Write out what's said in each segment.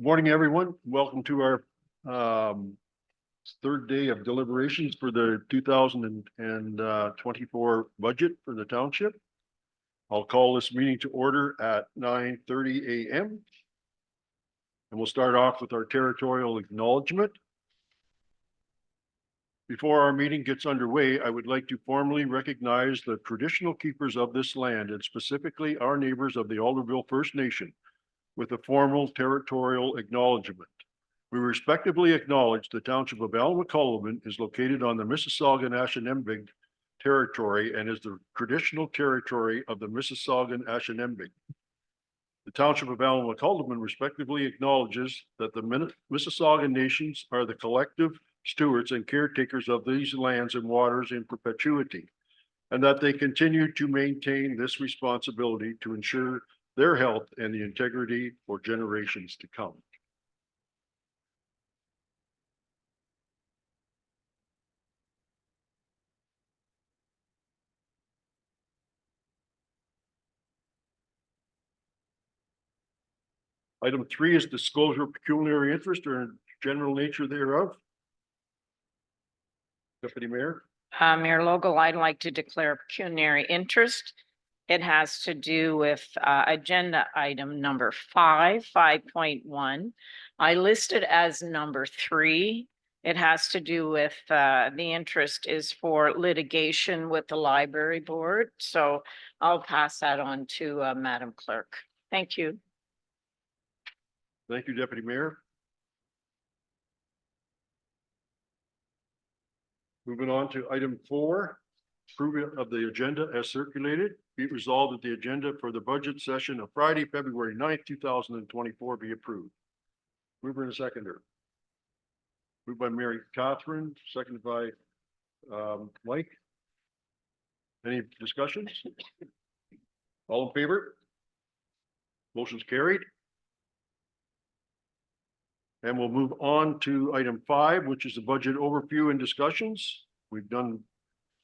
Good morning, everyone. Welcome to our third day of deliberations for the 2024 budget for the township. I'll call this meeting to order at 9:30 a.m. And we'll start off with our territorial acknowledgement. Before our meeting gets underway, I would like to formally recognize the traditional keepers of this land and specifically our neighbors of the Alderville First Nation with a formal territorial acknowledgement. We respectively acknowledge the township of Allen-McCullovan is located on the Mississaugan-Ashaninbenk territory and is the traditional territory of the Mississaugan-Ashaninbenk. The township of Allen-McCullovan respectively acknowledges that the Mississaugan nations are the collective stewards and caretakers of these lands and waters in perpetuity, and that they continue to maintain this responsibility to ensure their health and the integrity for generations to come. Item 3 is disclosure of pecuniary interest or general nature thereof. Deputy Mayor. Mayor Logal, I'd like to declare pecuniary interest. It has to do with agenda item number 5.1. I listed as number 3. It has to do with the interest is for litigation with the library board. So I'll pass that on to Madam Clerk. Thank you. Thank you, Deputy Mayor. Moving on to item 4, approval of the agenda as circulated. Be it resolved that the agenda for the budget session of Friday, February 9th, 2024 be approved. Mover and seconder. Moved by Mary Catherine, seconded by Mike. Any discussions? All in favor? Motion's carried. And we'll move on to item 5, which is the budget overview and discussions. We've done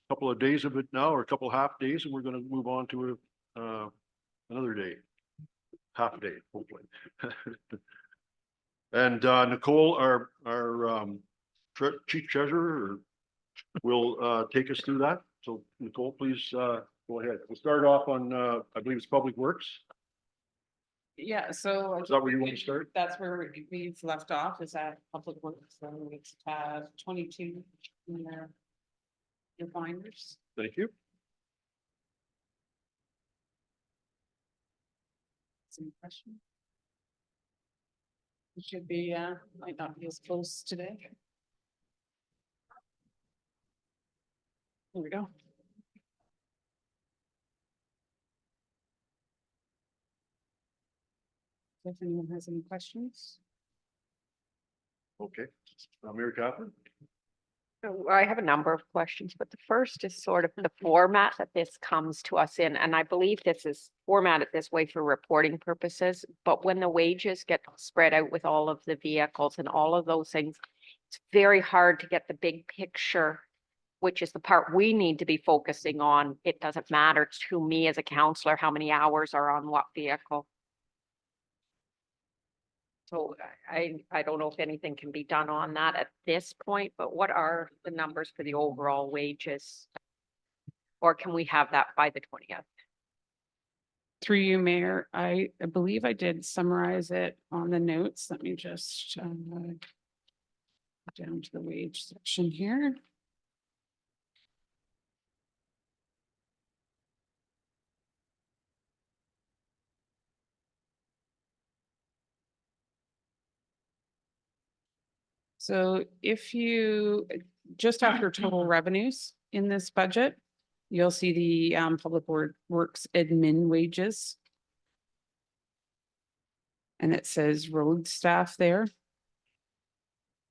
a couple of days of it now, or a couple half days, and we're going to move on to another day, half a day, hopefully. And Nicole, our chief treasurer, will take us through that. So Nicole, please go ahead. We'll start off on, I believe it's Public Works. Yeah, so. Is that where you want to start? That's where we've left off, is at Public Works, so it's tab 22 in your binders. Thank you. Any questions? It should be, might not be as close today. Here we go. If anyone has any questions. Okay. Mary Catherine. So I have a number of questions, but the first is sort of the format that this comes to us in. And I believe this is formatted this way for reporting purposes, but when the wages get spread out with all of the vehicles and all of those things, it's very hard to get the big picture, which is the part we need to be focusing on. It doesn't matter to me as a counselor how many hours are on what vehicle. So I don't know if anything can be done on that at this point, but what are the numbers for the overall wages? Or can we have that by the 20th? Through you, Mayor, I believe I did summarize it on the notes. Let me just down to the wage section here. So if you, just after total revenues in this budget, you'll see the Public Works admin wages. And it says road staff there.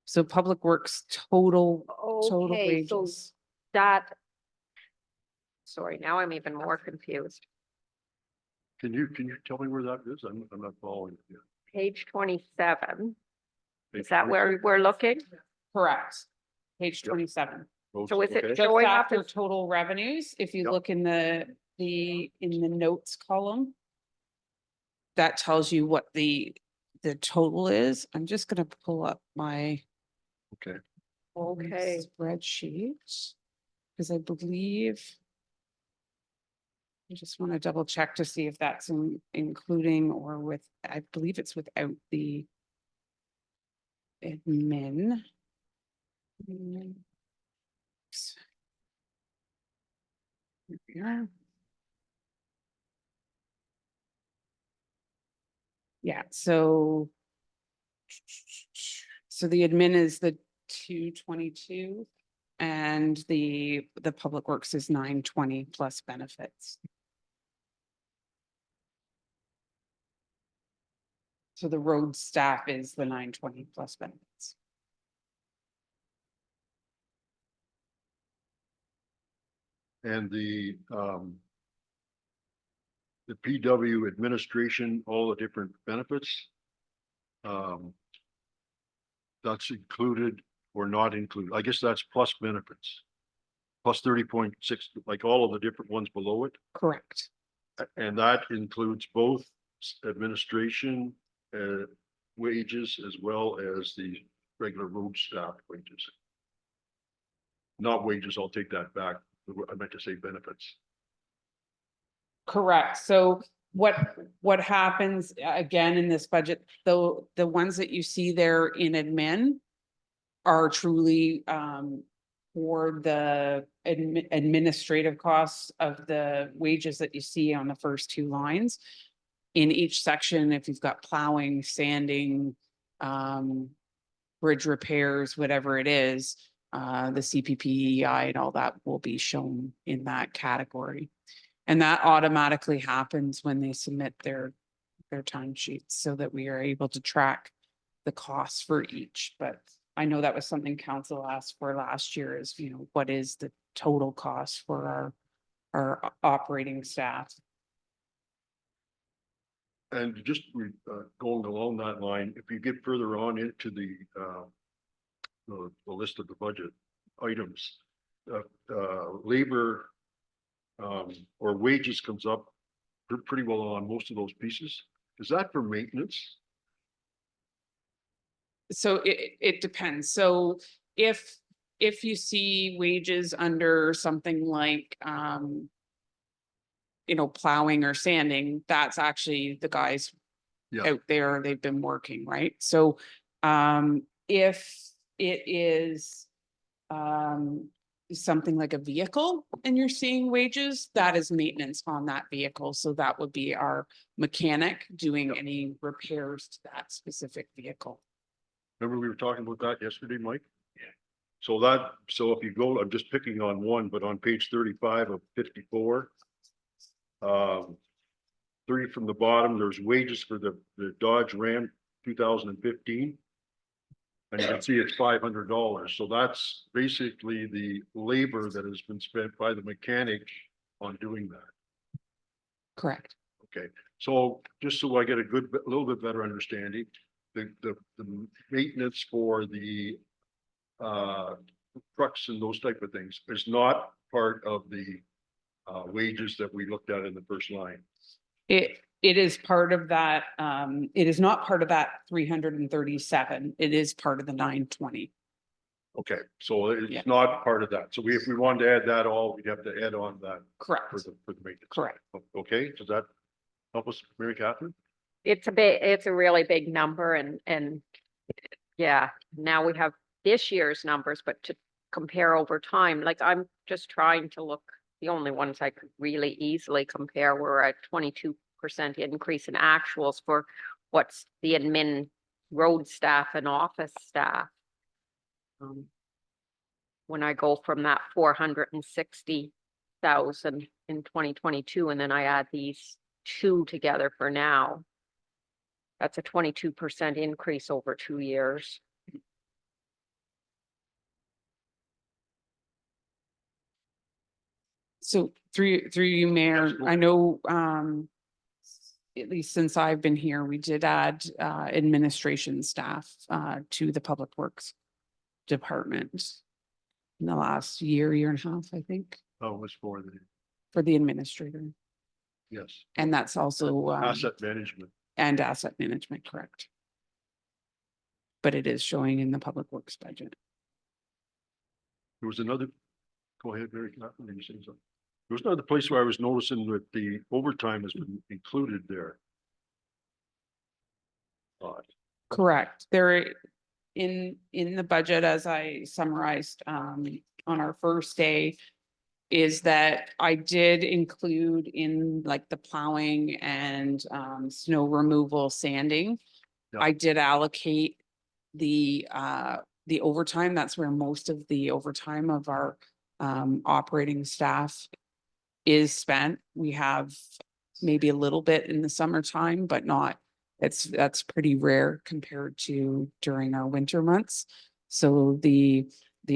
So Public Works total Okay, so wages. that, sorry, now I'm even more confused. Can you tell me where that is? I'm not following you. Page 27, is that where we're looking? Correct. Page Yep. 27. So is it Okay. Just showing up after as, total revenues, if you Yep. look in the notes column, that tells you what the the total is. I'm just gonna pull up my Okay. Okay. spreadsheet. Because I believe. I just want to double check to see if that's including or with, I believe it's without the. Admin. Oops. Here we are. Yeah, so. So the admin is the 222 and the public works is 920 plus benefits. So the road staff is the 920 plus benefits. And the PW administration, all the different benefits. That's included or not included. I guess that's plus benefits. Plus 30.6, like all of the different ones below it. Correct. And that includes both administration wages as well as the regular road staff wages. Not wages, I'll take that back. I meant to say benefits. Correct. So what happens again in this budget, though, the ones that you see there in admin are truly for the administrative costs of the wages that you see on the first two lines. In each section, if you've got plowing, sanding, bridge repairs, whatever it is, the CPPEI and all that will be shown in that category. And that automatically happens when they submit their timesheets so that we are able to track the costs for each. But I know that was something council asked for last year is, you know, what is the total cost for our operating staff? And just going along that line, if you get further on into the list of the budget items, labor or wages comes up pretty well on most of those pieces. Is that for maintenance? So it depends. So if you see wages under something like you know, plowing or sanding, that's actually the guys Yeah. out there, they've been working, right? So if it is something like a vehicle and you're seeing wages, that is maintenance on that vehicle. So that would be our mechanic doing any repairs to that specific vehicle. Remember we were talking about that yesterday, Mike? Yeah. So if you go, I'm just picking on one, but on page 35 of 54. 30 from the bottom, there's wages for the Dodge Ram 2015. And you can see it's $500. So that's basically the labor that has been spent by the mechanic on doing that. Correct. Okay, so just so I get a little bit better understanding, the maintenance for the trucks and those type of things is not part of the wages that we looked at in the first line. It is part of that. It is not part of that 337. It is part of the 920. Okay, so Yeah. it's not part of that. So if we wanted to add that all, we'd have to add on that Correct. for the maintenance. Correct. Okay, does that help us, Mary Catherine? It's a really big number and yeah, now we have this year's numbers, but to compare over time, like I'm just trying to look, the only ones I could really easily compare were a 22% increase in actuals for what's the admin road staff and office staff. When I go from that 460,000 in 2022, and then I add these two together for now, that's a 22% increase over 2 years. So through you, Mayor, I know, at least since I've been here, we did add administration staff to the Public Works Department in the last year and a half, I think, Oh, it was for the administrator. yes, And that's also asset management. and asset management, correct? but it is showing in the public works budget. There was another, go ahead, Mary, you were saying something. There was another place where I was noticing that the overtime has been included there. Correct. There, in the budget, as I summarized, on our first day, is that I did include in like the plowing and, snow removal, sanding. Yeah. I did allocate the overtime. That's where most of the overtime of our, operating staff is spent. We have maybe a little bit in the summertime, but not, that's pretty rare compared to during our winter months. So the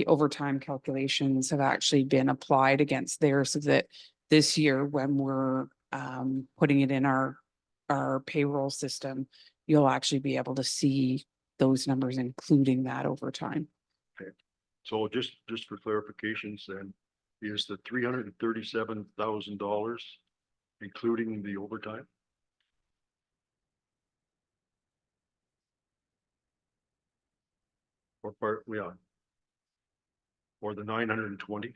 overtime calculations have actually been applied against there so that this year, when we're putting it in our payroll system, you'll actually be able to see those numbers, including that overtime. So just for clarifications then, is the $337,000 including the overtime? Or part, yeah. Or the 920?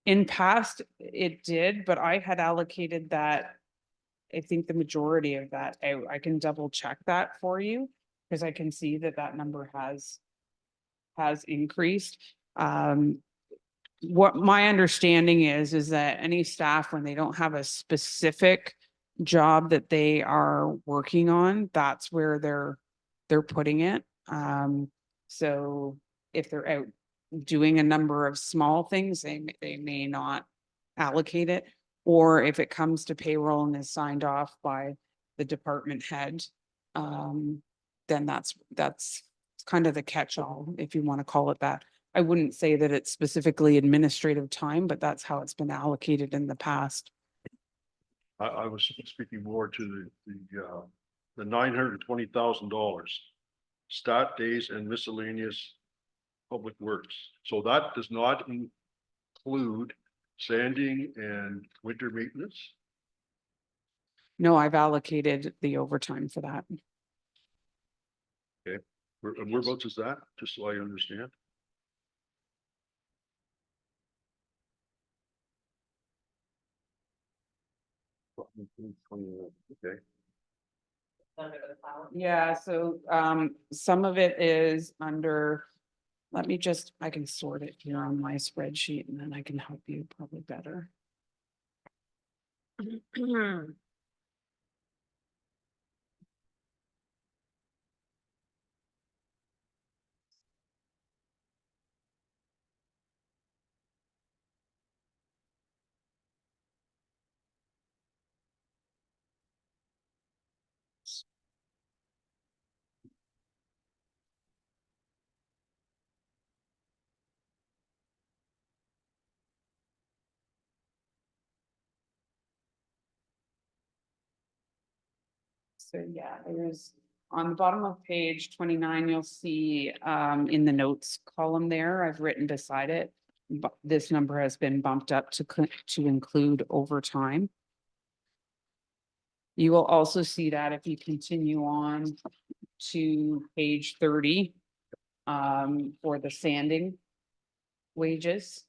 In past, it did, but I had allocated that. I think the majority of that, I can double check that for you, because I can see that that number has increased. What my understanding is that any staff, when they don't have a specific job that they are working on, that's where they're putting it. So if they're out doing a number of small things, they may not allocate it. Or if it comes to payroll and is signed off by the department head, then that's kind of the catch-all, if you want to call it that. I wouldn't say that it's specifically administrative time, but that's how it's been allocated in the past. I was speaking more to the $920,000 stat days and miscellaneous public works. So that does not include sanding and winter maintenance? No, I've allocated the overtime for that. Whereabouts is that? Just so I understand. Okay. Yeah, so some of it is under, I can sort it here on my spreadsheet and then I can help you probably better. So yeah, there's, on the bottom of page 29, you'll see in the notes column there, I've written beside it, but this number has been bumped up to include overtime. You will also see that if you continue on to page 30, for the sanding wages,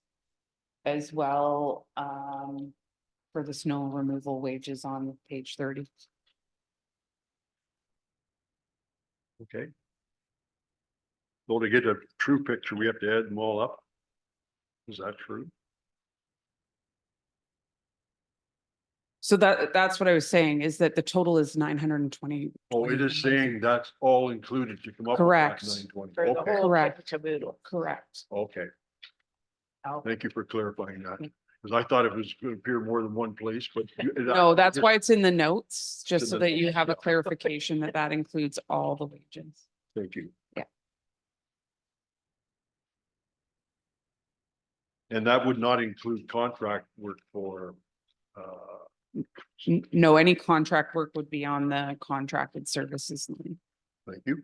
as well, for the snow removal wages on page 30. Okay. So to get a true picture, we have to add them all up. Is that true? So that's what I was saying, is that the total is 920. Oh, it is saying that's all included to come up. Correct. With 920. For the Okay, whole Correct. caboodle. Correct. okay. Oh. Thank you for clarifying that. Because I thought it was going to appear more than one place, but. No, that's why it's in the notes, just In so the that you notes, have a yeah. clarification that that includes all the wages. Thank you. Yeah. And that would not include contract work for, No, any contract work would be on the contracted services line. thank you.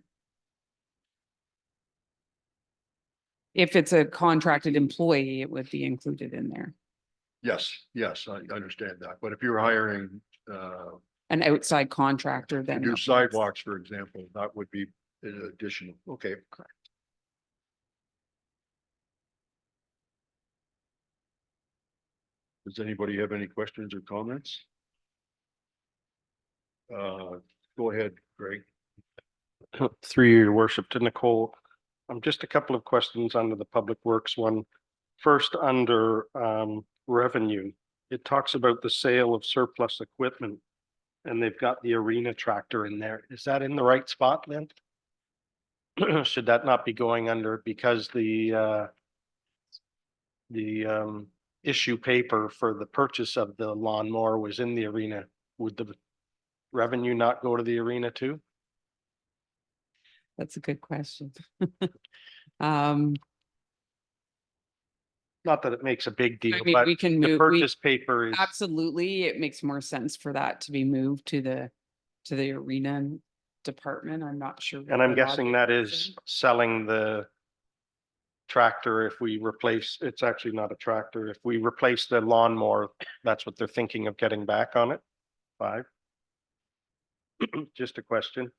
If it's a contracted employee, it would be included in there. Yes, I understand that. But if you're hiring, An outside contractor, to then. do sidewalks, for example, that would be Additional, okay. Does anybody have any questions or comments? Go ahead, Greg. Through your worship to Nicole. Just a couple of questions under the Public Works one. First, under revenue, it talks about the sale of surplus equipment. And they've got the arena tractor in there. Is that in the right spot then? Should that not be going under because the issue paper for the purchase of the lawnmower was in the arena? Would the revenue not go to the arena too? That's a good question. Um, Not that it makes a big deal, I mean, but we can the move, purchase paper is, absolutely, it makes more sense for that to be moved to the arena department. I'm not sure. what and I'm the guessing logic that is there. selling the tractor if we replace, it's actually not a tractor. If we replace the lawnmower, that's what they're thinking of getting back on it. 5. Just a question.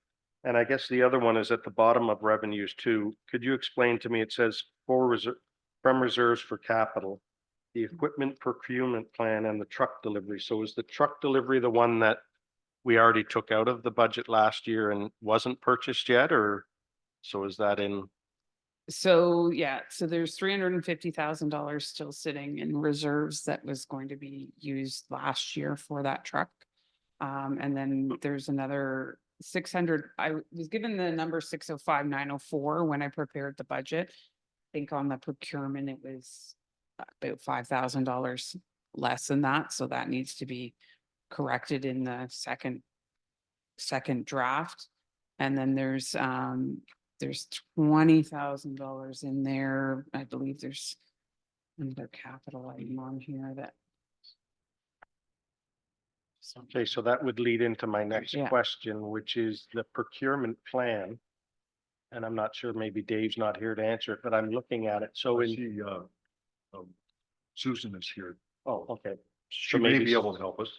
And I guess the other one is at the bottom of revenues too. Could you explain to me, it says from reserves for capital, the equipment procurement plan and the truck delivery. So is the truck delivery the one that we already took out of the budget last year and wasn't purchased yet, or so is that in? So, yeah, so there's $350,000 still sitting in reserves that was going to be used last year for that truck. And then there's another 600, I was given the number 605,904 when I prepared the budget. I think on the procurement, it was about $5,000 less than that, so that needs to be corrected in the second draft. And then there's $20,000 in there. I believe there's another capital item on here that. Okay, so that would lead into my next Yeah. question, which is the procurement plan. And I'm not sure, maybe Dave's not here to answer it, but I'm looking at it. So I in, see, Susan is here. oh, okay. She So may maybe be able to help us.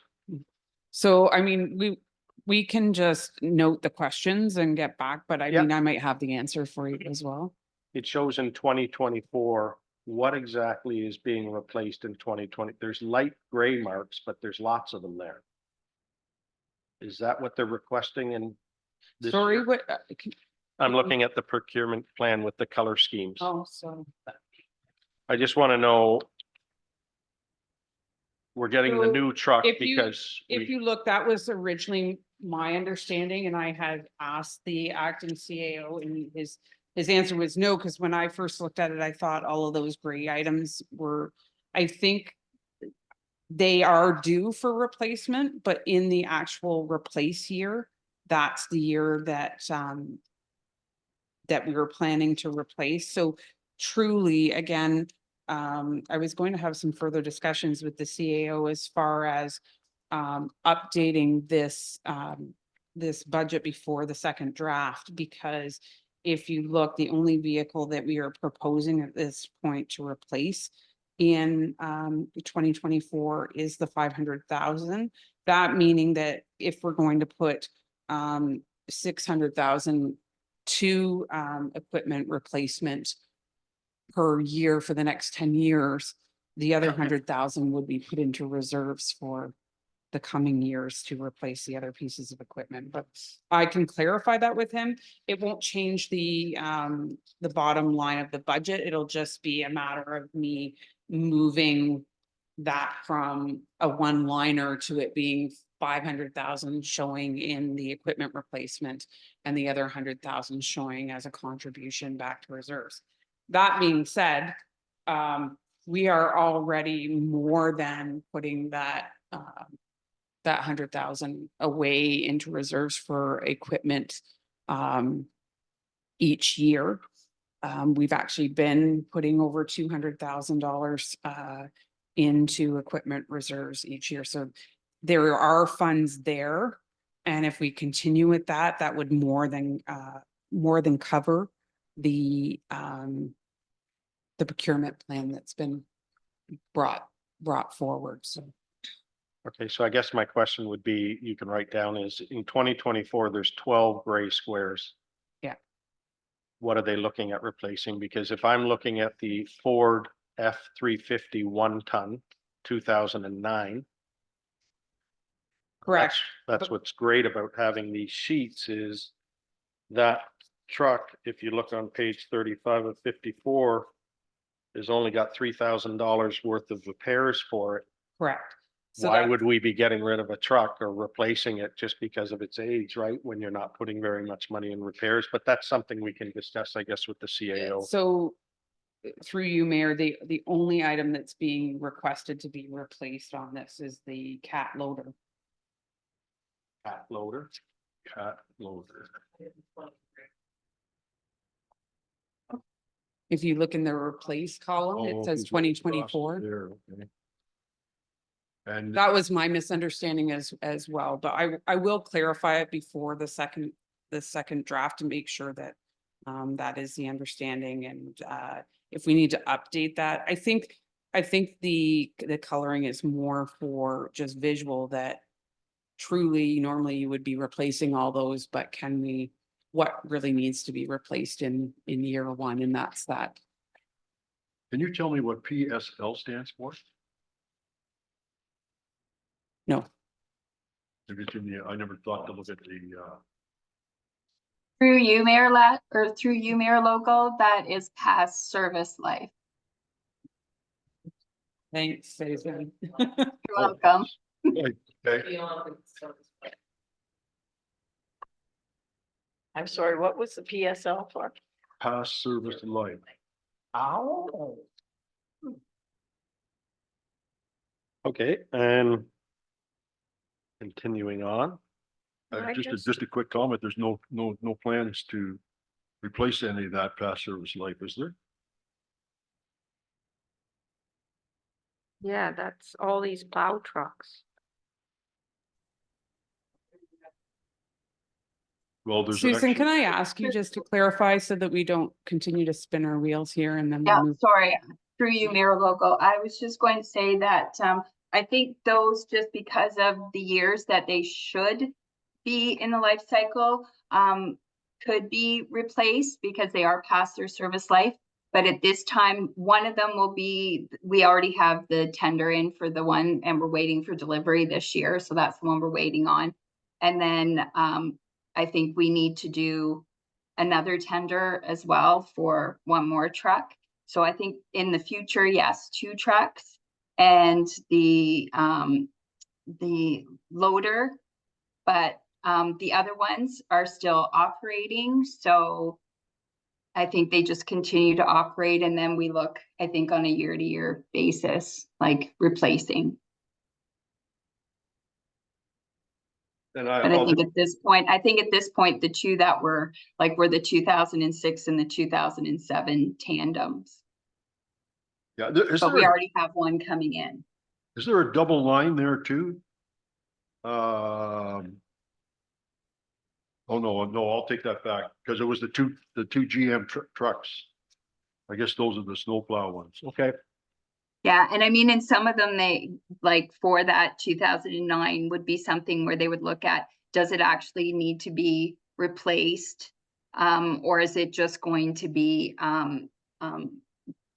So, I mean, we can just note the questions and get back, but I Yep. mean, I might have the answer for you as well. It shows in 2024, what exactly is being replaced in 2020? There's light gray marks, but there's lots of them there. Is that what they're requesting in? this Sorry, year? what? I'm looking at the procurement plan with the color schemes. Oh, so. I just want to know. We're getting the So, new truck if you- because If you look, that was originally my understanding, and I had asked the acting CAO, and his answer was no, because when I first looked at it, I thought all of those gray items were, I think they are due for replacement, but in the actual replace year, that's the year that that we were planning to replace. So truly, again, I was going to have some further discussions with the CAO as far as updating this this budget before the second draft, because if you look, the only vehicle that we are proposing at this point to replace in 2024 is the 500,000. That meaning that if we're going to put 600,000 to equipment replacement per year for the next 10 years, the other 100,000 would be put into reserves for the coming years to replace the other pieces of equipment. But I can clarify that with him. It won't change the bottom line of the budget. It'll just be a matter of me moving that from a one-liner to it being 500,000 showing in the equipment replacement and the other 100,000 showing as a contribution back to reserves. That being said, we are already more than putting that 100,000 away into reserves for equipment each year. We've actually been putting over $200,000 into equipment reserves each year. So there are funds there. And if we continue with that, that would more than cover the procurement plan that's been brought forward. So. Okay, so I guess my question would be, you can write down is in 2024, there's 12 gray squares. Yeah. what are they looking at replacing? Because if I'm looking at the Ford F-350 1-ton, 2009. Correct. That's what's great about having these sheets is that truck, if you look on page 35 of 54, has only got $3,000 worth of repairs for it. Correct. So Why that- would we be getting rid of a truck or replacing it just because of its age, right? When you're not putting very much money in repairs, but that's something we can discuss, I guess, with the CAO. So through you, Mayor, the only item that's being requested to be replaced on this is the cat loader. Cat loader. Cat loader. If you look in the replace column, Oh, it says it's across 2024. there, okay. And That was my misunderstanding as well, but I will clarify it before the second draft to make sure that that is the understanding, and if we need to update that, I think the coloring is more for just visual, that truly normally you would be replacing all those, but what really needs to be replaced in year one, and that's that. can you tell me what PSL stands for? No, If it's in the, I never thought to look at the, Through you, through you, Mayor Local, that is past service life. thanks, Susan. You're welcome. okay, I'm sorry, what was the PSL for? past service life. Oh. Okay, and continuing on. I Just a quick comment, there's no plans to replace any of that past service life, is there? Yeah, that's all these plow trucks. Well, there's. Susan, can actually- I ask you just to clarify so that we don't continue to spin our wheels here and then we'll Yeah, move? sorry, through you, Mayor Local. I was just going to say that I think those, just because of the years that they should be in the life cycle, could be replaced because they are past their service life. But at this time, one of them will be, we already have the tender in for the one and we're waiting for delivery this year. So that's the one we're waiting on. And then I think we need to do another tender as well for one more truck. So I think in the future, yes, 2 trucks and the loader, but the other ones are still operating. So I think they just continue to operate, and then we look, I think, on a year-to-year basis, like replacing. And But I think at this point, the 2 that were the 2006 and the 2007 tandems. Yeah, But we already have one coming in. is there a double line there too? Oh, no, I'll take that back, because it was the two GM trucks. I guess those are the snowplow ones, okay? Yeah, and I mean, in some of them, they, like for that 2009 would be something where they would look at, does it actually need to be replaced? Or is it just going to be done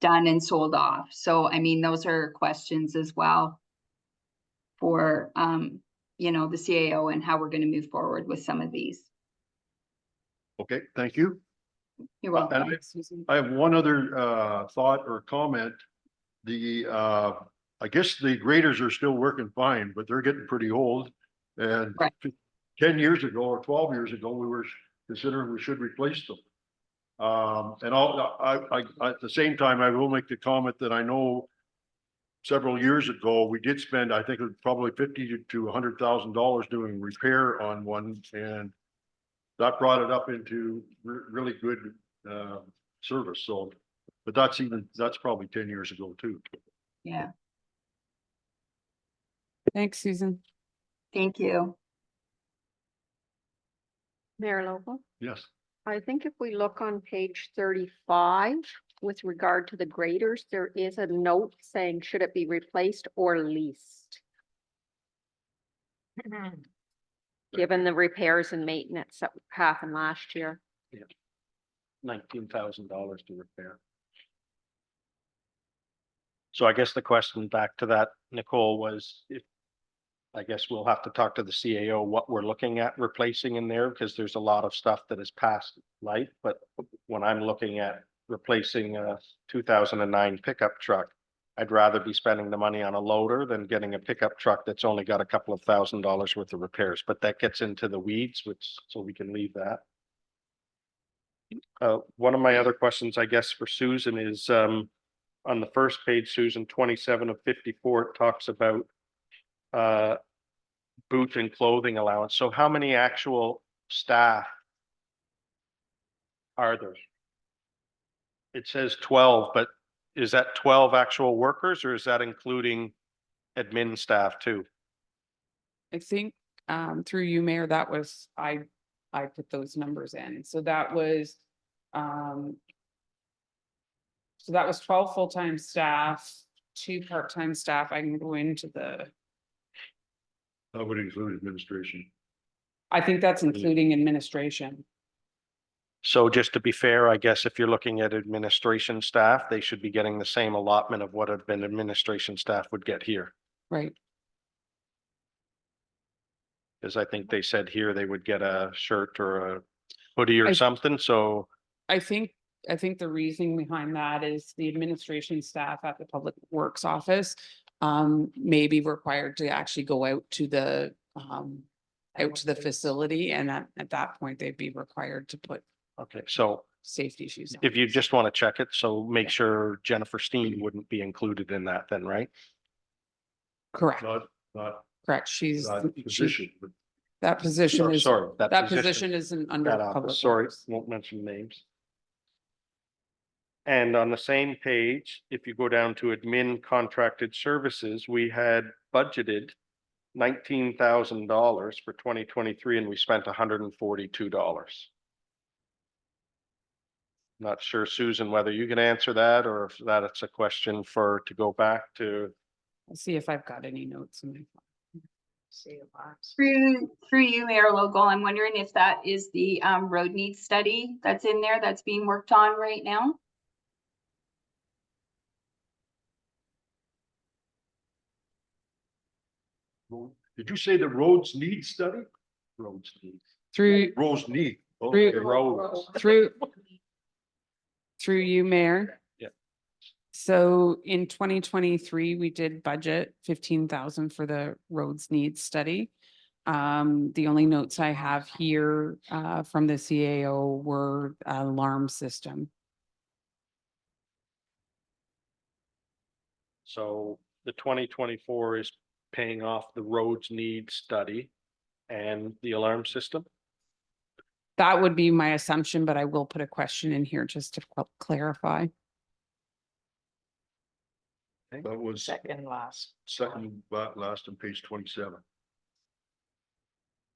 and sold off? So, I mean, those are questions as well for, the CAO and how we're going to move forward with some of these. Okay, thank you. You're And welcome. Susan. I have one other thought or comment. I guess the graders are still working fine, but they're getting pretty old. And Right. 10 years ago or 12 years ago, we were considering we should replace them. And at the same time, I will make the comment that I know several years ago, we did spend, I think it was probably $50,000 to $100,000 doing repair on one, and that brought it up into really good service. So, but that's probably 10 years ago too. Yeah, Thanks, Susan. thank you. Mayor Local, Yes. I think if we look on page 35, with regard to the graders, there is a note saying, should it be replaced or leased? Given the repairs and maintenance that happened last year. $19,000 to repair. So I guess the question back to that, Nicole, was if, I guess we'll have to talk to the CAO what we're looking at replacing in there, because there's a lot of stuff that is past life, but when I'm looking at replacing a 2009 pickup truck, I'd rather be spending the money on a loader than getting a pickup truck that's only got a couple of $1,000s worth of repairs, but that gets into the weeds, which, so we can leave that. One of my other questions, I guess, for Susan is, on the first page, Susan, 27 of 54, it talks about boot and clothing allowance. So how many actual staff are there? It says 12, but is that 12 actual workers, or is that including admin staff too? I think through you, Mayor, that was, I put those numbers in. So that was 12 full-time staff, 2 part-time staff. I can go into the, That would include administration. I think that's including administration. So just to be fair, I guess if you're looking at administration staff, they should be getting the same allotment of what an administration staff would get here. Right. Because I think they said here they would get a shirt or a hoodie or I- something, so. I think the reasoning behind that is the administration staff at the Public Works office may be required to actually go out to the facility, and at that point, they'd be required to put Okay, so safety shoes on. if you just want to check it, so make sure Jennifer Steen wouldn't be included in that then, right? Correct, Not correct. She's, position, but that position is, Sorry, that position isn't under that office, Public sorry, Works. won't mention names. And on the same page, if you go down to admin contracted services, we had budgeted $19,000 for 2023 and we spent $142. Not sure, Susan, whether you can answer that or if that's a question for, to go back to. I'll see if I've got any notes in my phone. See a box. Through you, Mayor Local, I'm wondering if that is the road needs study that's in there that's being worked on right now? did you say the roads need study? Roads need. Through, Roads need. Through- Okay. Roads. through you, Mayor. Yeah. So in 2023, we did budget 15,000 for the roads needs study. The only notes I have here from the CAO were alarm system. So the 2024 is paying off the roads need study and the alarm system. That would be my assumption, but I will put a question in here just to clarify. That was Second last. second last on page 27.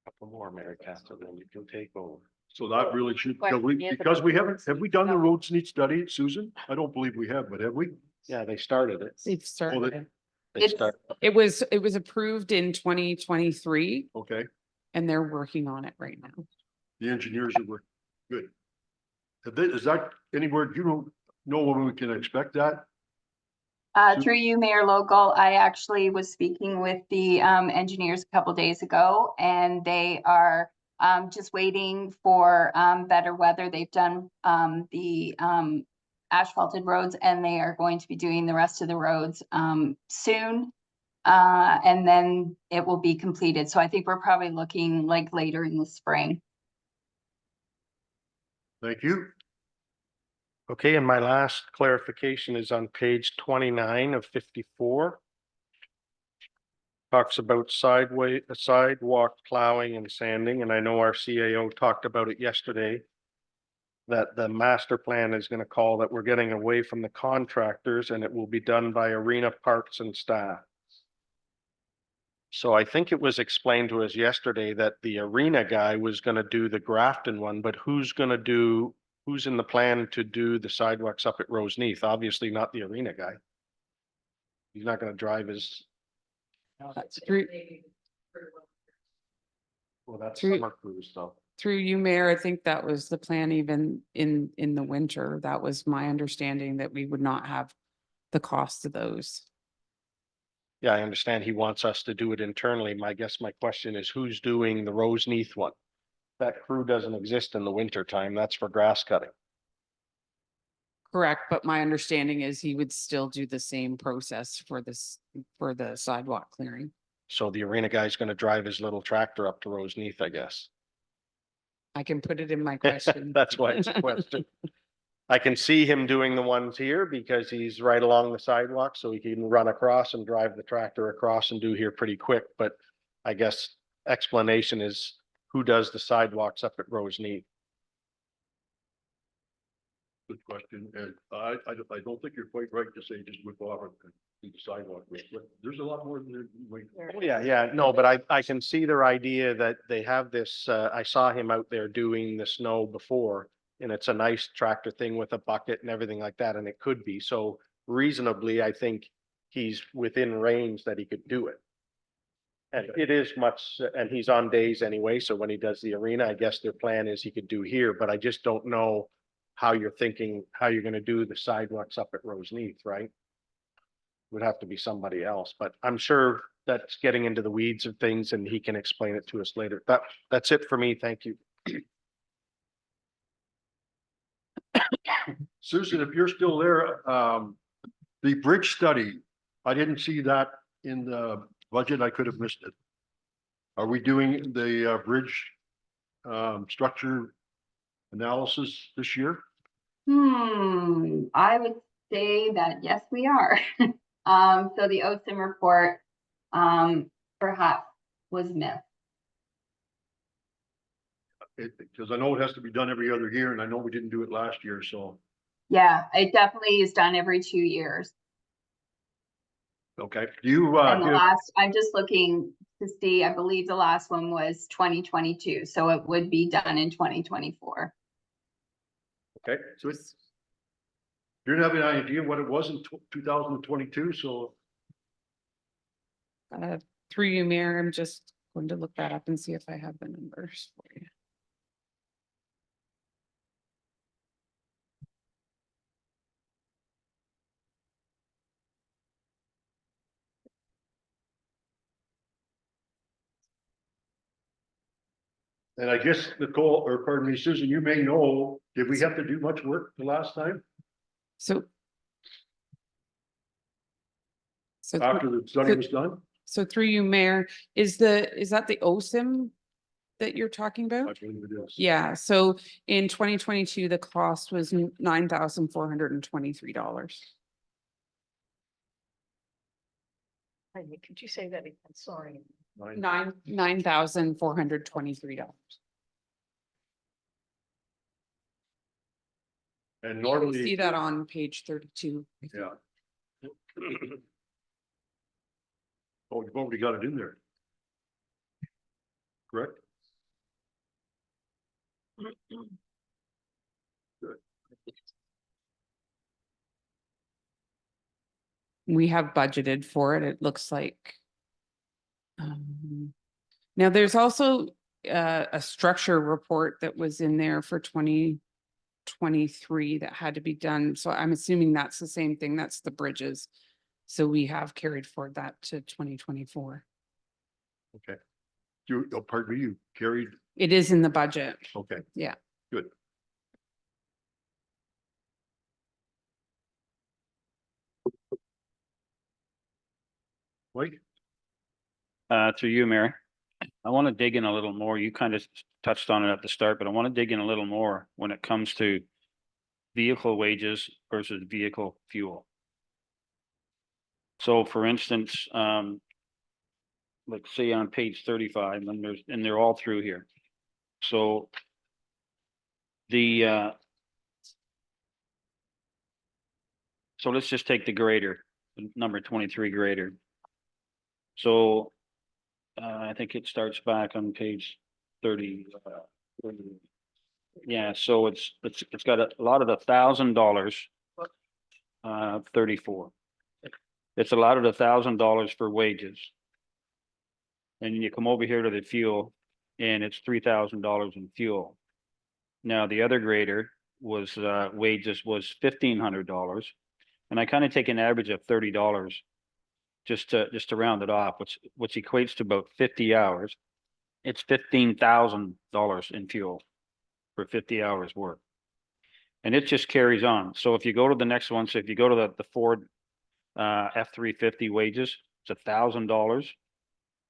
Couple more, Mary Catherine, then you can take over. So that really should, Question is because about we haven't, roads have we need done the study. roads need study, Susan? I don't believe we have, but have we? Yeah, they started it. They've started. They It's- start, It was approved in 2023 Okay, and they're working on it right now. the engineers are working, good. Is that anywhere, do you know when we can expect that? Through you, Mayor Local, I actually was speaking with the engineers a couple days ago, and they are just waiting for better weather. They've done the asphalted roads, and they are going to be doing the rest of the roads soon. And then it will be completed. So I think we're probably looking like later in the spring. Thank you. okay, and my last clarification is on page 29 of 54. Talks about sidewalk plowing and sanding, and I know our CAO talked about it yesterday. That the master plan is gonna call that we're getting away from the contractors and it will be done by arena parks and staff. So I think it was explained to us yesterday that the arena guy was gonna do the Grafton one, but who's in the plan to do the sidewalks up at Roseneath? Obviously not the arena guy. He's not gonna drive his, Through, well, that's Through- summer cruise though. through you, Mayor, I think that was the plan even in the winter. That was my understanding that we would not have the cost of those. Yeah, I understand he wants us to do it internally. My question is who's doing the Roseneath one? That crew doesn't exist in the winter time. That's for grass cutting. Correct, but my understanding is he would still do the same process for this, for the sidewalk clearing. So the arena guy's gonna drive his little tractor up to Roseneath, I guess. I can put it in my question. That's why it's a question. I can see him doing the ones here because he's right along the sidewalk, so he can run across and drive the tractor across and do here pretty quick, but I guess explanation is who does the sidewalks up at Roseneath? Good question. And I don't think you're quite right to say just whip off and do the sidewalk. But there's a lot more than there. Wait. Yeah, no, but I can see their idea that they have this, I saw him out there doing the snow before. And it's a nice tractor thing with a bucket and everything like that, and it could be, so reasonably, I think he's within range that he could do it. And it is much, and he's on days anyway, so when he does the arena, I guess their plan is he could do here, but I just don't know how you're thinking, how you're gonna do the sidewalks up at Roseneath, right? Would have to be somebody else, but I'm sure that's getting into the weeds of things and he can explain it to us later. That's it for me. Thank you. Susan, if you're still there, the bridge study, I didn't see that in the budget. I could have missed it. Are we doing the bridge structure analysis this year? I would say that, yes, we are. So the OSIM report, perhaps was missed. Because I know it has to be done every other year, and I know we didn't do it last year, so, Yeah, it definitely is done every 2 years. okay. Do you, And the last, I'm just looking to see, I believe the last one was 2022, so it would be done in 2024. okay, so it's, you don't have any idea what it was in 2022, so, Through you, Mayor, I'm just going to look that up and see if I have the numbers for you. and I guess Nicole, or pardon me, Susan, you may know, did we have to do much work the last time So. So, after the study was done? so through you, Mayor, is that the OSIM that you're talking I about? believe it is. Yeah, so in 2022, the cost was $9,423. Could you say that again? Sorry. $9,423. And You normally. see that on page 32. Yeah. Oh, you've already got it in there. Correct? We have budgeted for it, it looks like. Now, there's also a structure report that was in there for 2023 that had to be done, so I'm assuming that's the same thing, that's the bridges. So we have carried forward that to 2024. Okay. You, oh, pardon me, you carried, It is in the budget. okay. Yeah. Good. Mike? Through you, Mary. I want to dig in a little more. You kind of touched on it at the start, but I want to dig in a little more when it comes to vehicle wages versus vehicle fuel. So for instance, let's say on page 35, and they're all through here. So so let's just take the grader, the number 23 grader. So I think it starts back on page 30. Yeah, so it's got a lot of the $1,000, 34. It's allotted $1,000 for wages. And you come over here to the fuel, and it's $3,000 in fuel. Now, the other grader was, wages was $1,500. And I kind of take an average of $30 just to round it off, which equates to about 50 hours. It's $15,000 in fuel for 50 hours work. And it just carries on. So if you go to the next one, so if you go to the Ford F-350 wages, it's $1,000,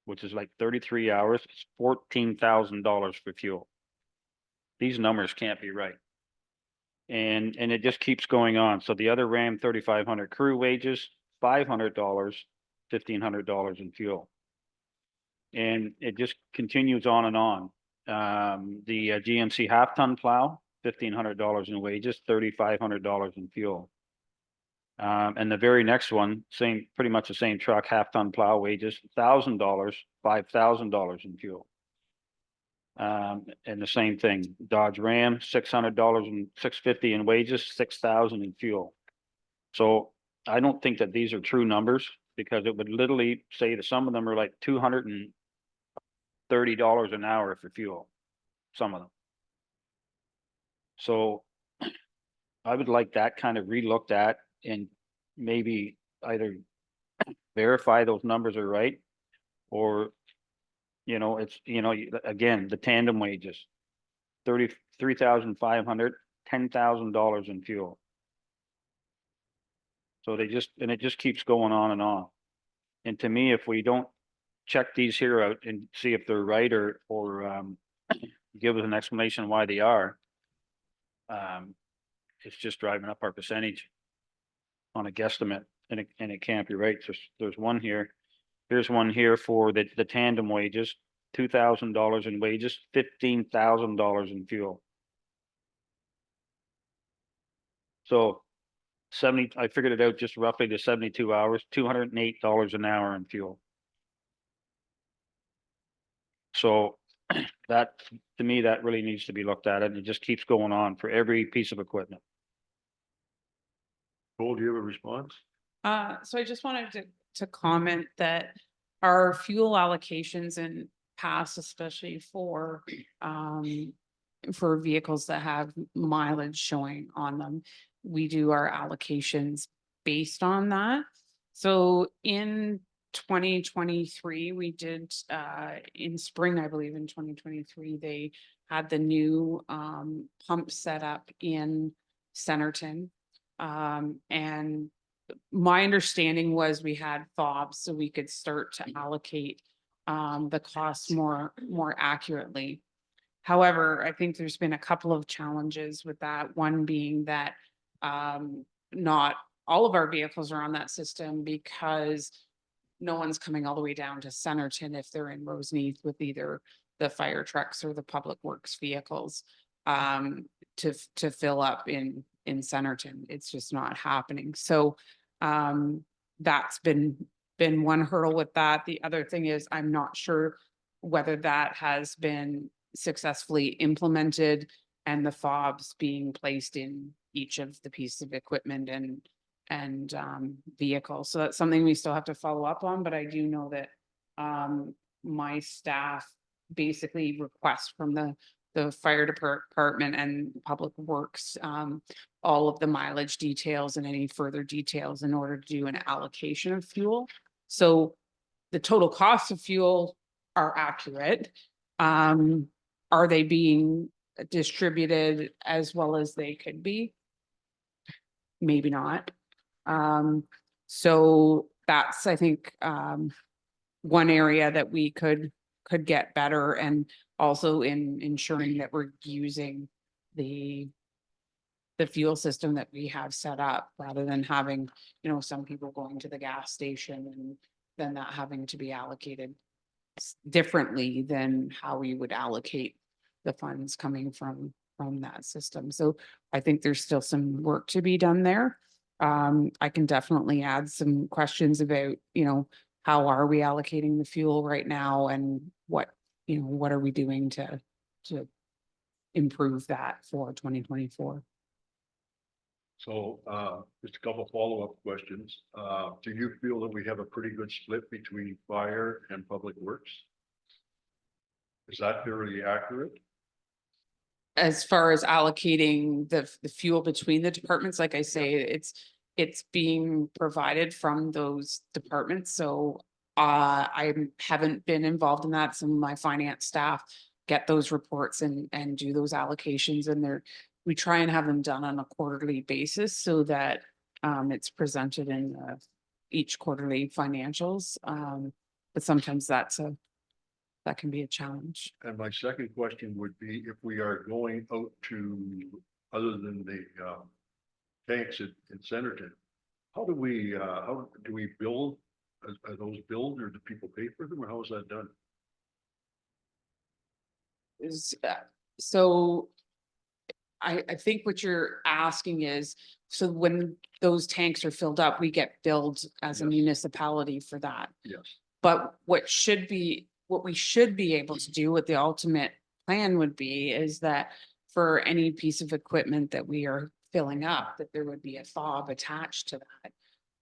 which is like 33 hours. It's $14,000 for fuel. These numbers can't be right. And it just keeps going on. So the other Ram 3500 crew wages, $500, $1,500 in fuel. And it just continues on and on. The GMC half-ton plow, $1,500 in wages, $3,500 in fuel. And the very next one, pretty much the same truck, half-ton plow wages, $1,000, $5,000 in fuel. And the same thing, Dodge Ram, $600 and $650 in wages, $6,000 in fuel. So I don't think that these are true numbers, because it would literally say that some of them are like $230 an hour for fuel, some of them. So I would like that kind of relooked at, and maybe either verify those numbers are right, or, it's, again, the tandem wages, $33,500, $10,000 in fuel. So it just keeps going on and on. And to me, if we don't check these here out and see if they're right, or give us an explanation why they are, it's just driving up our percentage on a guesstimate, and it can't be right. There's one here. Here's one here for the tandem wages, $2,000 in wages, $15,000 in fuel. So I figured it out just roughly to 72 hours, $208 an hour in fuel. So that, to me, that really needs to be looked at, and it just keeps going on for every piece of equipment. Cole, do you have a response? So I just wanted to comment that our fuel allocations in past, especially for vehicles that have mileage showing on them, we do our allocations based on that. So in 2023, we did, in spring, I believe in 2023, they had the new pump set up in Centerton. And my understanding was we had fobs, so we could start to allocate the costs more accurately. However, I think there's been a couple of challenges with that. One being that not all of our vehicles are on that system, because no one's coming all the way down to Centerton if they're in Roseneath with either the fire trucks or the public works vehicles to fill up in Centerton. It's just not happening. So that's been one hurdle with that. The other thing is, I'm not sure whether that has been successfully implemented, and the fobs being placed in each of the pieces of equipment and vehicles. So that's something we still have to follow up on, but I do know that my staff basically request from the fire department and public works all of the mileage details and any further details in order to do an allocation of fuel. So the total cost of fuel are accurate. Are they being distributed as well as they could be? Maybe not. So that's, I think, one area that we could get better, and also in ensuring that we're using the fuel system that we have set up, rather than having, some people going to the gas station and then that having to be allocated differently than how we would allocate the funds coming from that system. So I think there's still some work to be done there. I can definitely add some questions about, how are we allocating the fuel right now, and what are we doing to improve that for 2024? So just a couple follow-up questions. Do you feel that we have a pretty good split between fire and public works? Is that fairly accurate? As far as allocating the fuel between the departments, like I say, it's being provided from those departments, so I haven't been involved in that. Some of my finance staff get those reports and do those allocations, and we try and have them done on a quarterly basis so that it's presented in each quarterly financials. But sometimes that can be a challenge. And my second question would be, if we are going out to, other than the tanks in Centerton, how do we build? Are those billed, or do people pay for them, or how is that done? So I think what you're asking is, so when those tanks are filled up, we get billed as a Yes. municipality for that. Yes. But what we should be able to do, what the ultimate plan would be, is that for any piece of equipment that we are filling up, that there would be a fob attached to that.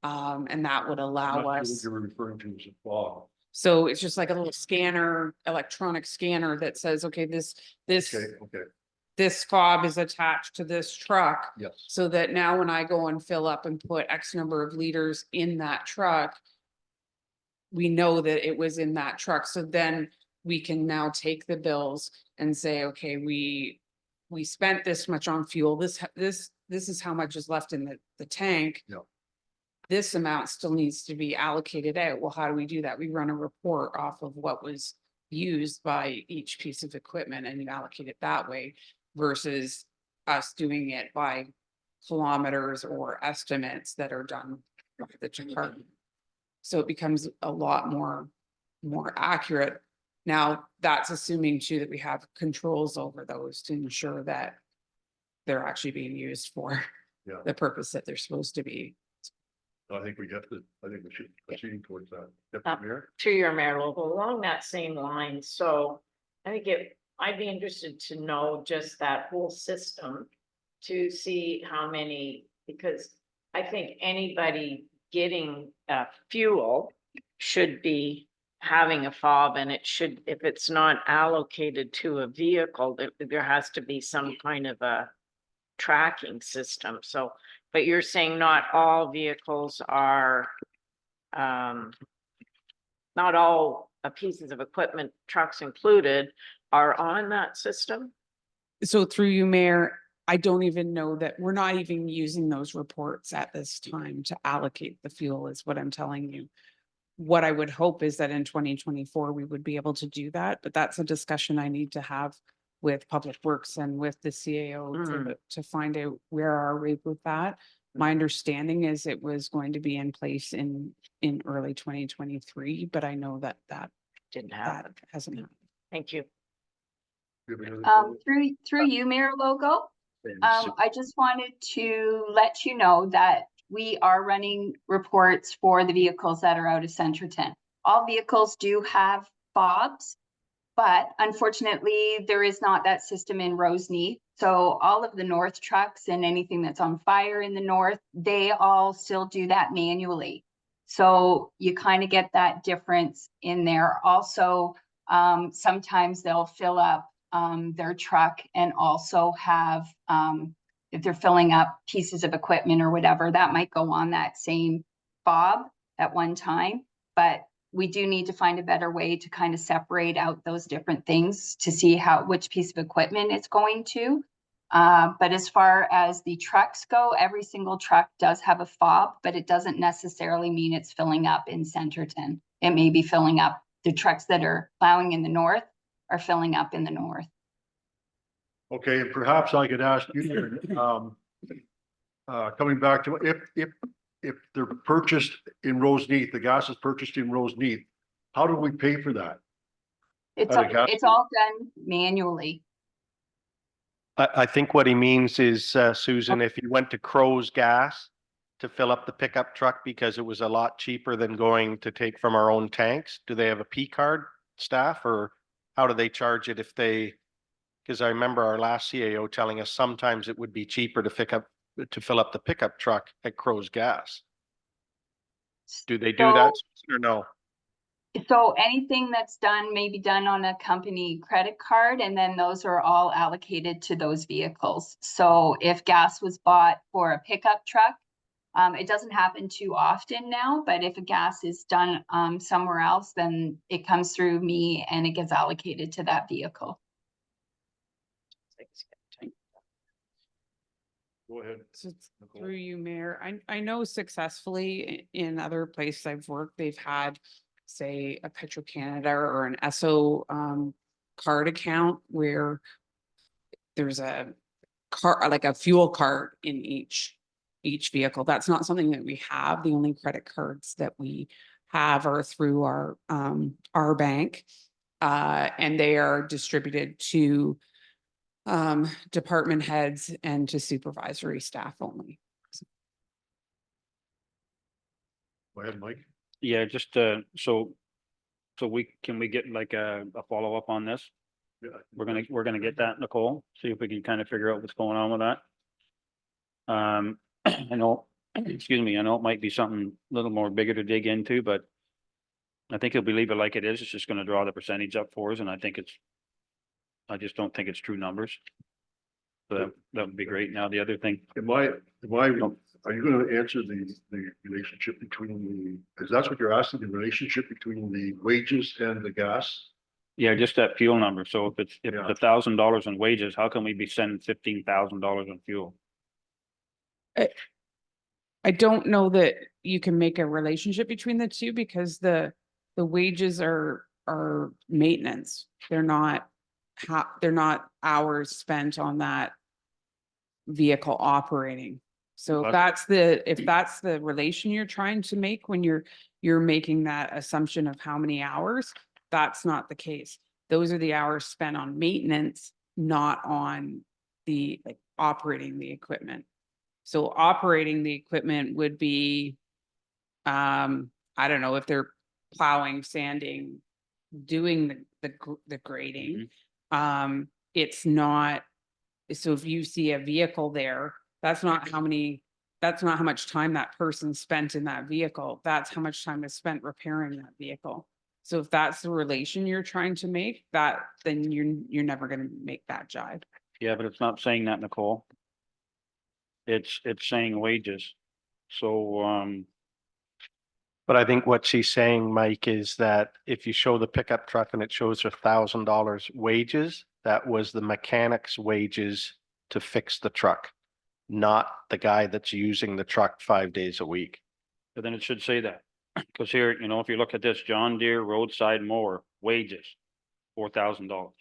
And that would I'm allow not sure what us, you're referring to as a fob. so it's just like a little scanner, electronic scanner that says, okay, this Okay, fob is attached to this truck. yes. So that now when I go and fill up and put X number of liters in that truck, we know that it was in that truck. So then we can now take the bills and say, okay, we spent this much on fuel. This is how much is left in the tank. Yeah. This amount still needs to be allocated out. Well, how do we do that? We run a report off of what was used by each piece of equipment and you allocate it that way versus us doing it by kilometers or estimates that are done by the department. So it becomes a lot more accurate. Now, that's assuming too that we have controls over those to ensure that they're actually being used for Yeah. the purpose that they're supposed to be. I think we should proceed towards that. Uh, Deputy Mayor? To your Mayor Local, along that same line, so I think I'd be interested to know just that whole system to see how many, because I think anybody getting fuel should be having a fob, and it should, if it's not allocated to a vehicle, there has to be some kind of a tracking system. So, but you're saying not all vehicles are not all pieces of equipment, trucks included, are on that system? So through you, Mayor, I don't even know that we're not even using those reports at this time to allocate the fuel is what I'm telling you. What I would hope is that in 2024, we would be able to do that, but that's a discussion I need to have with Public Works and with the CAO to find out where are we with that. My understanding is it was going to be in place in early 2023, but I know that Didn't happen. hasn't happened. Thank you. Do you have any other comments? Through you, Mayor Logo, I just wanted to let you know that we are running reports for the vehicles that are out of Centerton. All vehicles do have fobs, but unfortunately, there is not that system in Roseneath. So all of the north trucks and anything that's on fire in the north, they all still do that manually. So you kind of get that difference in there. Also, sometimes they'll fill up their truck and also have, if they're filling up pieces of equipment or whatever, that might go on that same fob at one time. But we do need to find a better way to kind of separate out those different things to see which piece of equipment it's going to. But as far as the trucks go, every single truck does have a fob, but it doesn't necessarily mean it's filling up in Centerton. It may be filling up, the trucks that are plowing in the north are filling up in the north. Okay, and perhaps I could ask you, coming back to if they're purchased in Roseneath, the gas is purchased in Roseneath, how do we pay for that? It's At a gas it's all done manually. I think what he means is, Susan, if you went to Crow's Gas to fill up the pickup truck because it was a lot cheaper than going to take from our own tanks, do they have a P card staff, or how do they charge it if they, because I remember our last CAO telling us sometimes it would be cheaper to fill up the pickup truck at Crow's Gas. Do they do that or no? So anything that's done may be done on a company credit card, and then those are all allocated to those vehicles. So if gas was bought for a pickup truck, it doesn't happen too often now, but if a gas is done somewhere else, then it comes through me and it gets allocated to that vehicle. Go ahead. So it's Nicole. through you, Mayor. I know successfully in other places I've worked, they've had, say, a Petro-Canada or an Esso card account where there's a car, like a fuel card in each vehicle. That's not something that we have. The only credit cards that we have are through our bank. And they are distributed to department heads and to supervisory staff only. Go ahead, Mike. Yeah, just, so can we get like a follow-up on this? Yeah. We're gonna get that, Nicole, see if we can kind of figure out what's going on with that. I know, excuse me, I know it might be something a little more bigger to dig into, but I think if we leave it like it is, it's just gonna draw the percentage up for us, and I just don't think it's true numbers. So that would be great. Now, the other thing, Are you gonna answer the relationship between because that's what you're asking, the relationship between the wages and the gas? yeah, just that fuel number. So if it's Yeah. $1,000 in wages, how can we be sending $15,000 in fuel? I don't know that you can make a relationship between the two because the wages are maintenance. They're not hours spent on that vehicle operating. So if that's the relation you're trying to make when you're making that assumption of how many hours, that's not the case. Those are the hours spent on maintenance, not on the like operating the equipment. So operating the equipment would be, I don't know, if they're plowing, sanding, doing the grading. It's not, so if you see a vehicle there, that's not how much time that person spent in that vehicle. That's how much time is spent repairing that vehicle. So if that's the relation you're trying to make, then you're never gonna make that jive. Yeah, but it's not saying that, Nicole. It's saying wages. So, But I think what she's saying, Mike, is that if you show the pickup truck and it shows $1,000 wages, that was the mechanic's wages to fix the truck, not the guy that's using the truck 5 days a week. but then it should say that. Cause here, if you look at this, John Deere roadside mower wages, $4,000.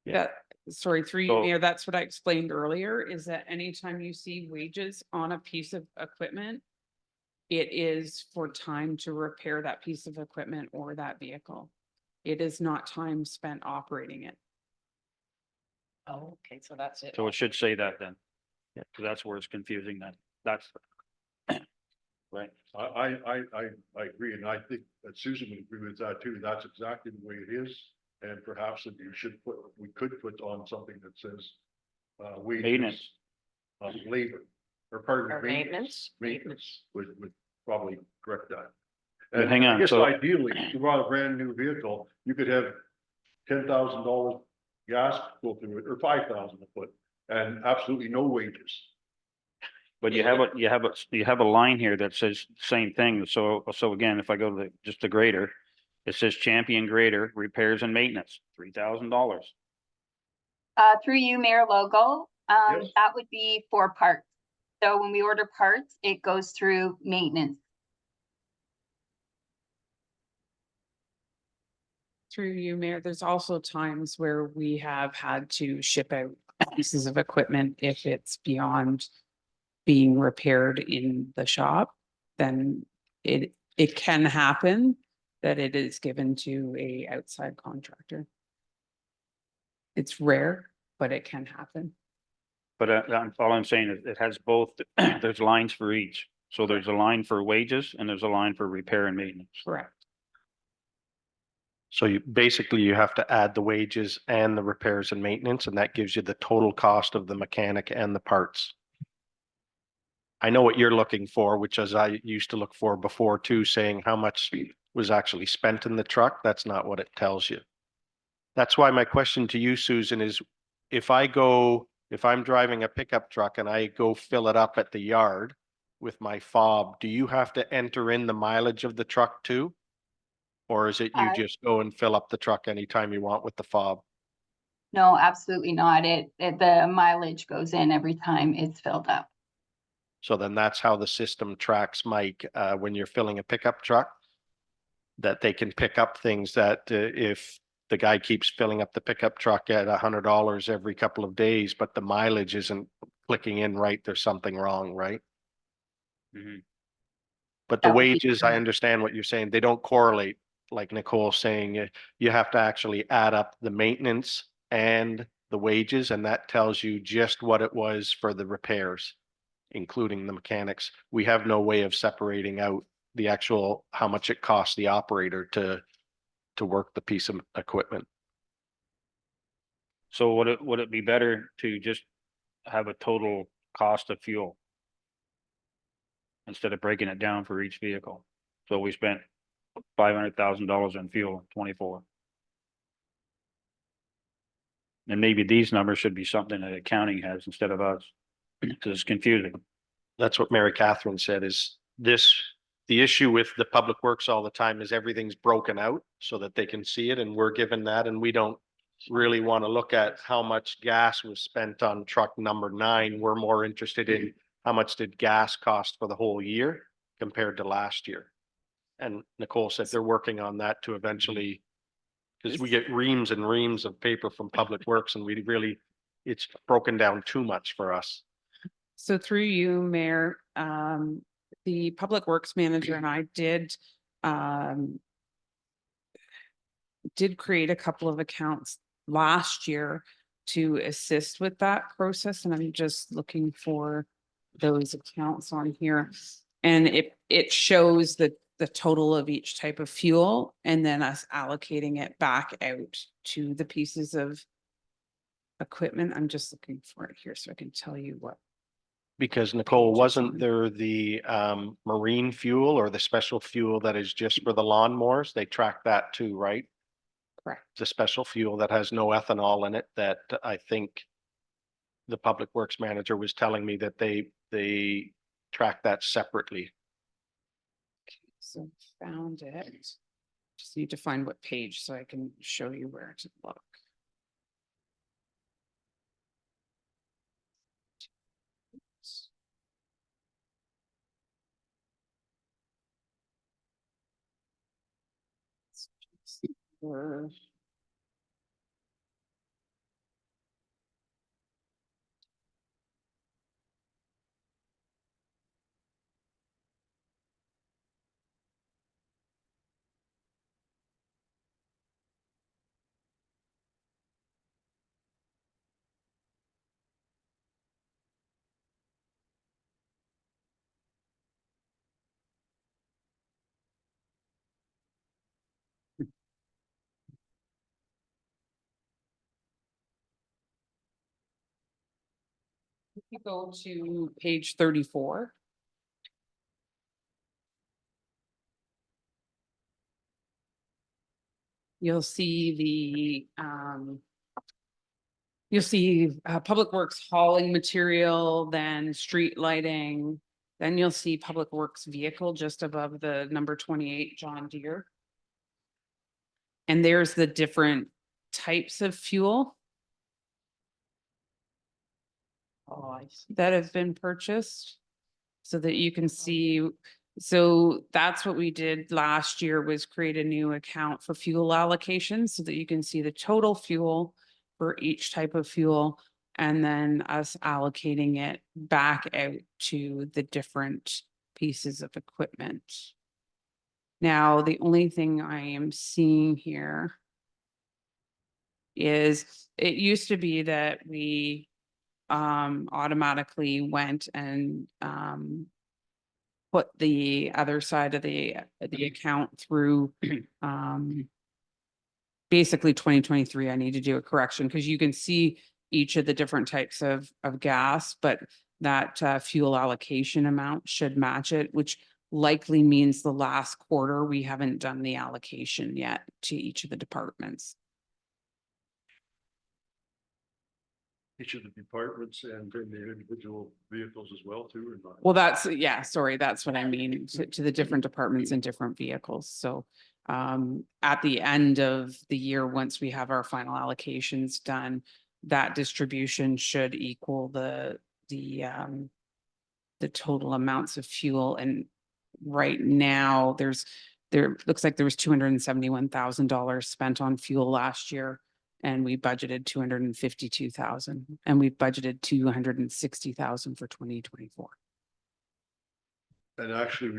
Yeah, sorry, through you, So- Mayor, that's what I explained earlier, is that anytime you see wages on a piece of equipment, it is for time to repair that piece of equipment or that vehicle. It is not time spent operating it. Oh, okay, so that's it. So it should say that then. Yeah. So that's where it's confusing then. That's. Right. I agree, and I think that Susan would agree with that too. That's exactly the way it is. And perhaps if we could put on something that says, wages. Maintenance. Labor, or pardon Or me, maintenance. maintenance would probably correct that. But And hang I on, guess so- ideally, if you bought a brand new vehicle, you could have $10,000 gas go through it, or 5,000 to put, and absolutely no wages. But you have a line here that says same thing. So again, if I go to just the grader, it says Champion Grader repairs and maintenance, $3,000. Through you, Mayor Logo, Yes. that would be for parts. So when we order parts, it goes through maintenance. Through you, Mayor, there's also times where we have had to ship out pieces of equipment if it's beyond being repaired in the shop, then it can happen that it is given to a outside contractor. It's rare, but it can happen. But all I'm saying is it has both, there's lines for each. So there's a line for wages and there's a line for repair and maintenance. Correct. So you have to add the wages and the repairs and maintenance, and that gives you the total cost of the mechanic and the parts. I know what you're looking for, which as I used to look for before too, saying how much was actually spent in the truck. That's not what it tells you. That's why my question to you, Susan, is if I'm driving a pickup truck and I go fill it up at the yard with my fob, do you have to enter in the mileage of the truck too? Or is it you Uh, just go and fill up the truck anytime you want with the fob? No, absolutely not. The mileage goes in every time it's filled up. So then that's how the system tracks, Mike, when you're filling a pickup truck. That they can pick up things that if the guy keeps filling up the pickup truck at $100 every couple of days, but the mileage isn't clicking in right, there's something wrong, right? Mhm. But the That would be wages, I correct. understand what you're saying. They don't correlate, like Nicole's saying. You have to actually add up the maintenance and the wages, and that tells you just what it was for the repairs, including the mechanics. We have no way of separating out the actual, how much it costs the operator to work the piece of equipment. So would it be better to just have a total cost of fuel? Instead of breaking it down for each vehicle? So we spent $500,000 in fuel in 24. And maybe these numbers should be something that accounting has instead of us, because it's confusing. That's what Mary Catherine said is the issue with the public works all the time is everything's broken out so that they can see it, and we're given that, and we don't really want to look at how much gas was spent on truck number 9. We're more interested in how much did gas cost for the whole year compared to last year. And Nicole said they're working on that to eventually, because we get reams and reams of paper from Public Works and it's broken down too much for us. So through you, Mayor, the Public Works Manager and I did create a couple of accounts last year to assist with that process, and I'm just looking for those accounts on here. And it shows the total of each type of fuel and then us allocating it back out to the pieces of equipment. I'm just looking for it here so I can tell you what. Because Nicole, Pages wasn't on. there the marine fuel or the special fuel that is just for the lawnmowers? They track that too, right? Correct. The special fuel that has no ethanol in it that I think the Public Works Manager was telling me that they track that separately. So found it. Just need to find what page so I can show you where to look. Where- If you go to page 34. You'll see you'll see Public Works hauling material, then street lighting. Then you'll see Public Works vehicle just above the number 28 John Deere. And there's the different types of fuel that have been purchased so that you can see. So that's what we did last year, was create a new account for fuel allocation so that you can see the total fuel for each type of fuel, and then us allocating it back out to the different pieces of equipment. Now, the only thing I am seeing here is it used to be that we automatically went and put the other side of the account through basically 2023. I need to do a correction because you can see each of the different types of gas, but that fuel allocation amount should match it, which likely means the last quarter, we haven't done the allocation yet to each of the departments. Each of the departments and then the individual vehicles as well too, or not? Well, that's, yeah, sorry, that's what I mean, to the different departments and different vehicles. So at the end of the year, once we have our final allocations done, that distribution should equal the total amounts of fuel. And right now, there looks like there was $271,000 spent on fuel last year. And we budgeted 252,000, and we budgeted 260,000 for 2024. And actually,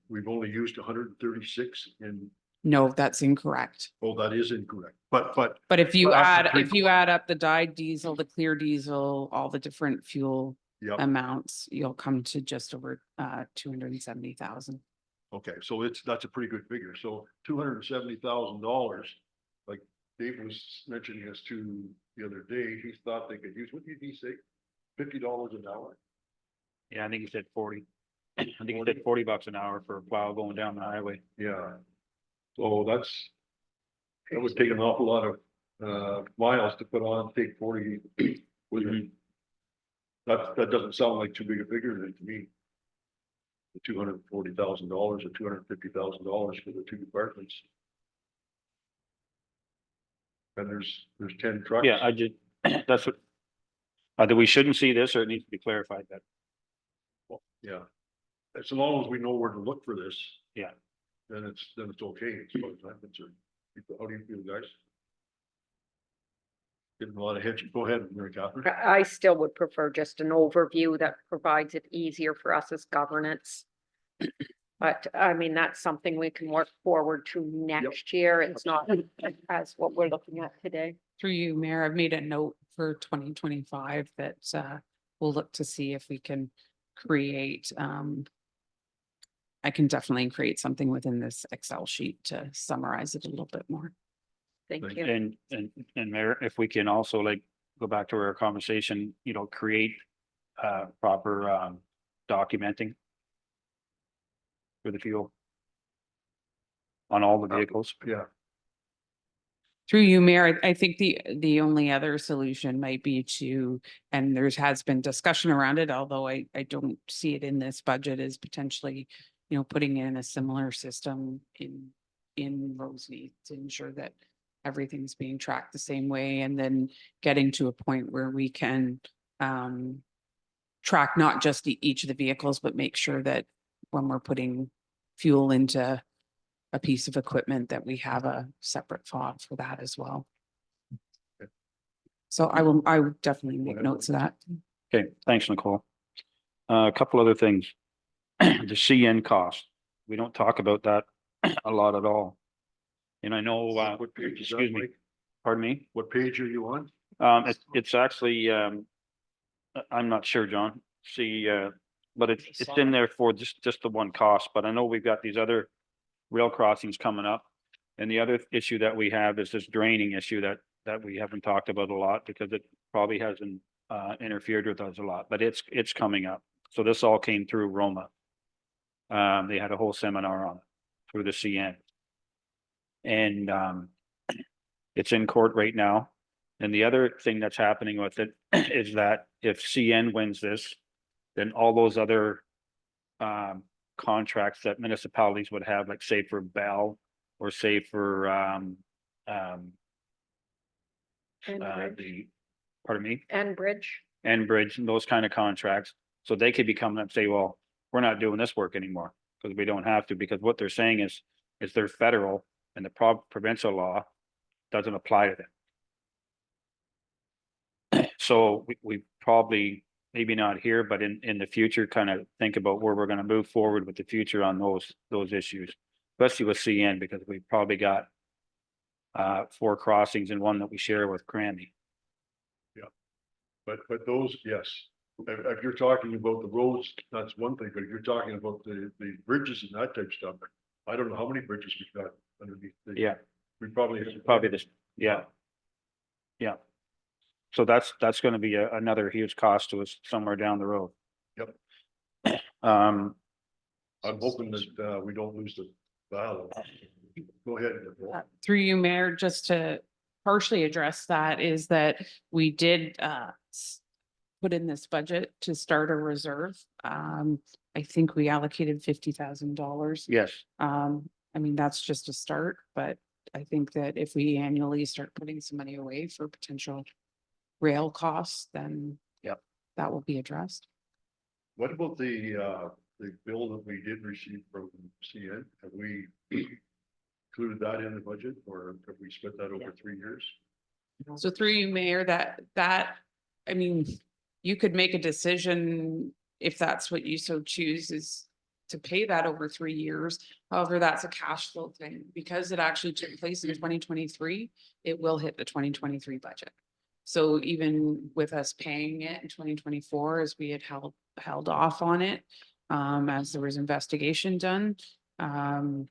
we've only used 136 in, No, that's incorrect. oh, that is incorrect, but But if you Well, add, after if you add up the dyed diesel, the clear diesel, all the different fuel yeah, amounts, you'll come to just over 270,000. okay, so that's a pretty good figure. So $270,000, like Dave was mentioning this to the other day, he thought they could use, what did he say? $50 an hour? Yeah, I think he said 40. I think he said $40 an hour for a plow going down the highway. Yeah. So that would take an awful lot of miles to put on, take 40 with it. That doesn't sound like too big a figure then to me. The $240,000 or $250,000 for the two departments. And there's 10 trucks. Yeah, I just, that's what, either we shouldn't see this or it needs to be clarified that, Yeah. As long as we know where to look for this. Yeah. Then it's okay, as far as I'm concerned. How do you feel, guys? Getting a lot of heads. Go ahead, Mary Catherine. I still would prefer just an overview that provides it easier for us as governance. But I mean, that's something we can work forward to next year. It's not as what we're looking at today. Through you, Mayor, I've made a note for 2025 that we'll look to see if we can create, I can definitely create something within this Excel sheet to summarize it a little bit more. Thank Thank you. and Mayor, if we can also like go back to our conversation, create proper documenting for the fuel on all the vehicles. Yeah, Through you, Mayor, I think the only other solution might be to, and has been discussion around it, although I don't see it in this budget, is potentially, putting in a similar system in Roseneath to ensure that everything's being tracked the same way, and then getting to a point where we can track not just each of the vehicles, but make sure that when we're putting fuel into a piece of equipment that we have a separate fob for that as well. So I would definitely make notes of that. Okay, thanks, Nicole. A couple other things. The CN cost, we don't talk about that a lot at all. And I know, what page is that, excuse me, Mike? pardon me, What page are you on? it's actually, I'm not sure, John, but it's in there for just the one cost, but I know we've got these other rail crossings coming up. And the other issue that we have is this draining issue that we haven't talked about a lot because it probably hasn't interfered with us a lot, but it's coming up. So this all came through Roma. They had a whole seminar on it through the CN. And it's in court right now. And the other thing that's happening with it is that if CN wins this, then all those other contracts that municipalities would have, like say for Bell or say for pardon me, Enbridge. Enbridge and those kind of contracts. So they could be coming up and say, well, we're not doing this work anymore because we don't have to, because what they're saying is they're federal and the provincial law doesn't apply to them. So we probably, maybe not here, but in the future, kind of think about where we're going to move forward with the future on those issues, especially with CN, because we've probably got 4 crossings and one that we share with Granby. But those, yes, if you're talking about the roads, that's one thing, but if you're talking about the bridges and that type of stuff, I don't know how many bridges we've got underneath. Yeah. We probably. This, yeah. Yeah. So that's going to be another huge cost to us somewhere down the road. Yep. I'm hoping that, we don't lose the battle. Go ahead. Nicole. Through you, Mayor, just to partially address that is that we did put in this budget to start a reserve. I think we allocated $50,000. Yes, I mean, that's just a start, but I think that if we annually start putting some money away for potential rail costs, then Yep. that will be addressed. What about the bill that we did receive from CN? Have we included that in the budget or have we split that over 3 years? So through you, Mayor, I mean, you could make a decision if that's what you so choose is to pay that over 3 years. However, that's a cash flow thing because it actually took place in 2023. It will hit the 2023 budget. So even with us paying it in 2024, as we had held off on it, as there was investigation done. And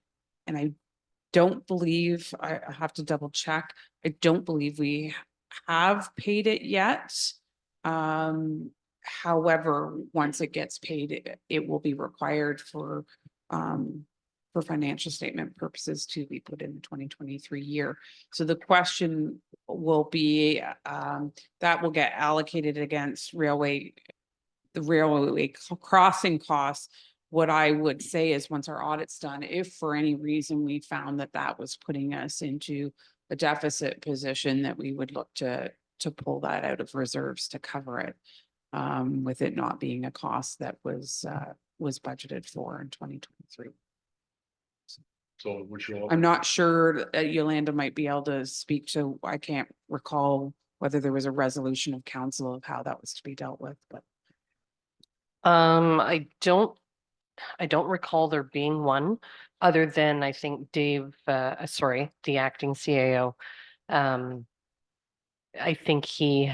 I don't believe, I have to double check. I don't believe we have paid it yet. However, once it gets paid, it will be required for financial statement purposes to be put in the 2023 year. So the question will be, that will get allocated against the railway crossing costs. What I would say is once our audit's done, if for any reason we found that that was putting us into a deficit position, that we would look to pull that out of reserves to cover it. With it not being a cost that was budgeted for in 2023. So we should. I'm not sure, Yolanda might be able to speak to, I can't recall whether there was a resolution of council of how that was to be dealt with, but. I don't recall there being one, other than I think Dave, the acting CAO. I think he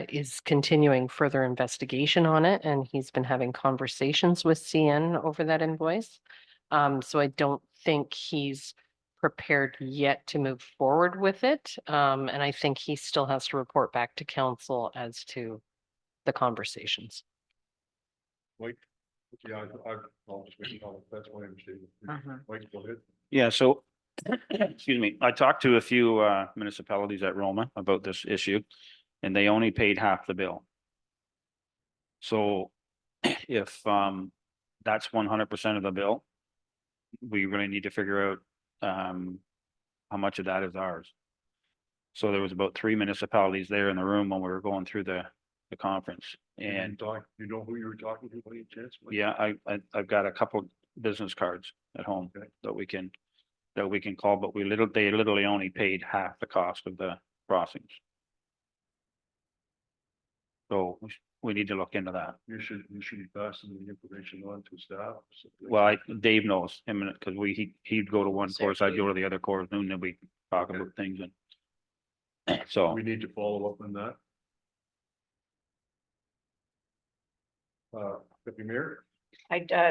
is continuing further investigation on it, and he's been having conversations with CN over that invoice. So I don't think he's prepared yet to move forward with it. And I think he still has to report back to council as to the conversations. Mike? Yeah, I'll just make a comment. That's my understanding. Mike, go ahead. yeah, so, excuse me, I talked to a few municipalities at Roma about this issue, and they only paid half the bill. So if that's 100% of the bill, we really need to figure out how much of that is ours. So there was about 3 municipalities there in the room when we were going through the conference. And You know who you were talking to by any chance? Mike? yeah, I've got a couple business cards at home Okay. that we can call, but they literally only paid half the cost of the crossings. So we need to look into that. You should be passing the information on to staff. Well, Dave knows him, because he'd go to one course, I'd go to the other course, and then we talk Okay. about things and. So, We need to follow up on that. Deputy Mayor?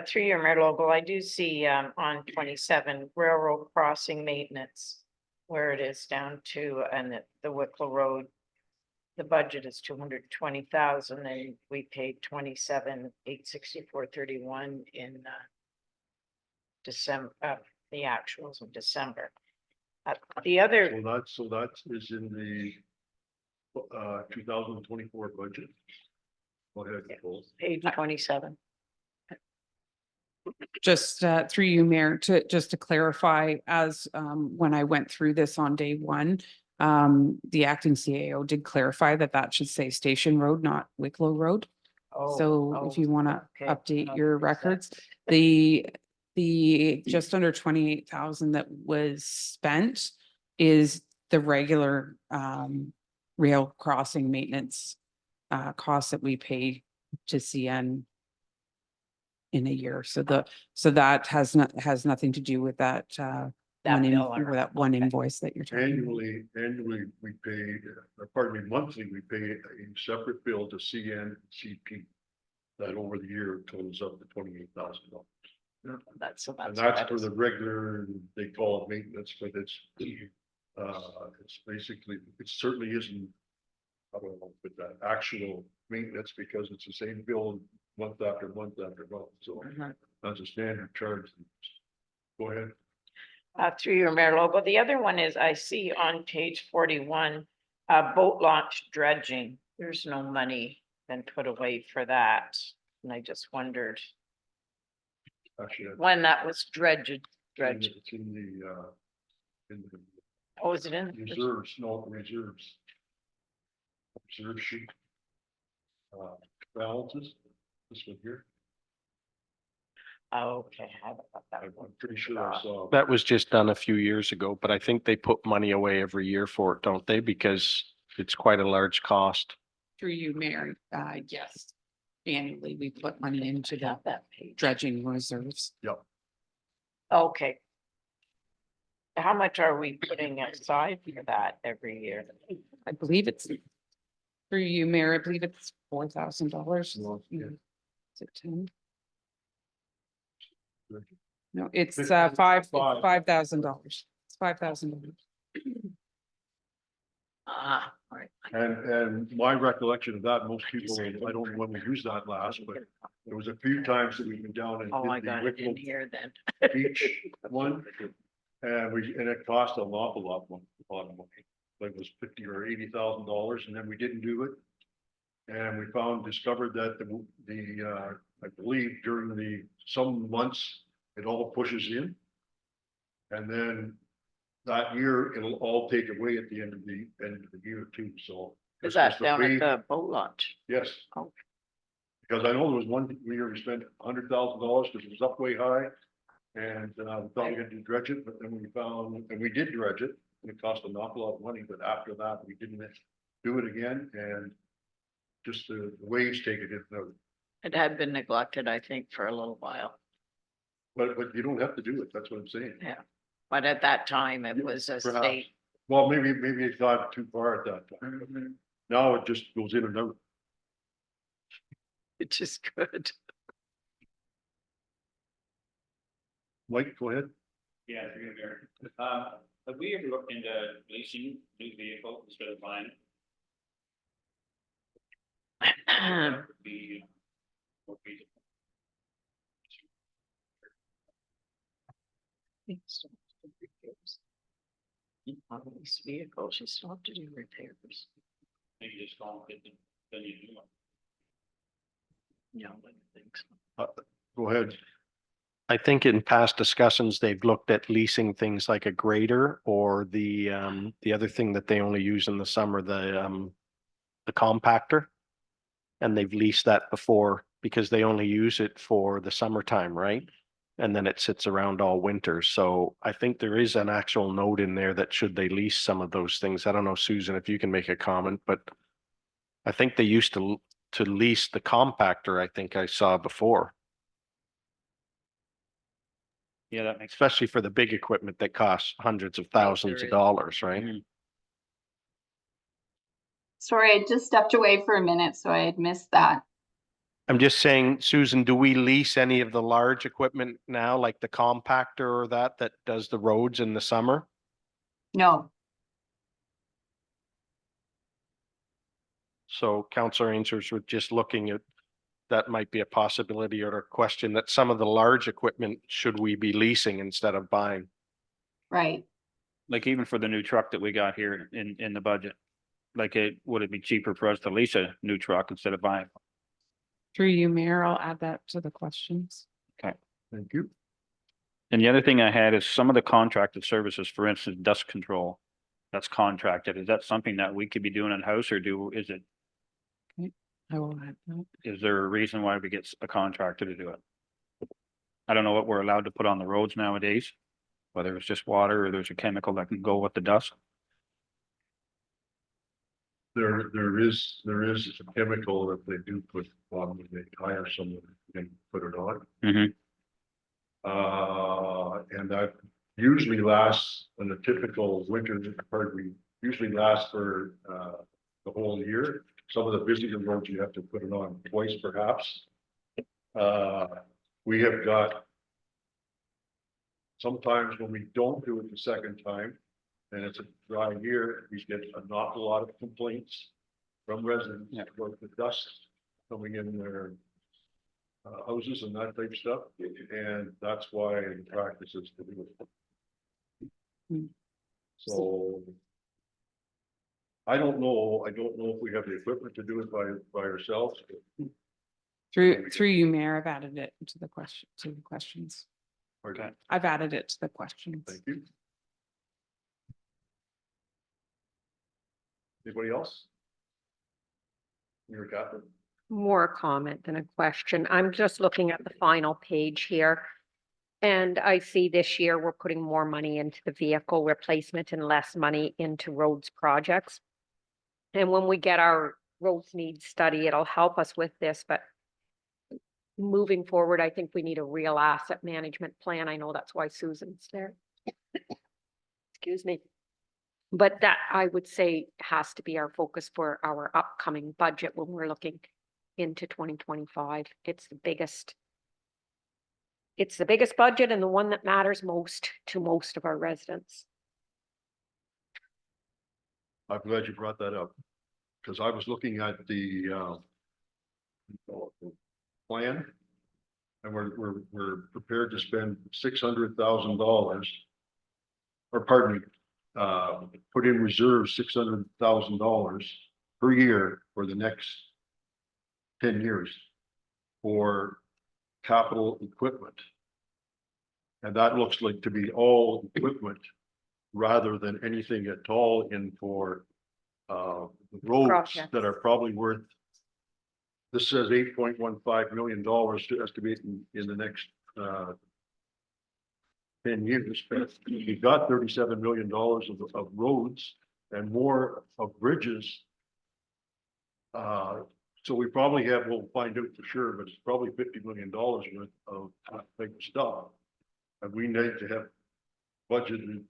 Through your Mayor Local, I do see on 27 railroad crossing maintenance, where it is down to, and the Wicklow Road. The budget is 220,000 and we paid 27,864.31 in December, the actuals of December. The other, So that is in the 2024 budget. Go ahead, Nicole. page 27. Just through you, Mayor, just to clarify, as when I went through this on day one, the acting CAO did clarify that should say Station Road, not Wicklow Road. So if you want to okay. update I'll your fix that. records, the just under 28,000 that was spent is the regular rail crossing maintenance costs that we pay to CN in a year. So that has nothing to do with that one invoice that you're talking about. Annually, we pay, monthly, we pay a separate bill to CN CP. That over the year totals up to $28,000. And that's for the regular, they call it maintenance, but it's basically, it certainly isn't, I don't know, but that actual maintenance, because it's the same bill month after month after month, so that's a standard charge. Go ahead. Through your mayor logo. The other one is I see on page 41, boat launch dredging. There's no money been put away for that. And I just wondered Actually, when that was dredged. it's in the Oh, is it in? reserves, no reserves. Reserve sheet. Balances, this one here, Oh, okay. I haven't got that I'm one. pretty sure I saw. That was just done a few years ago, but I think they put money away every year for it, don't they? Because it's quite a large cost. Through you, Mayor, yes. Annually, we put money into I the have that page. dredging reserves. Okay. How much are we putting aside for that every year? I believe it's through you, Mayor, I believe it's $4,000. No, yeah. Is it 10? Good. No, it's Fifteen, five. $5,000. It's $5,000. Ah, all right. And my recollection of that, most people, I don't know when we used that last, but there was a few times that we've been down and Oh, I did the got it in Wicklow here then. Beach one. And it cost an awful lot of money, like it was $50,000 or $80,000, and then we didn't do it. And we discovered that I believe during some months, it all pushes in. And then that year, it'll all take away at the end of the year too, so. Is this was that the down way- at the boat launch? Yes. Oh. Because I know there was one year we spent $100,000 because it was up way high. And we thought we had to dredge it, but then we found, and we did dredge it, and it cost an awful lot of money, but after that, we didn't do it again, and just the waves take it in. It had been neglected, I think, for a little while. But you don't have to do it, that's what I'm saying. Yeah. But at that time, it Yeah, was a perhaps. state. Well, maybe it's not too far at that time. Mhm. Now it just goes in and out. Which is good. Mike, go ahead. Yeah, through there. Have we ever looked into leasing new vehicles instead of buying? That would be more feasible. On these vehicles, you still have to do repairs. Maybe just call it, then you do. No, I don't think so. Go ahead. I think in past discussions, they've looked at leasing things like a grader or the other thing that they only use in the summer, the compactor. And they've leased that before because they only use it for the summertime, right? And then it sits around all winter. So I think there is an actual note in there that should they lease some of those things. I don't know, Susan, if you can make a comment, but I think they used to lease the compactor, I think I saw before, Yeah, that makes. especially for the big equipment that costs hundreds of thousands there of is. dollars, right? Mhm. Sorry, I just stepped away for a minute, so I had missed that. I'm just saying, Susan, do we lease any of the large equipment now, like the compactor or that does the roads in the summer? No, So Counselor Ainsworth was just looking at, that might be a possibility or a question that some of the large equipment, should we be leasing instead of buying? right. Like even for the new truck that we got here in the budget. Like would it be cheaper for us to lease a new truck instead of buying? Through you, Mayor, I'll add that to the questions. Thank you. And the other thing I had is some of the contracted services, for instance, dust control. That's contracted. Is that something that we could be doing in-house or is I will add that. there a reason why we get a contractor to do it? I don't know what we're allowed to put on the roads nowadays, whether it's just water or there's a chemical that can go with the dust. There is a chemical that they do put on when they hire someone and put it on. Mhm. And that usually lasts in a typical winter, we usually lasts for the whole year. Some of the busier roads, you have to put it on twice perhaps. We have got sometimes when we don't do it the second time, and it's a dry year, we get an awful lot of complaints from residents about the dust coming in their houses and that type of stuff, and that's why the practice is to do it. Hmm. So. I don't know if we have the equipment to do it by ourselves. Through you, Mayor, I've added it to the questions. Okay, I've added it to the questions. thank you. Anybody else? You're Catherine. More a comment than a question. I'm just looking at the final page here. And I see this year we're putting more money into the vehicle replacement and less money into roads projects. And when we get our roads needs study, it'll help us with this, but moving forward, I think we need a real asset management plan. I know that's why Susan's there. Excuse me. But that, I would say, has to be our focus for our upcoming budget when we're looking into 2025. It's the biggest budget and the one that matters most to most of our residents. I'm glad you brought that up, because I was looking at the plan. And we're prepared to spend $600,000. Or pardon me, put in reserve $600,000 per year for the next 10 years for capital equipment. And that looks like to be all equipment rather than anything at all in for roads Projects. that are probably worth. This says $8.15 million to estimate in the next 10 years. But we've got $37 million of roads and more of bridges. So we probably have, we'll find out for sure, but it's probably $50 million worth of type of stuff. And we need to have budgeted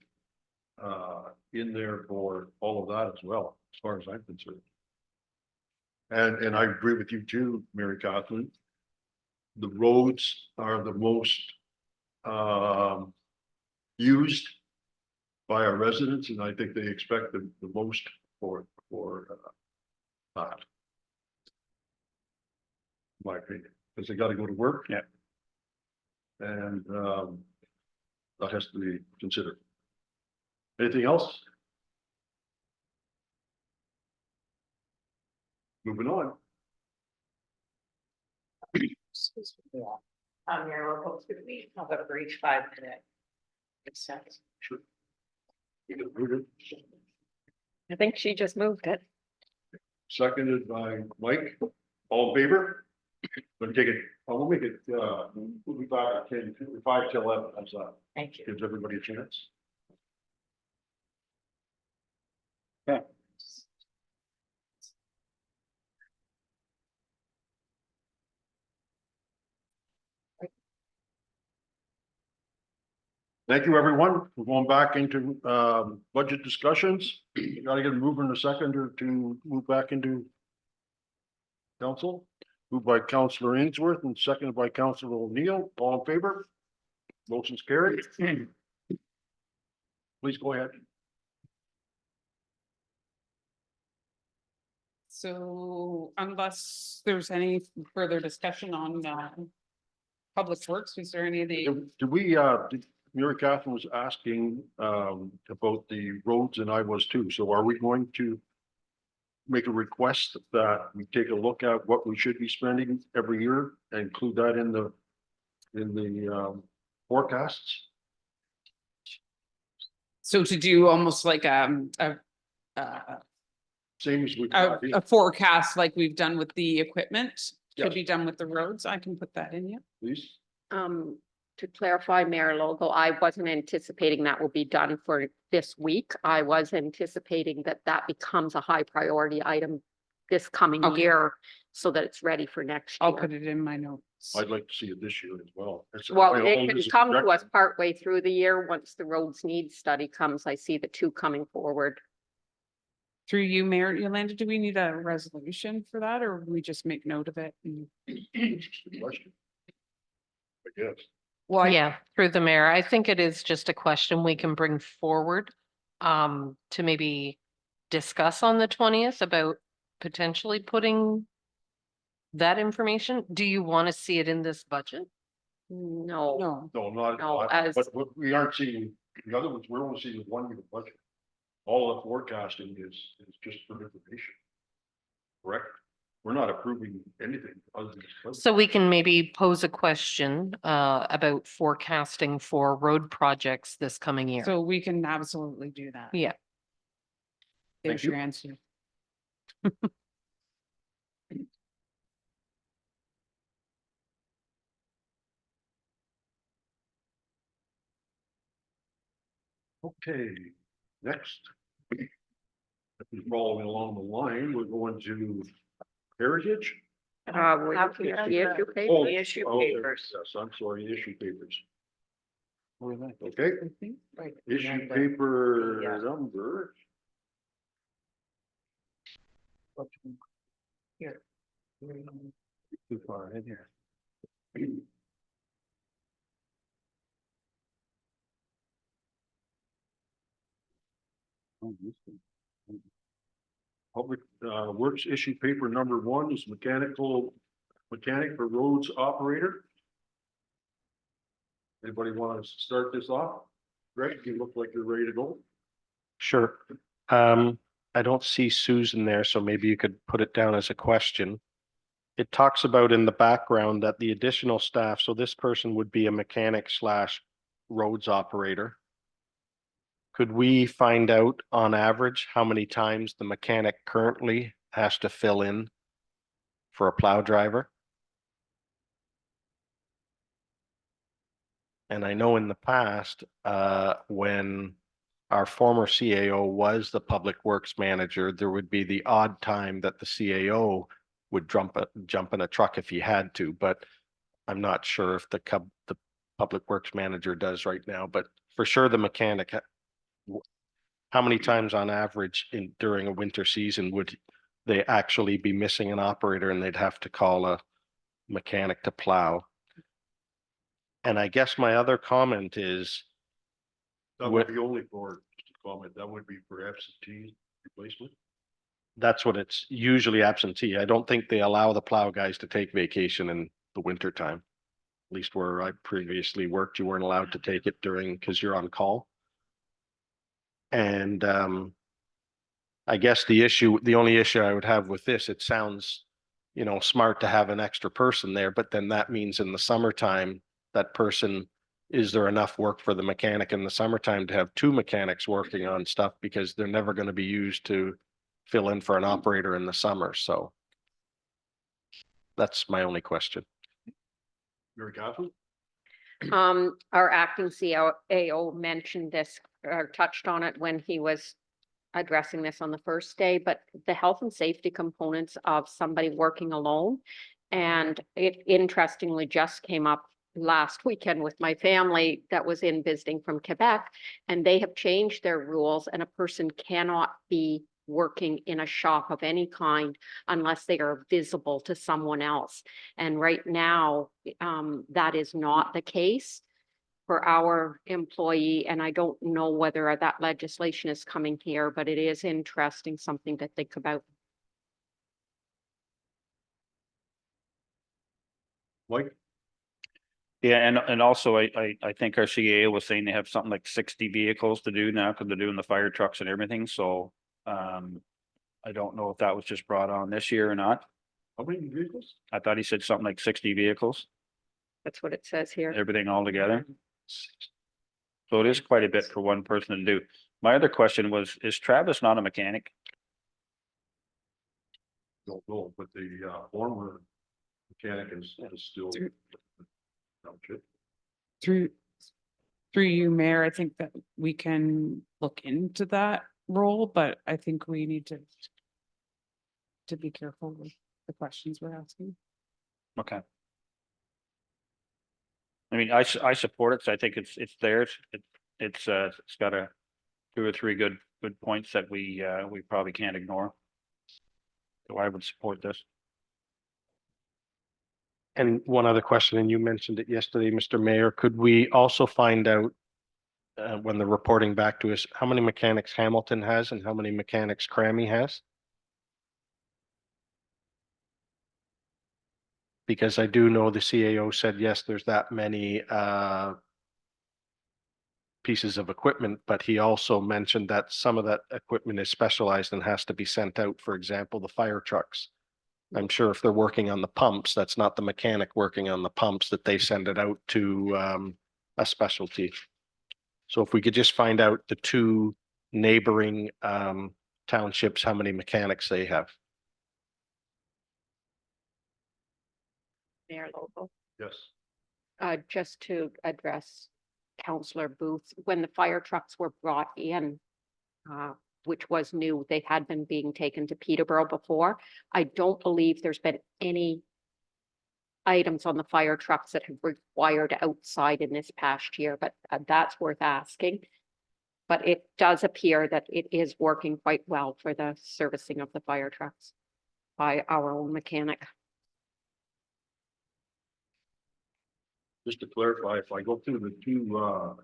in there for all of that as well, as far as I'm concerned. And I agree with you too, Mary Catherine. The roads are the most used by our residents, and I think they expect the most for that. My opinion, because they got to go to work. Yeah. And that has to be considered. Anything else? Moving on. Mayor, could we have a brief 5-minute? Sure. You can move it. I think she just moved it. Seconded by Mike. All in favor? We'll take it, we'll make it, we'll be back at 10, 5 till 11, that's that. Thank you. Gives everybody a chance. Thank you, everyone. We're going back into budget discussions. You gotta get moving in a second or to move back into council. Moved by Councillor Ainsworth and seconded by Councillor O'Neill. All in favor? Motion's carried. Please go ahead. So unless there's any further discussion on Public Works, is there any of the, Do we, Mary Catherine was asking about the roads and I was too. So are we going to make a request that we take a look at what we should be spending every year and include that in the forecasts? so to do almost like Same as we. a forecast like we've done with the equipment, Yes. could be done with the roads? I can put that in, yeah. Please. To clarify, Mayor Logo, I wasn't anticipating that will be done for this week. I was anticipating that that becomes a high priority item this coming Okay. year so that it's ready for next I'll year. put it in my notes. I'd like to see it this year as well. Well, it can come to us partway through the year. Once the roads needs study comes, I see the two coming forward. Through you, Mayor Yolanda, do we need a resolution for that, or we just make note of it? Question. I guess. Well, Yeah, through the mayor. I think it is just a question we can bring forward to maybe discuss on the 20th about potentially putting that information? Do you want to see it in this budget? No, No, No, not, No, as- but we aren't seeing, the other ones, we're only seeing the 1 year budget. All the forecasting is just for information. Correct? We're not approving anything other than. this budget. So we can maybe pose a question about forecasting for road projects this coming year. so we can absolutely do that. Yeah. There's you. your answer. Okay, next. Following along the line, we're going to Heritage. we have the issue paper. Oh, The issue okay, papers. Yes, I'm sorry, issue papers. Where Okay, Right. issue paper Yeah. number. Too far in here. Public Works issue paper number 1 is mechanic for roads operator. Anybody want to start this off? Greg, you look like you're ready to go. Sure. I don't see Susan there, so maybe you could put it down as a question. It talks about in the background that the additional staff, so this person would be a mechanic slash roads operator. Could we find out on average how many times the mechanic currently has to fill in for a plow driver? And I know in the past, when our former CAO was the public works manager, there would be the odd time that the CAO would jump in a truck if he had to, but I'm not sure if the public works manager does right now, but for sure the mechanic. How many times on average during a winter season would they actually be missing an operator and they'd have to call a mechanic to plow? And I guess my other comment is, That What- would be only for, just a comment, that would be for absentee replacement. that's what it's usually absentee. I don't think they allow the plow guys to take vacation in the winter time. At least where I previously worked, you weren't allowed to take it because you're on call. And I guess the only issue I would have with this, it sounds, smart to have an extra person there, but then that means in the summertime, that person, is there enough work for the mechanic in the summertime to have 2 mechanics working on stuff because they're never going to be used to fill in for an operator in the summer, so. That's my only question. Mary Catherine? Our acting CAO mentioned this, or touched on it when he was addressing this on the first day, but the health and safety components of somebody working alone. And it interestingly just came up last weekend with my family that was in visiting from Quebec, and they have changed their rules, and a person cannot be working in a shop of any kind unless they are visible to someone else. And right now, that is not the case for our employee, and I don't know whether that legislation is coming here, but it is interesting, something to think about. Mike? Yeah, and also I think our CAA was saying they have something like 60 vehicles to do now because they're doing the fire trucks and everything, so. I don't know if that was just brought on this year or not. How many vehicles? I thought he said something like 60 vehicles, That's what it says here. everything all together. So it is quite a bit for one person to do. My other question was, is Travis not a mechanic? Don't know, but the former mechanic is still. Through- Township. Through you, Mayor, I think that we can look into that role, but I think we need to be careful with the questions we're asking. Okay. I mean, I support it, so I think it's theirs. It's got 2 or 3 good points that we probably can't ignore. So I would support this. And one other question, and you mentioned it yesterday, Mr. Mayor, could we also find out when they're reporting back to us, how many mechanics Hamilton has and how many mechanics Crammy has? Because I do know the CAO said, yes, there's that many pieces of equipment, but he also mentioned that some of that equipment is specialized and has to be sent out, for example, the fire trucks. I'm sure if they're working on the pumps, that's not the mechanic working on the pumps, that they send it out to a specialty. So if we could just find out the two neighboring townships, how many mechanics they have. Mayor Lobo. Yes. Just to address Counselor Booth, when the fire trucks were brought in, which was new, they had been being taken to Peterborough before. I don't believe there's been any items on the fire trucks that have required outside in this past year, but that's worth asking. But it does appear that it is working quite well for the servicing of the fire trucks by our own mechanic. Just to clarify, if I go through the two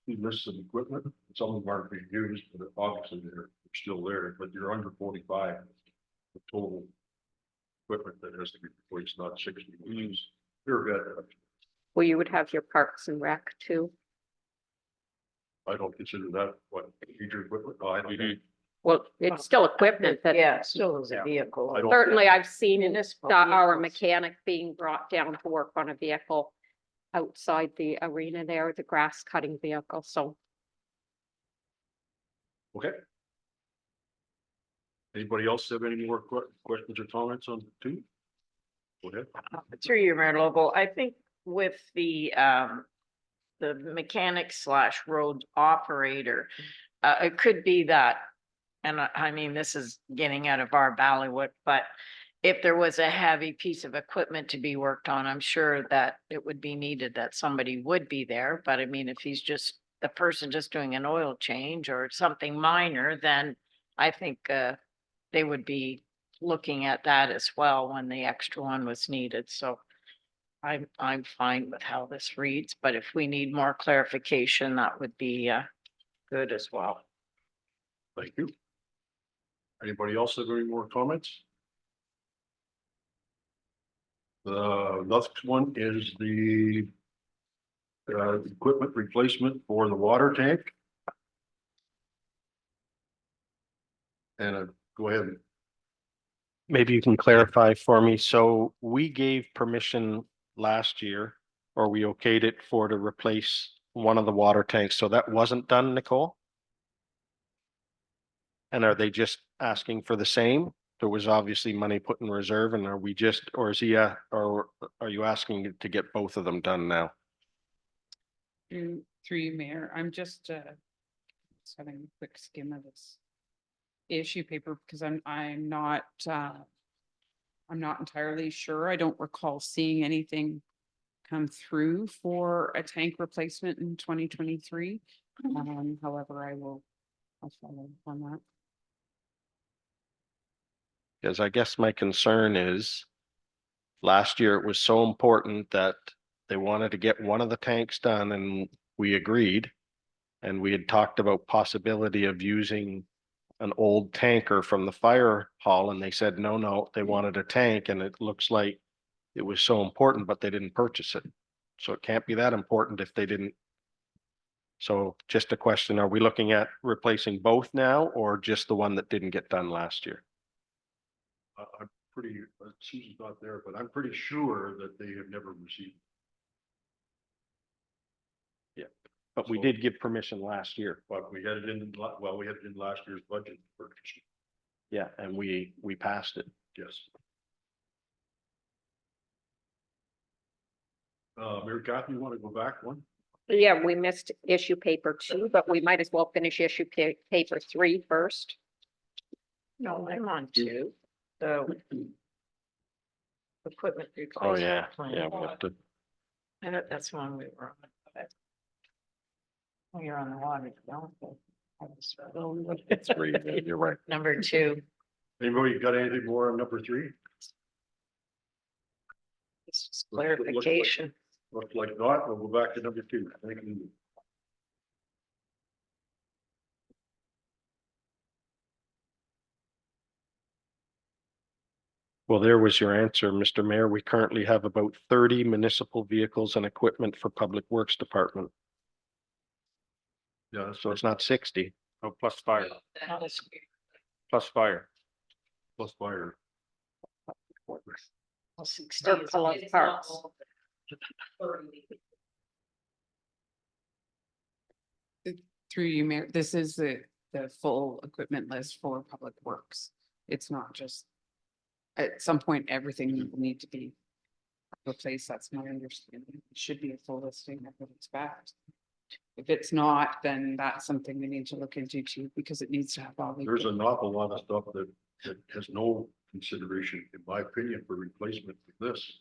lists of equipment, some of them aren't being used, but obviously they're still there, but you're under 45. The total equipment that has to be replaced, not 60. You're good. Well, you would have your parks and rec too. I don't consider that what major equipment. No, I don't. Well, it's still equipment that Yeah, it still is a Yeah. vehicle. I don't- certainly I've seen in Municipal our vehicles. mechanic being brought down to work on a vehicle outside the arena there, the grass cutting vehicle. So Okay. Anybody else have any more questions or comments on two? Go ahead. Through you, Mayor Lobo, I think with the mechanic slash road operator, it could be that, and I mean, this is getting out of our bailiwick, but if there was a heavy piece of equipment to be worked on, I'm sure that it would be needed that somebody would be there. But I mean, if he's just the person just doing an oil change or something minor, then I think they would be looking at that as well when the extra one was needed. So I'm fine with how this reads, but if we need more clarification, that would be good as well. Thank you. Anybody else have any more comments? The next one is the equipment replacement for the water tank. And go ahead. Maybe you can clarify for me. So we gave permission last year, or we okayed it for to replace one of the water tanks. So that wasn't done, Nicole? And are they just asking for the same? There was obviously money put in reserve, and are we just, or is he, or are you asking to get both of them done now? Through you, Mayor, I'm just having a quick skim of this issue paper because I'm not entirely sure. I don't recall seeing anything come through for a tank replacement in 2023. However, I'll follow up on that. Because I guess my concern is last year it was so important that they wanted to get one of the tanks done, and we agreed. And we had talked about possibility of using an old tanker from the fire hall, and they said, no, they wanted a tank, and it looks like it was so important, but they didn't purchase it. So it can't be that important if they didn't. So just a question, are we looking at replacing both now or just the one that didn't get done last year? I'm pretty, Susan's not there, but I'm pretty sure that they have never received. But we did give permission last year. But we had it in, well, we had it in last year's budget purchase. Yeah, and we passed it. Yes. Mary Cathy, you want to go back one? yeah, we missed issue paper 2, but we might as well finish issue paper 3 first. No, I'm on two. So equipment Oh, replacement. yeah, plan. yeah, we have to. That's one we were on. Oh, you're on the water, don't you? Three, yeah, you're right. Number 2. Anybody got anything more on number 3? This is clarification. Looks like not. We'll go back to number 2. Thank you. Well, there was your answer, Mr. Mayor. We currently have about 30 municipal vehicles and equipment for Public Works Department. Yeah, So it's not 60. Oh, plus fire, Not as- plus fire. plus fire. Or plus parts. Through you, Mayor, this is the full equipment list for Public Works. It's not just. At some point, everything will need to be replaced. That's my understanding. It should be a full listing of what it's backed. If it's not, then that's something we need to look into too, because it needs to have all the. There's an awful lot of stuff that has no consideration, in my opinion, for replacement with this.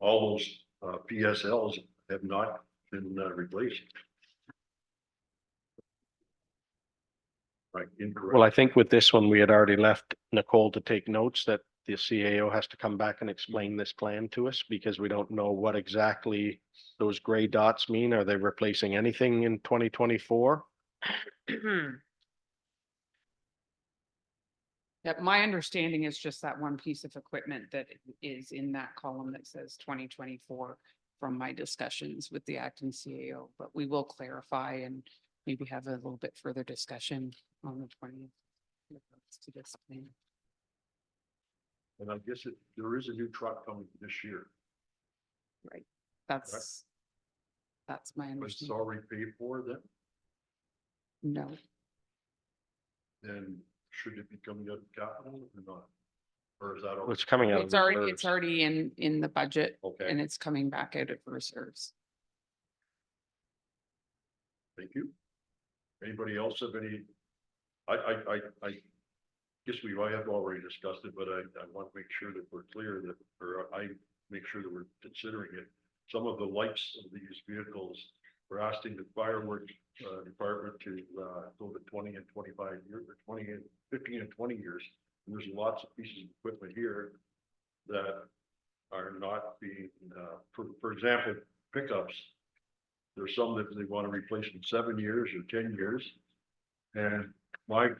All those PSLs have not been replaced. Right, incorrect. Well, I think with this one, we had already left Nicole to take notes that the CAO has to come back and explain this plan to us because we don't know what exactly those gray dots mean. Are they replacing anything in 2024? Yeah, my understanding is just that one piece of equipment that is in that column that says 2024 from my discussions with the acting CAO, but we will clarify and maybe have a little bit further discussion on the 20th. To this plan. And I guess there is a new truck coming this year, That's my but it's understanding. already paid for then, No, then should it be coming out of capital or not? Or is that? Well, it's coming out of it's already reserves. in the budget Okay, and it's coming back out of reserves. thank you. Anybody else have any? I guess I have already discussed it, but I want to make sure that we're clear that, or I make sure that we're considering it. Some of the lights of these vehicles, we're asking the fireworks department to go to 20 and 25 years, or 20 and 15 and 20 years. And there's lots of pieces of equipment here that are not being, for example, pickups. There's some that they want to replace in 7 years or 10 years. And my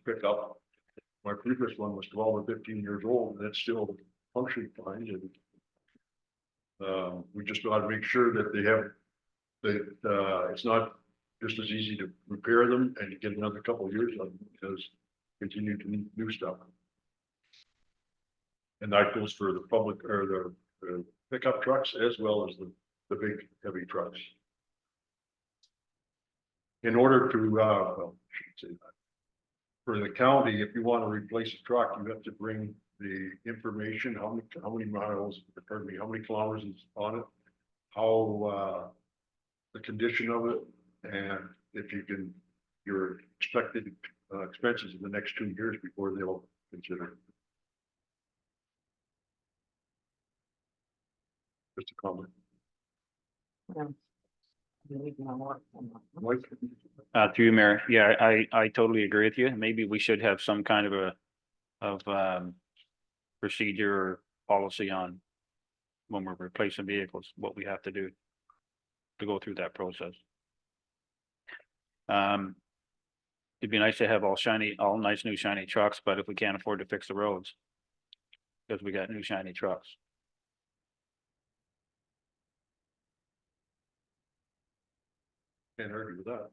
pickup, my previous one was 12 or 15 years old, and it's still functioning fine. And we just got to make sure that they have, that it's not just as easy to repair them and to get another couple of years on them, because continue to need new stuff. And that goes for the public or the pickup trucks as well as the big heavy trucks. In order to, well, I shouldn't say that. For the county, if you want to replace a truck, you have to bring the information, how many miles, pardon me, how many kilometers is on it, how, the condition of it, and if you can, your expected expenses in the next 2 years before they'll consider it. Just a comment. Mike? Through you, Mayor. Yeah, I totally agree with you. Maybe we should have some kind of procedure or policy on when we're replacing vehicles, what we have to do to go through that process. It'd be nice to have all nice new shiny trucks, but if we can't afford to fix the roads, because we got new shiny trucks. Can't argue with that.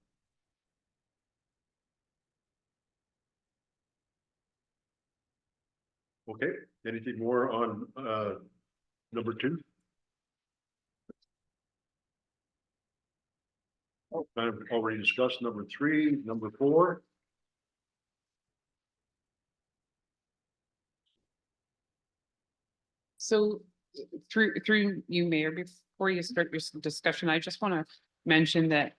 Okay, anything more on number 2? Kind of already discussed number 3, number 4. So through you, Mayor, before you start your discussion, I just want to mention that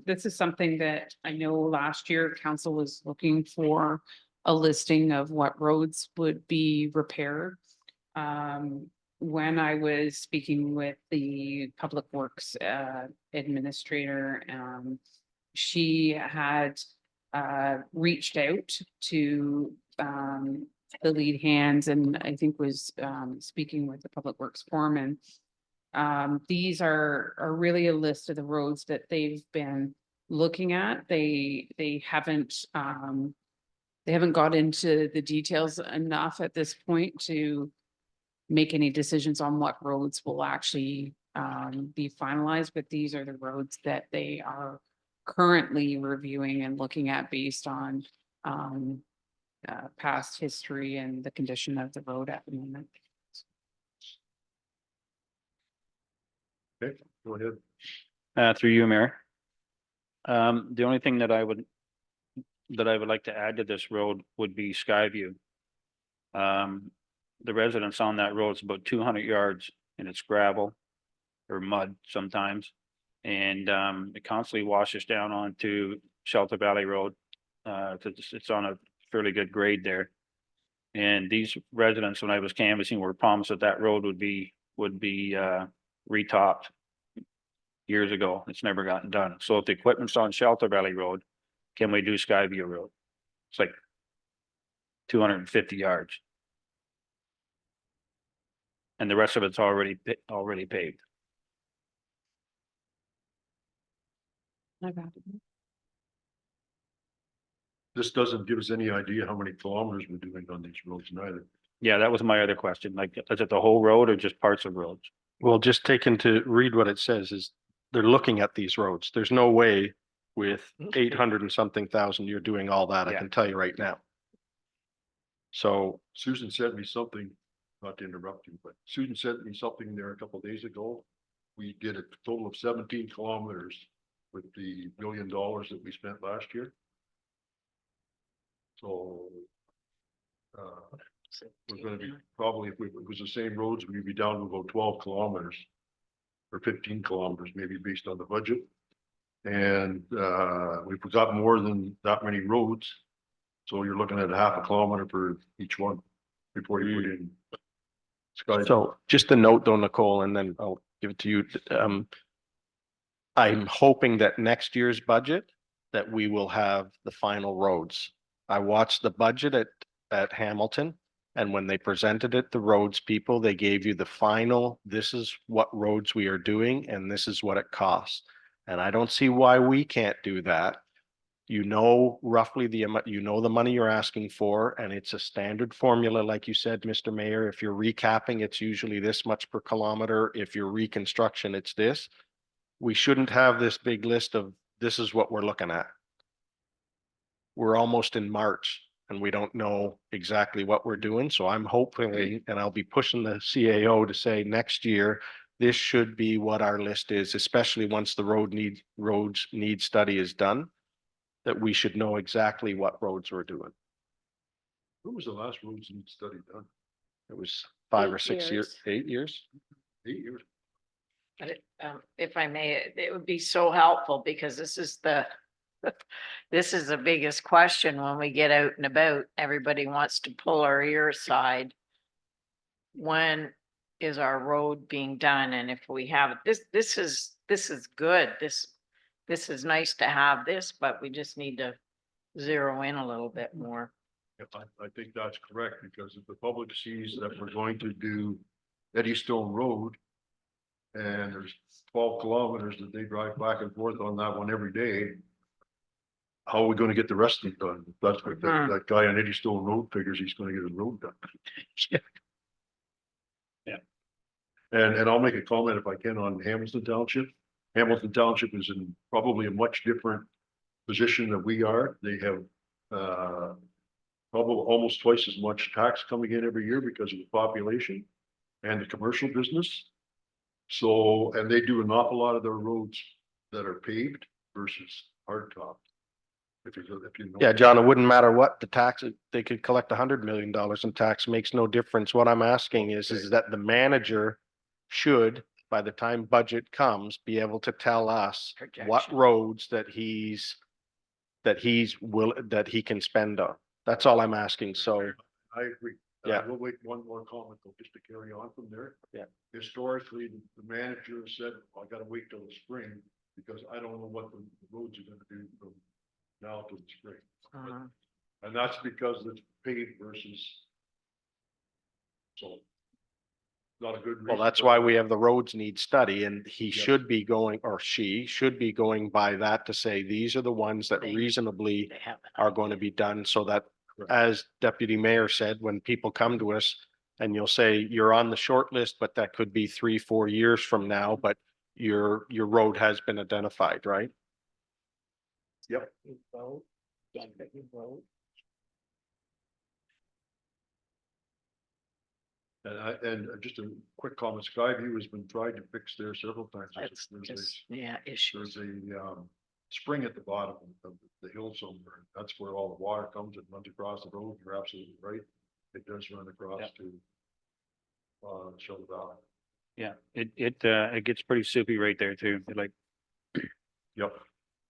this is something that I know last year council was looking for a listing of what roads would be repaired. When I was speaking with the Public Works administrator, she had reached out to the lead hands and I think was speaking with the Public Works foreman. These are really a list of the roads that they've been looking at. They haven't They haven't got into the details enough at this point to make any decisions on what roads will actually be finalized, but these are the roads that they are currently reviewing and looking at based on past history and the condition of the road at the moment. Okay, go ahead. Through you, Mayor. The only thing that I would like to add to this road would be Skyview. The residents on that road is about 200 yards and it's gravel or mud sometimes. And it constantly washes down onto Shelter Valley Road. It's on a fairly good grade there. And these residents, when I was canvassing, were promised that that road would be retopped years ago. It's never gotten done. So if the equipment's on Shelter Valley Road, can we do Skyview Road? It's like 250 yards. And the rest of it's already paved. This doesn't give us any idea how many kilometers we're doing on these roads neither. Yeah, that was my other question. Like, is it the whole road or just parts of roads? Well, just taken to read what it says is they're looking at these roads. There's no way with 800 and something thousand, you're doing all that. I Yeah. can tell you right now. So Susan sent me something, not to interrupt you, but Susan sent me something there a couple of days ago. We did a total of 17 kilometers with the $1 billion that we spent last year. So we're gonna be probably, if it was the same roads, we'd be down to about 12 kilometers or 15 kilometers, maybe based on the budget. And we've got more than that many roads. So you're looking at half a kilometer for each one before you put in. Sky. So just a note though, Nicole, and then I'll give it to you. I'm hoping that next year's budget, that we will have the final roads. I watched the budget at Hamilton, and when they presented it, the roads people, they gave you the final, this is what roads we are doing and this is what it costs. And I don't see why we can't do that. You know roughly the amount, you know the money you're asking for, and it's a standard formula, like you said, Mr. Mayor. If you're recapping, it's usually this much per kilometer. If you're reconstruction, it's this. We shouldn't have this big list of this is what we're looking at. We're almost in March and we don't know exactly what we're doing. So I'm hoping, and I'll be pushing the CAO to say next year, this should be what our list is, especially once the roads need study is done, that we should know exactly what roads we're doing. When was the last roads need study done? It was 5 or 8 6 years, years. 8 years. 8 years. But if I may, it would be so helpful because this is this is the biggest question when we get out and about. Everybody wants to pull our ear aside. When is our road being done? And if we have this is good. This is nice to have this, but we just need to zero in a little bit more. Yep, I think that's correct, because if the public sees that we're going to do Eddystone Road and there's 12 kilometers that they drive back and forth on that one every day, how are we going to get the rest of it done? That's what that guy on Eddystone Road figures he's going to get his road done. Yeah. And I'll make a comment if I can on Hamilton Township. Hamilton Township is in probably a much different position than we are. They have probably almost twice as much tax coming in every year because of the population and the commercial business. So, and they do an awful lot of their roads that are paved versus hardtop. If you know. Yeah, John, it wouldn't matter what the tax, they could collect $100 million in tax, makes no difference. What I'm asking is that the manager should, by the time budget comes, be able to tell us what Projection. roads that he can spend on. That's all I'm asking. So, I agree. Yeah. We'll wait one more comment though, just to carry on from there. Yeah. Historically, the manager said, I gotta wait till the spring because I don't know what the roads are gonna do from now to the spring. And that's because it's paved versus. So. Not a good reason. well, that's why we have the roads need study, and he should be going, or she should be going by that to say, these are the ones that They- reasonably They have. are going to be done so that as Deputy Mayor said, when people come to us and you'll say you're on the short list, but that could be 3-4 years from now, but your road has been identified, right? Yep. And just a quick comment, Skyview has been tried to fix there several times. That's There's just, a- yeah, There's issues. a spring at the bottom of the hill somewhere. That's where all the water comes and runs across the road. You're absolutely right. It does run across Yep. to Shoal Valley. Yeah, it gets pretty soupy right there too. Like Yep.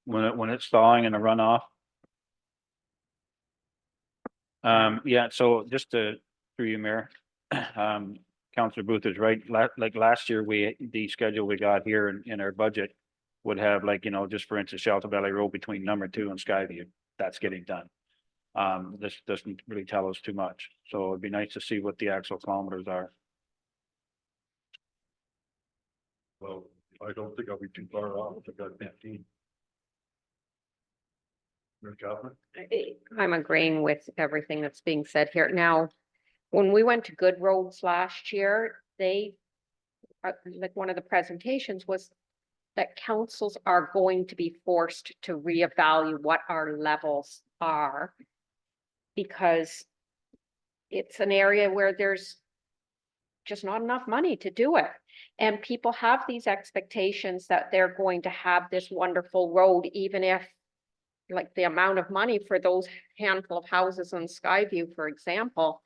when it's thawing in a runoff. Yeah, so just through you, Mayor, Councillor Booth is right. Like last year, the schedule we got here in our budget would have like, you know, just for instance, Shelter Valley Road between number 2 and Skyview, that's getting done. This doesn't really tell us too much, so it'd be nice to see what the actual kilometers are. Well, I don't think I'll be too far off. I got 15. Mayor Kaplan? I'm agreeing with everything that's being said here. Now, when we went to Good Roads last year, they, like one of the presentations was that councils are going to be forced to reevaluate what our levels are. Because it's an area where there's just not enough money to do it. And people have these expectations that they're going to have this wonderful road, even if like the amount of money for those handful of houses on Skyview, for example,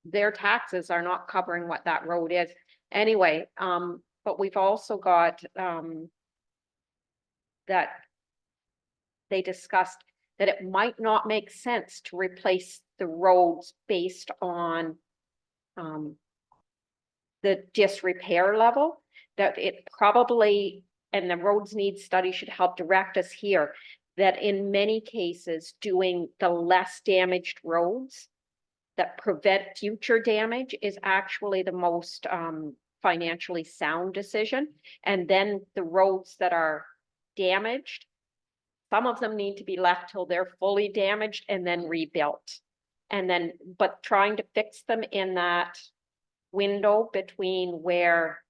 their taxes are not covering what that road is. Anyway, but we've also got, that they discussed that it might not make sense to replace the roads based on, the disrepair level, that it probably, and the roads need study should help direct us here, that in many cases, doing the less damaged roads that prevent future damage is actually the most financially sound decision. And then the roads that are damaged, some of them need to be left till they're fully damaged and then rebuilt. And then, but trying to fix them in that window between where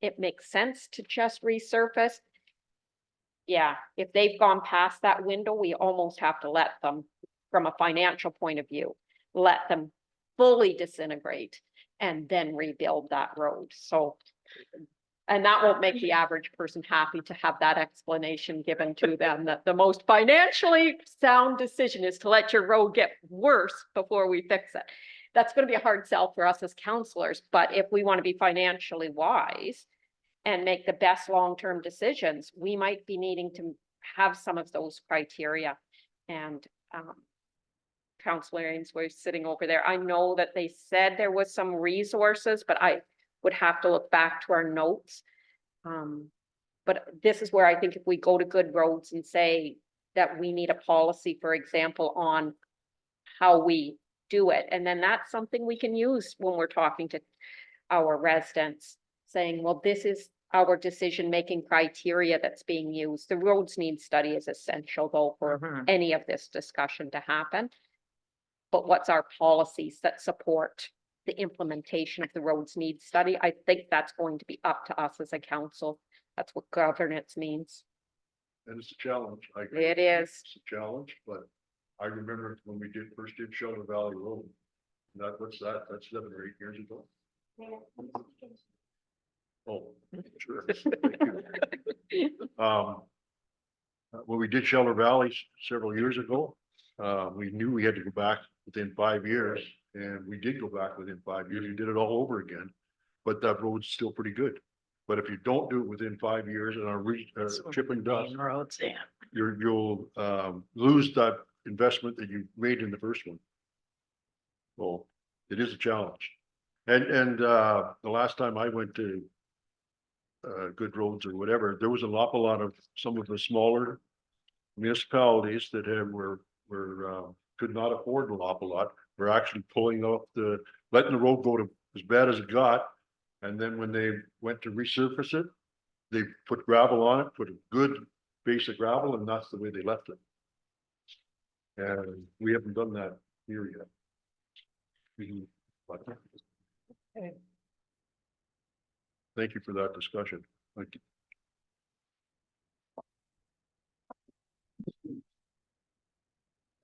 it makes sense to just resurface. Yeah, if they've gone past that window, we almost have to let them, from a financial point of view, let them fully disintegrate and then rebuild that road. So, and that won't make the average person happy to have that explanation given to them, that the most financially sound decision is to let your road get worse before we fix it. That's going to be a hard sell for us as counselors, but if we want to be financially wise and make the best long-term decisions, we might be needing to have some of those criteria. And Councillor Ainsworth sitting over there, I know that they said there was some resources, but I would have to look back to our notes. But this is where I think if we go to Good Roads and say that we need a policy, for example, on how we do it, and then that's something we can use when we're talking to our residents, saying, well, this is our decision-making criteria that's being used. The roads need study is essential though for any of this discussion to happen. But what's our policies that support the implementation of the roads need study? I think that's going to be up to us as a council. That's what governance means. And it's a challenge. I agree. It is. It's a challenge, but I remember when we first did Shelter Valley Road. What's that? That's 7 or 8 years ago. Oh, sure. Thank you. When we did Shelter Valley several years ago, we knew we had to go back within 5 years, and we did go back within 5 years. We did it all over again, but that road's still pretty good. But if you don't do it within 5 years and are chip and dust, Main roads, yeah. you'll lose that investment that you made in the first one. Well, it is a challenge. And the last time I went to Good Roads or whatever, there was an awful lot of some of the smaller municipalities that could not afford an awful lot. We're actually pulling off letting the road go to as bad as it got. And then when they went to resurface it, they put gravel on it, put a good base of gravel, and that's the way they left it. And we haven't done that here yet. Thank you for that discussion. Thank you.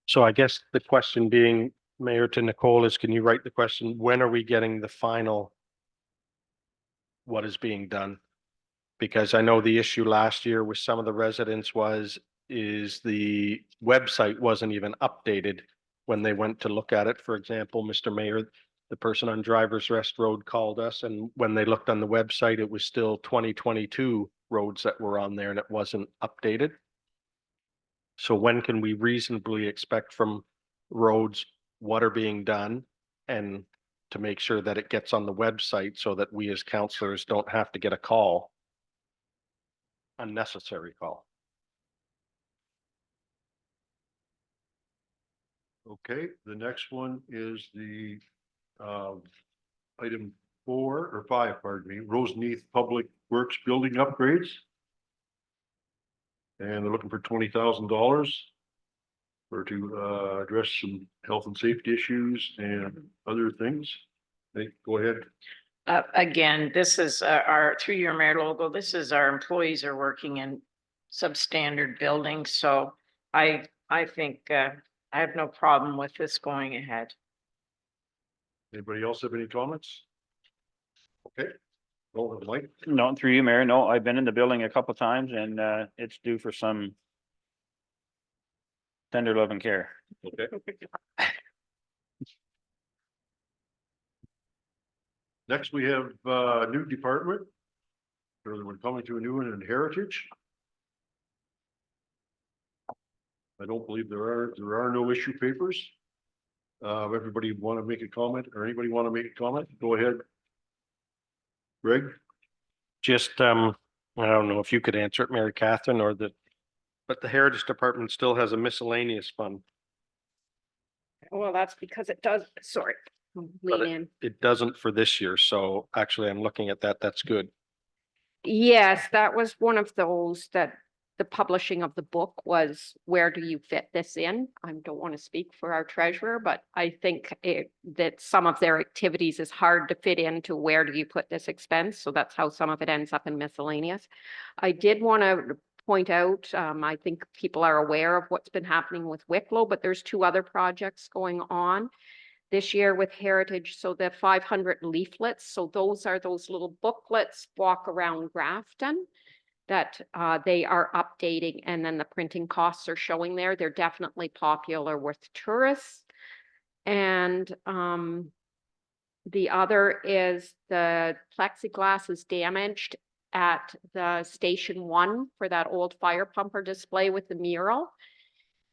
So I guess the question being, Mayor, to Nicole, is can you write the question, when are we getting the final? What is being done? Because I know the issue last year with some of the residents is the website wasn't even updated when they went to look at it. For example, Mr. Mayor, the person on Drivers Rest Road called us, and when they looked on the website, it was still 2022 roads that were on there and it wasn't updated. So when can we reasonably expect from roads what are being done, and to make sure that it gets on the website so that we as counselors don't have to get a call? Unnecessary call. Okay, the next one is the item 4 or 5, pardon me, Roseneath Public Works Building Upgrades. And they're looking for $20,000 to address some health and safety issues and other things. Hey, go ahead. Again, this is our, through your mayor logo, this is our employees are working in substandard buildings. So I think I have no problem with this going ahead. Anybody else have any comments? Okay. Go ahead, Mike. No, through you, Mayor. No, I've been in the building a couple times and it's due for some tender love and care. Okay. Next, we have new department. We're coming to a new one in Heritage. I don't believe there are no issue papers. Everybody want to make a comment, or anybody want to make a comment? Go ahead. Greg? Just, I don't know if you could answer it, Mary Catherine, but the Heritage Department still has a miscellaneous fund. Well, that's because it does, sorry, lean in. It doesn't for this year, so actually I'm looking at that, that's good. Yes, that was one of those that the publishing of the book was, where do you fit this in? I don't want to speak for our treasurer, but I think that some of their activities is hard to fit into where do you put this expense? So that's how some of it ends up in miscellaneous. I did want to point out, I think people are aware of what's been happening with Wicklow, but there's 2 other projects going on this year with Heritage. So the 500 leaflets, so those are those little booklets, walk around Grafton, that they are updating, and then the printing costs are showing there. They're definitely popular with tourists. And the other is the plexiglass is damaged at the Station 1 for that old fire pumper display with the mural.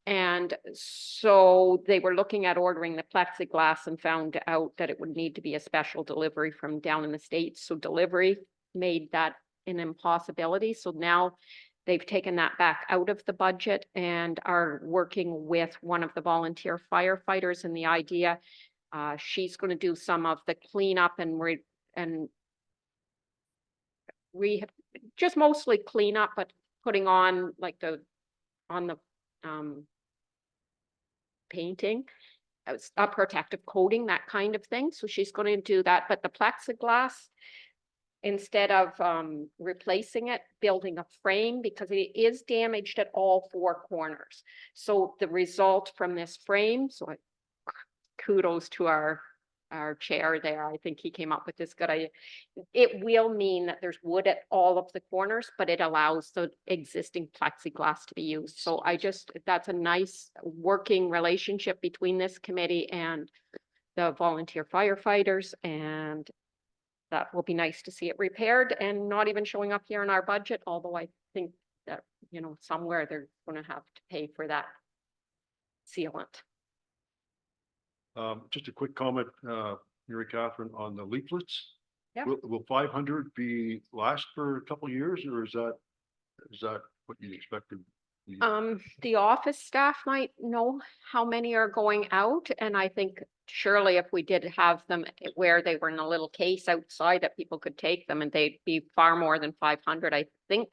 And so they were looking at ordering the plexiglass and found out that it would need to be a special delivery from down in the States. So delivery made that an impossibility. So now they've taken that back out of the budget and are working with one of the volunteer firefighters. And the idea, she's going to do some of the cleanup and just mostly cleanup, but putting on like the painting, a protective coating, that kind of thing. So she's going to do that. But the plexiglass, instead of replacing it, building a frame, because it is damaged at all 4 corners. So the result from this frame, so kudos to our chair there. I think he came up with this good idea. It will mean that there's wood at all of the corners, but it allows the existing plexiglass to be used. So that's a nice working relationship between this committee and the volunteer firefighters, and that will be nice to see it repaired and not even showing up here in our budget, although I think that, somewhere they're going to have to pay for that sealant. Just a quick comment, Mary Catherine, on the leaflets. Yeah. Will 500 last for a couple of years, or is that what you expected? The office staff might know how many are going out, and I think surely if we did have them where they were in a little case outside that people could take them, and they'd be far more than 500. I think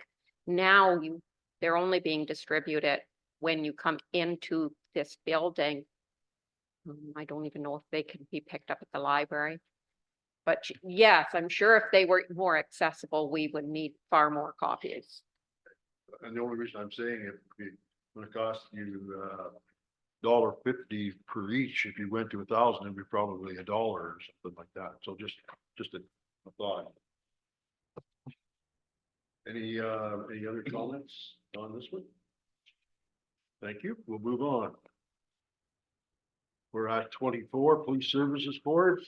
now they're only being distributed when you come into this building. I don't even know if they can be picked up at the library. But yes, I'm sure if they were more accessible, we would need far more copies. And the only reason I'm saying it, it would cost you, $1.50 per each. If you went to 1,000, it'd be probably $1 or something like that. So just a thought. Any other comments on this one? Thank you. We'll move on. We're at 24, Police Services Board.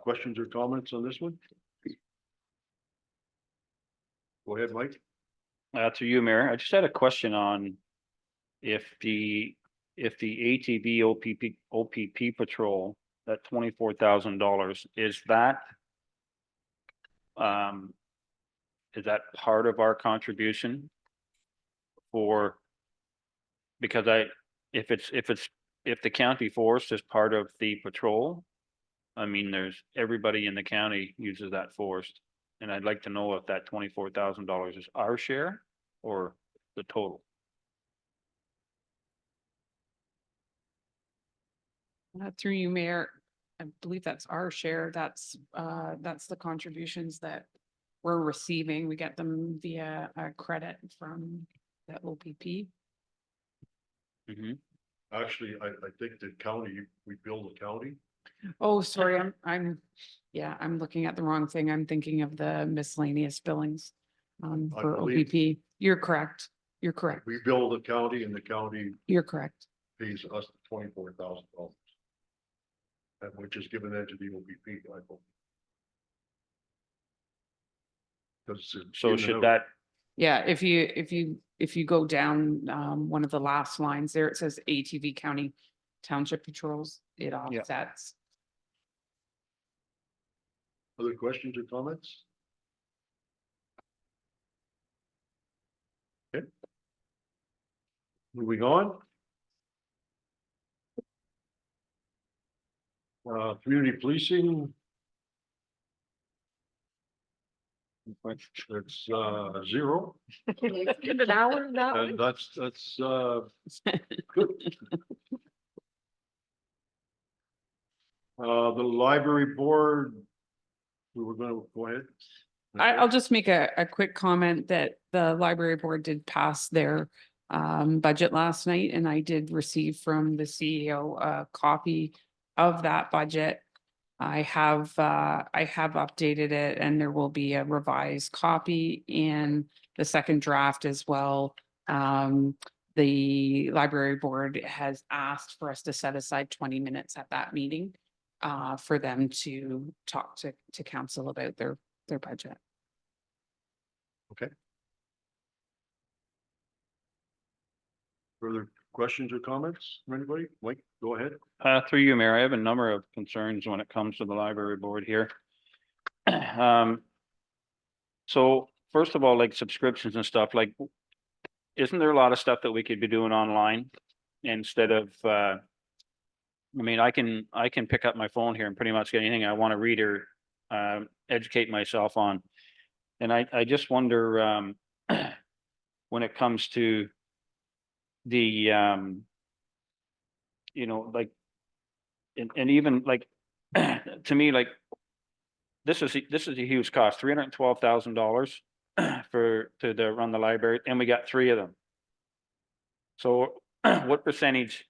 Questions or comments on this one? Go ahead, Mike. To you, Mayor, I just had a question on if the ATV OPP patrol, that $24,000, is that part of our contribution? Or because if the county force is part of the patrol, I mean, everybody in the county uses that force. And I'd like to know if that $24,000 is our share or the total. Through you, Mayor, I believe that's our share. That's the contributions that we're receiving. We get them via a credit from the OPP. Mhm. Actually, I think the county, we bill the county. Oh, sorry, I'm looking at the wrong thing. I'm thinking of the miscellaneous billings I for believe- OPP. You're correct. You're correct. We bill the county and the county You're correct. pays us $24,000. And which is given then to the OPP, I believe. Because So should that, Yeah, if you go down one of the last lines there, it says ATV County Township Patrols, it offsets. Other questions or comments? Okay. Moving on. Community policing. It's 0. Give an hour now. And that's good. The library board. We were gonna go ahead. I'll just make a quick comment that the library board did pass their budget last night, and I did receive from the CEO a copy of that budget. I have updated it, and there will be a revised copy in the second draft as well. The library board has asked for us to set aside 20 minutes at that meeting for them to talk to council about their budget. Further questions or comments from anybody? Mike, go ahead. through you, Mayor, I have a number of concerns when it comes to the library board here. So first of all, like subscriptions and stuff, like, isn't there a lot of stuff that we could be doing online instead of, I mean, I can pick up my phone here and pretty much get anything I want to read or educate myself on. And I just wonder, when it comes to the, like, and even like, to me, like, this is a huge cost, $312,000 to run the library, and we got 3 of them. So what percentage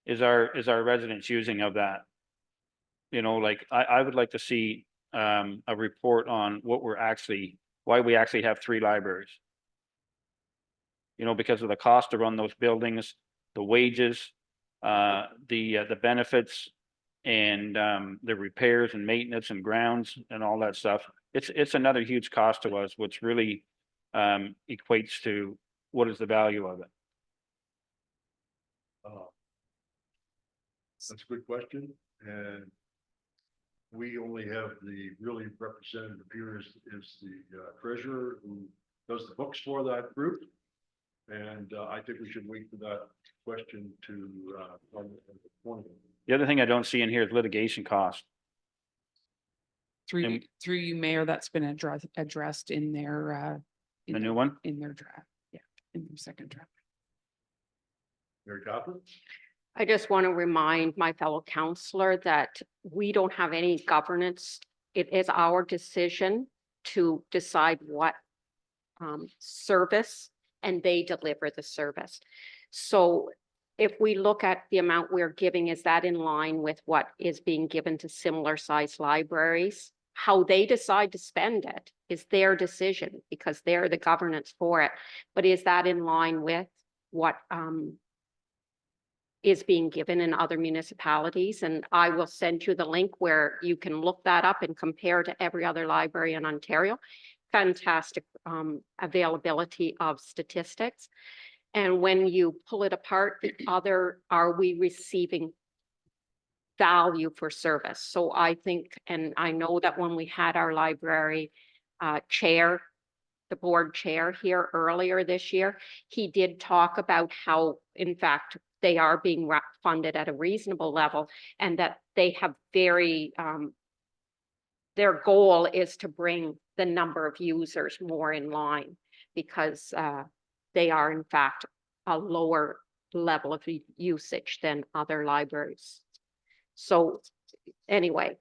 is our residents using of that? Like, I would like to see a report on why we actually have 3 libraries. Because of the cost to run those buildings, the wages, the benefits, and the repairs and maintenance and grounds and all that stuff. It's another huge cost to us, which really equates to what is the value of it. That's a good question, and we only have the really representative here is the treasurer who does the books for that group. And I think we should wait for that question to The other thing I don't see in here is litigation cost. Through you, Mayor, that's been addressed in their The new one? in their draft, in their second draft. Mary Catherine? I just want to remind my fellow counselor that we don't have any governance. It is our decision to decide what service, and they deliver the service. So if we look at the amount we're giving, is that in line with what is being given to similar sized libraries? How they decide to spend it is their decision because they're the governance for it. But is that in line with what is being given in other municipalities? And I will send you the link where you can look that up and compare to every other library in Ontario. Fantastic availability of statistics. And when you pull it apart, are we receiving value for service? So I think, and I know that when we had our library chair, the board chair here earlier this year, he did talk about how, in fact, they are being funded at a reasonable level and that they have their goal is to bring the number of users more in line because they are in fact a lower level of usage than other libraries. So anyway,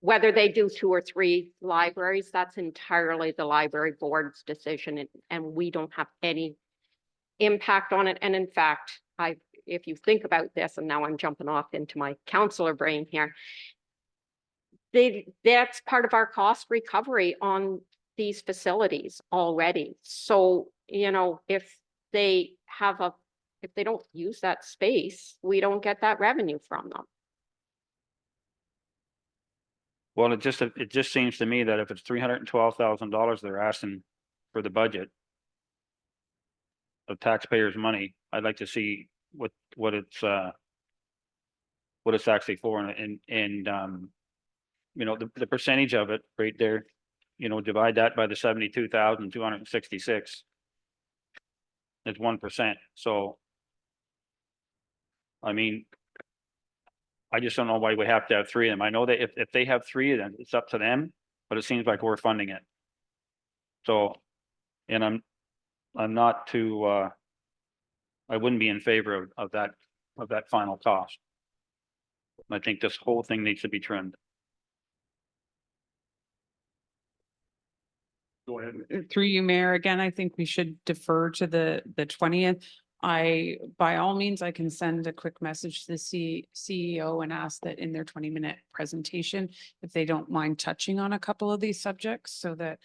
whether they do 2 or 3 libraries, that's entirely the library board's decision and we don't have any impact on it. And in fact, if you think about this, and now I'm jumping off into my counselor brain here, that's part of our cost recovery on these facilities already. So, you know, if they don't use that space, we don't get that revenue from them. Well, it just seems to me that if it's $312,000 they're asking for the budget of taxpayers' money, I'd like to see what it's actually for and you know, the percentage of it right there, you know, divide that by the 72,266. It's 1%. So I mean, I just don't know why we have to have 3 of them. I know that if they have 3 of them, it's up to them, but it seems like we're funding it. So, and I'm not too, I wouldn't be in favor of that final cost. I think this whole thing needs to be trimmed. Go ahead. Through you, Mayor, again, I think we should defer to the 20th. By all means, I can send a quick message to the CEO and ask that in their 20-minute presentation, if they don't mind touching on a couple of these subjects so that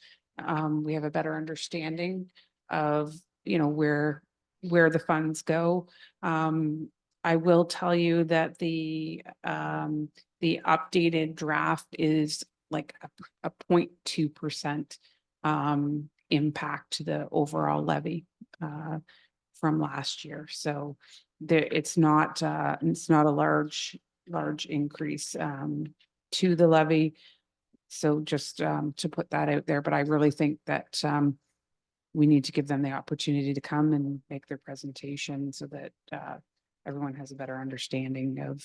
we have a better understanding of, you know, where the funds go. I will tell you that the updated draft is like a 0.2% impact to the overall levy from last year. So it's not a large increase to the levy. So just to put that out there, but I really think that we need to give them the opportunity to come and make their presentation so that everyone has a better understanding of,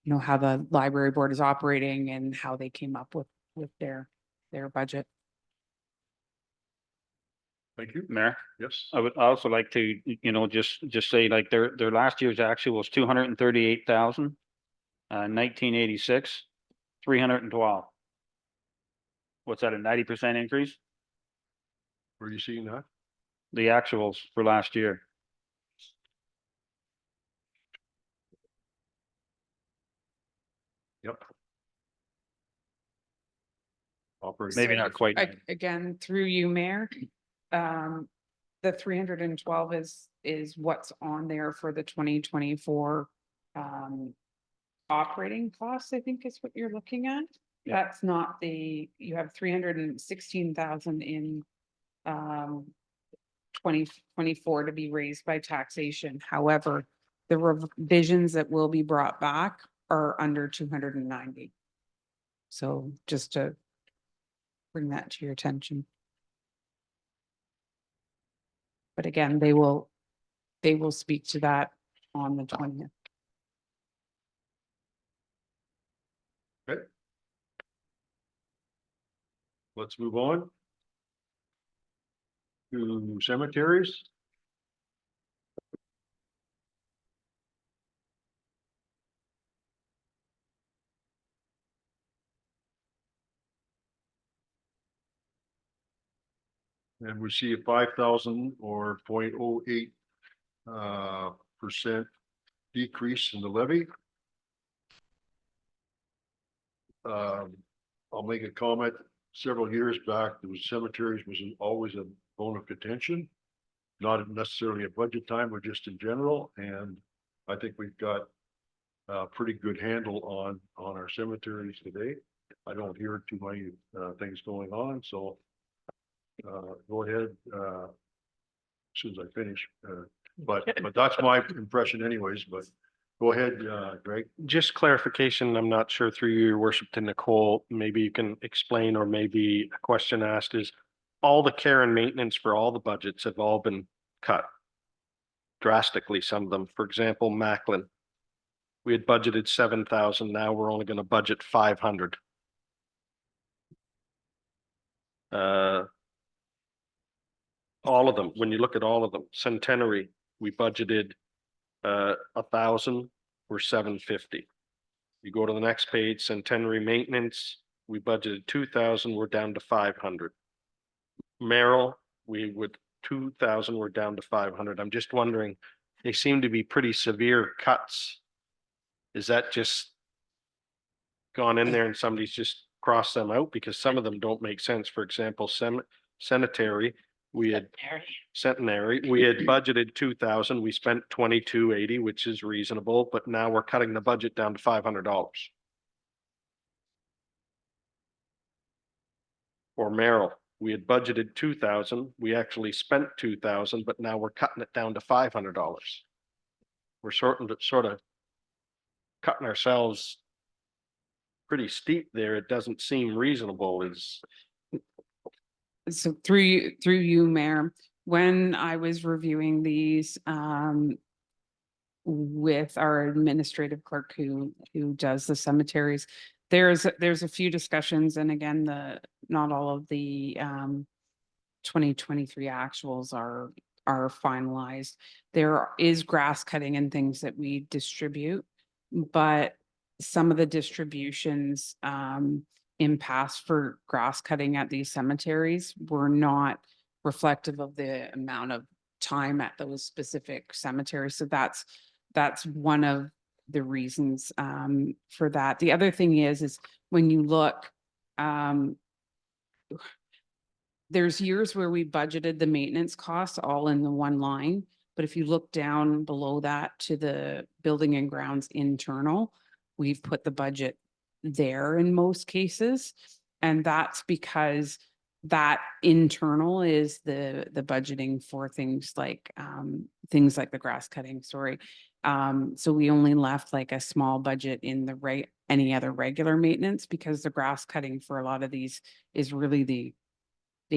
you know, how the library board is operating and how they came up with their budget. Thank you. Mayor, Yes. I would also like to, you know, just say like their last year's actual was 238,000, 1986, 312. What's that, a 90% increase? Were you seeing that? The actuals for last year. Yep. Operating. Maybe not quite. Again, through you, Mayor, the 312 is what's on there for the 2024 operating costs, I think is what you're looking at. Yeah. That's not you have 316,000 in 2024 to be raised by taxation. However, the revisions that will be brought back are under 290. So just to bring that to your attention. But again, they will speak to that on the 20th. Okay. Let's move on to cemeteries. And we see a 5,000 or 0.08 percent decrease in the levy. I'll make a comment. Several years back, there was cemeteries was always a bone of contention. Not necessarily a budget time, but just in general, and I think we've got a pretty good handle on our cemeteries today. I don't hear too many things going on, so go ahead as soon as I finish. But that's my impression anyways, but go ahead, Greg. Just clarification, I'm not sure through your worship to Nicole, maybe you can explain, or maybe a question asked is, all the care and maintenance for all the budgets have all been cut drastically, some of them. For example, Macklin, we had budgeted 7,000, now we're only going to budget 500. All of them, when you look at all of them, Centenary, we budgeted 1,000, we're 750. You go to the next page, Centenary maintenance, we budgeted 2,000, we're down to 500. Merrill, we would 2,000, we're down to 500. I'm just wondering, they seem to be pretty severe cuts. Is that just gone in there and somebody's just crossed them out? Because some of them don't make sense. For example, Cemetery, we had Centenary, we had budgeted 2,000, we spent 2,280, which is reasonable, but now we're cutting the budget down to $500. Or Merrill, we had budgeted 2,000, we actually spent 2,000, but now we're cutting it down to $500. We're sort of cutting ourselves pretty steep there. It doesn't seem reasonable. So through you, Mayor, when I was reviewing these with our administrative clerk who does the cemeteries, there's a few discussions, and again, not all of the 2023 actuals are finalized. There is grass cutting and things that we distribute, but some of the distributions in past for grass cutting at these cemeteries were not reflective of the amount of time at those specific cemeteries. So that's one of the reasons for that. The other thing is when you look, there's years where we budgeted the maintenance costs all in the one line, but if you look down below that to the building and grounds internal, we've put the budget there in most cases. And that's because that internal is the budgeting for things like the grass cutting, sorry. So we only left like a small budget in the any other regular maintenance, because the grass cutting for a lot of these is really the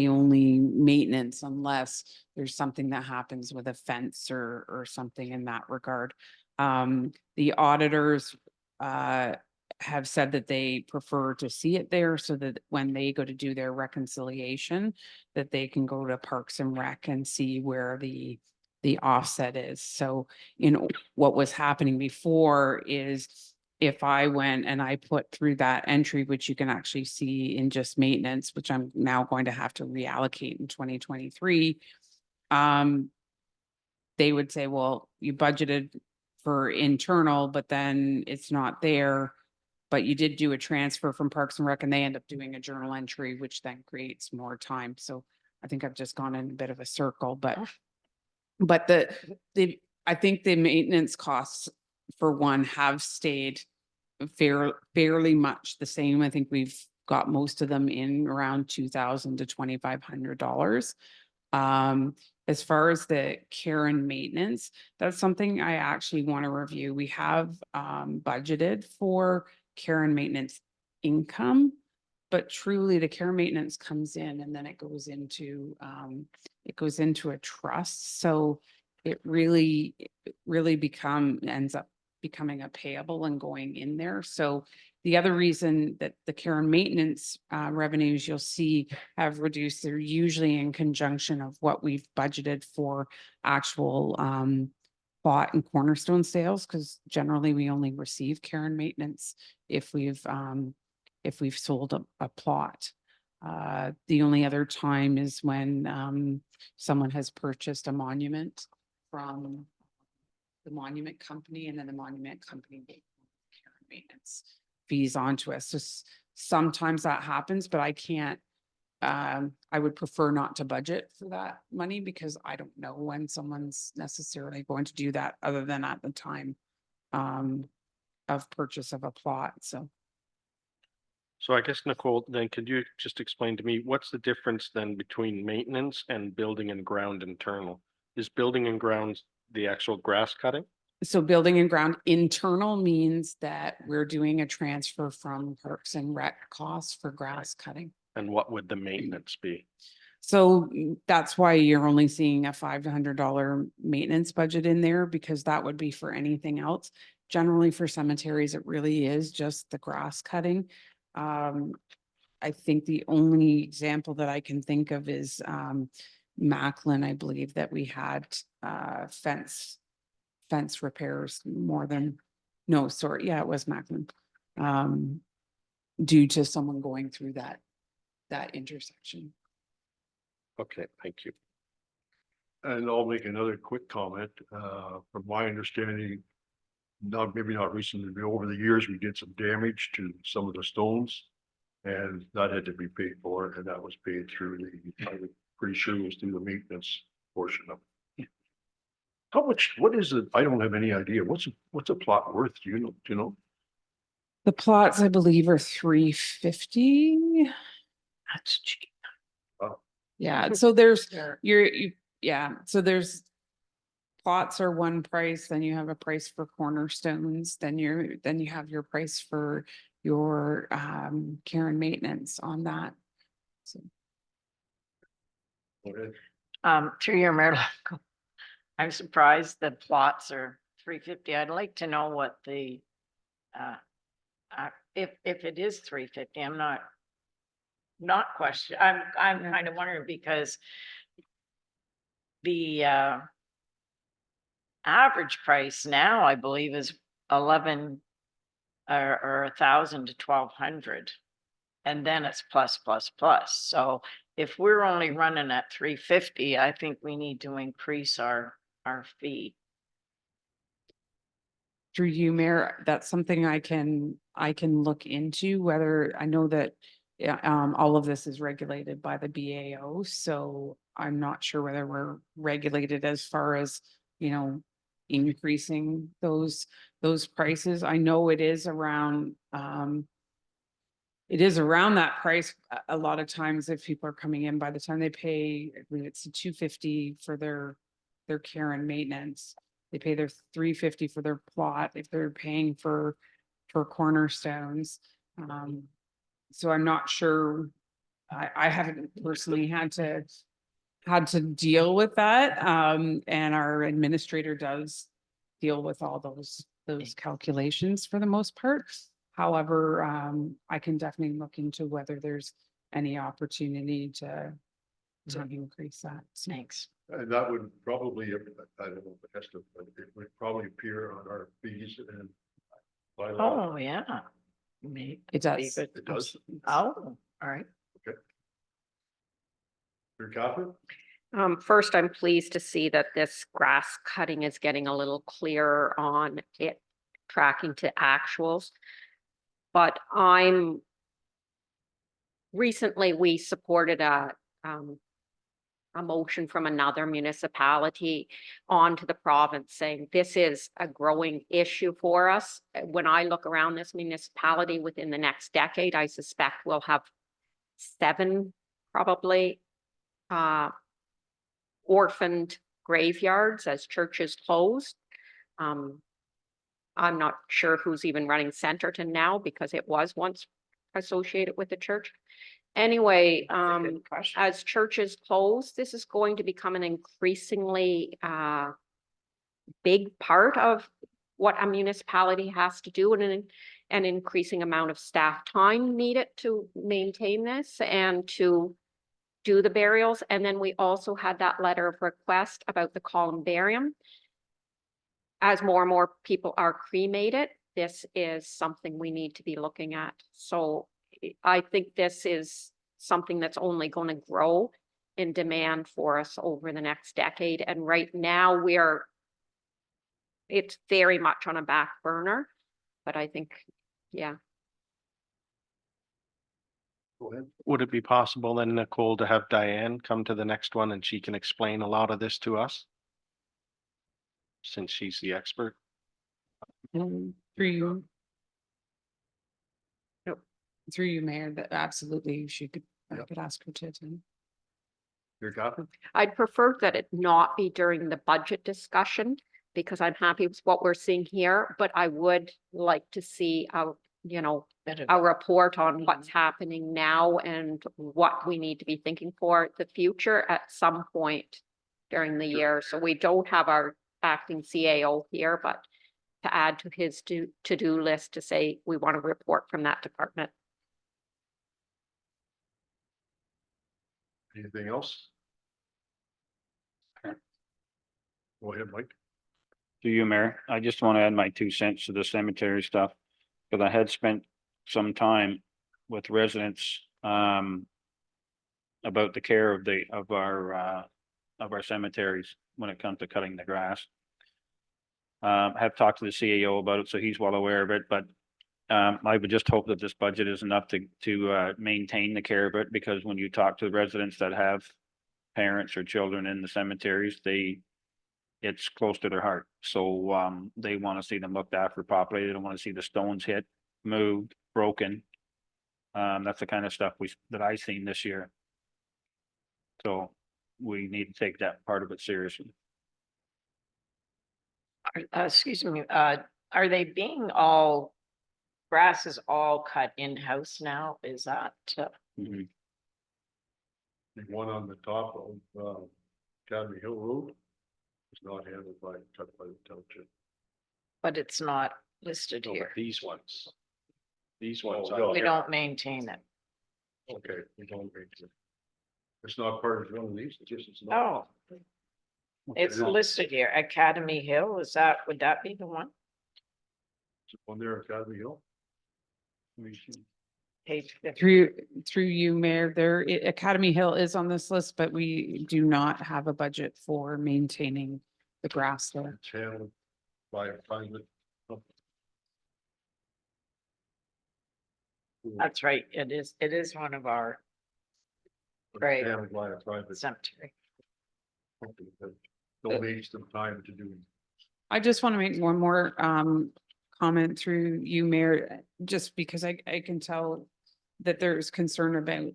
only maintenance unless there's something that happens with a fence or something in that regard. The auditors have said that they prefer to see it there so that when they go to do their reconciliation, that they can go to Parks and Rec and see where the offset is. So, what was happening before is if I went and I put through that entry, which you can actually see in just maintenance, which I'm now going to have to reallocate in 2023, they would say, well, you budgeted for internal, but then it's not there. But you did do a transfer from Parks and Rec, and they end up doing a journal entry, which then creates more time. So I think I've just gone in a bit of a circle, but I think the maintenance costs for one have stayed fairly much the same. I think we've got most of them in around $2,000 to $2,500. As far as the care and maintenance, that's something I actually want to review. We have budgeted for care and maintenance income, but truly the care and maintenance comes in and then it goes into a trust. So it really ends up becoming a payable and going in there. So the other reason that the care and maintenance revenues you'll see have reduced, they're usually in conjunction of what we've budgeted for actual plot and cornerstone sales, because generally we only receive care and maintenance if we've sold a plot. The only other time is when someone has purchased a monument from the monument company, and then the monument company will carry maintenance fees onto us. So sometimes that happens, but I can't. I would prefer not to budget for that money because I don't know when someone's necessarily going to do that other than at the time of purchase of a plot. So So I guess, Nicole, then could you just explain to me, what's the difference then between maintenance and building and ground internal? Is building and grounds the actual grass cutting? So building and ground internal means that we're doing a transfer from Parks and Rec costs for grass cutting. And what would the maintenance be? So that's why you're only seeing a $500 maintenance budget in there, because that would be for anything else. Generally for cemeteries, it really is just the grass cutting. I think the only example that I can think of is Macklin, I believe that we had fence repairs more than, no, sorry, yeah, it was Macklin. Due to someone going through that intersection. Okay, thank you. And I'll make another quick comment. From my understanding, maybe not recently, but over the years, we did some damage to some of the stones. And that had to be paid for, and that was paid through I'm pretty sure it was through the maintenance portion of it. How much, what is it? I don't have any idea. What's a plot worth? Do you know? The plots, I believe, are $350. That's cheap. Yeah, so there's so there's plots are one price, then you have a price for cornerstones, then you have your price for your care and maintenance on that. So Okay. Through your mayor, I'm surprised the plots are $350. I'd like to know what the if it is $350, I'm not question. I'm kind of wondering because the average price now, I believe, is 11 or 1,000 to 1,200. And then it's plus. So if we're only running at $350, I think we need to increase our fee. through you, Mayor, that's something I can look into, whether I know that all of this is regulated by the BAO, so I'm not sure whether we're regulated as far as, increasing those prices. I know it is around that price. A lot of times if people are coming in, by the time they pay, I believe it's $250 for their care and maintenance. They pay their $350 for their plot if they're paying for cornerstones. So I'm not sure. I haven't personally had to deal with that. And our administrator does deal with all those calculations for the most part. However, I can definitely look into whether there's any opportunity to increase that. So, Thanks. And that would probably, I don't know if it has to, but it would probably appear on our fees and bylaw. Oh, yeah. It does. It does. Oh, all right. Your Catherine? First, I'm pleased to see that this grass cutting is getting a little clearer on it tracking to actuals. But recently we supported a motion from another municipality onto the province saying this is a growing issue for us. When I look around this municipality within the next decade, I suspect we'll have 7 probably orphaned graveyards as churches closed. I'm not sure who's even running Centerton now because it was once associated with the church. Anyway, as churches close, this is going to become an increasingly big part of what a municipality has to do, and an increasing amount of staff time needed to maintain this and to do the burials. And then we also had that letter of request about the columbarium. As more and more people are cremated, this is something we need to be looking at. So I think this is something that's only going to grow in demand for us over the next decade. And right now it's very much on a back burner, but I think, yeah. Go ahead. Would it be possible then, Nicole, to have Diane come to the next one and she can explain a lot of this to us? Since she's the expert. Through you. Through you, Mayor, that absolutely she could, I Yep. could ask her to attend. Your Catherine? I'd prefer that it not be during the budget discussion because I'm happy with what we're seeing here, but I would like to see a report on what's happening now and what we need to be thinking for the future at some point during the year. So we don't have our acting CAO here, but to add to his to-do list to say we want a report from that department. Anything else? Go ahead, Mike. To you, Mayor. I just want to add my 2 cents to the cemetery stuff. Because I had spent some time with residents about the care of our cemeteries when it comes to cutting the grass. Have talked to the CAO about it, so he's well aware of it, but I would just hope that this budget is enough to maintain the care of it, because when you talk to the residents that have parents or children in the cemeteries, it's close to their heart. So they want to see them looked after properly. They don't want to see the stones hit, moved, broken. That's the kind of stuff that I've seen this year. So we need to take that part of it seriously. Excuse me, are they being grass is all cut in-house now? Is that, Mhm. The one on the top of Academy Hill Road is not handled cut by the township. but it's not listed No, but here? these ones. These ones. Oh, We don't maintain it. Okay, we don't make it. It's not part of one of these, it's not. Oh, it's listed here, Academy Hill, would that be the one? On there, Academy Hill. Let me see. Page 50. Through you, Mayor, Academy Hill is on this list, but we do not have a budget for maintaining the grass there. It's handled by a private. company. That's right, it is one of our It's Right. Handled by a private cemetery. company that donates them time to do. I just want to make one more comment through you, Mayor, just because I can tell that there's concern about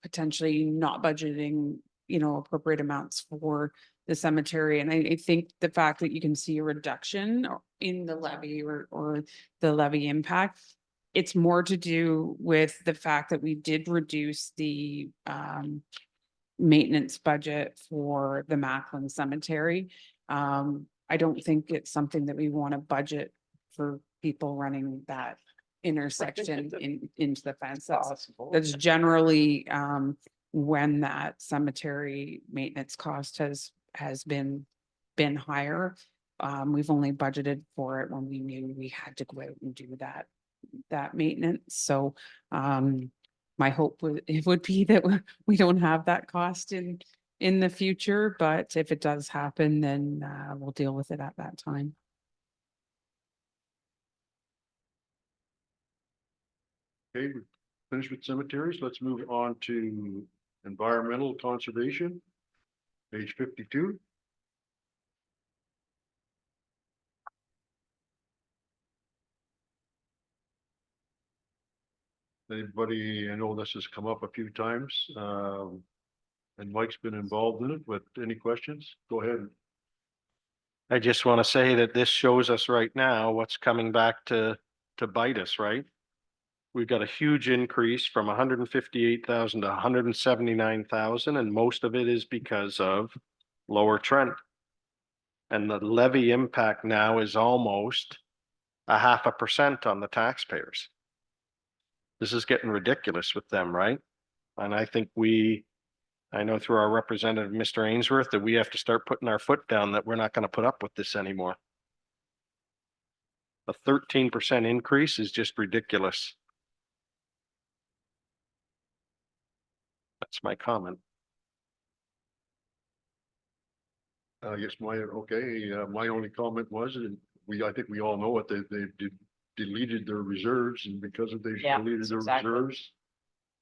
potentially not budgeting, appropriate amounts for the cemetery. And I think the fact that you can see a reduction in the levy or the levy impact, it's more to do with the fact that we did reduce the maintenance budget for the Macklin Cemetery. I don't think it's something that we want to budget for people running that intersection into the fence. That's generally when that cemetery maintenance cost has been higher. We've only budgeted for it when we knew we had to go out and do that maintenance. So my hope would be that we don't have that cost in the future, but if it does happen, then we'll deal with it at that time. Okay, we're finished with cemeteries. Let's move on to environmental conservation. Page 52. Anybody, I know this has come up a few times, and Mike's been involved in it, but any questions? Go ahead. I just want to say that this shows us right now what's coming back to bite us, right? We've got a huge increase from 158,000 to 179,000, and most of it is because of Lower Trent. And the levy impact now is almost 0.5% on the taxpayers. This is getting ridiculous with them, right? And I think I know through our representative, Mr. Ainsworth, that we have to start putting our foot down that we're not going to put up with this anymore. A 13% increase is just ridiculous. That's my comment. Yes, my only comment was, and I think we all know it, deleted their reserves, and because of they Yeah, deleted their exactly. reserves.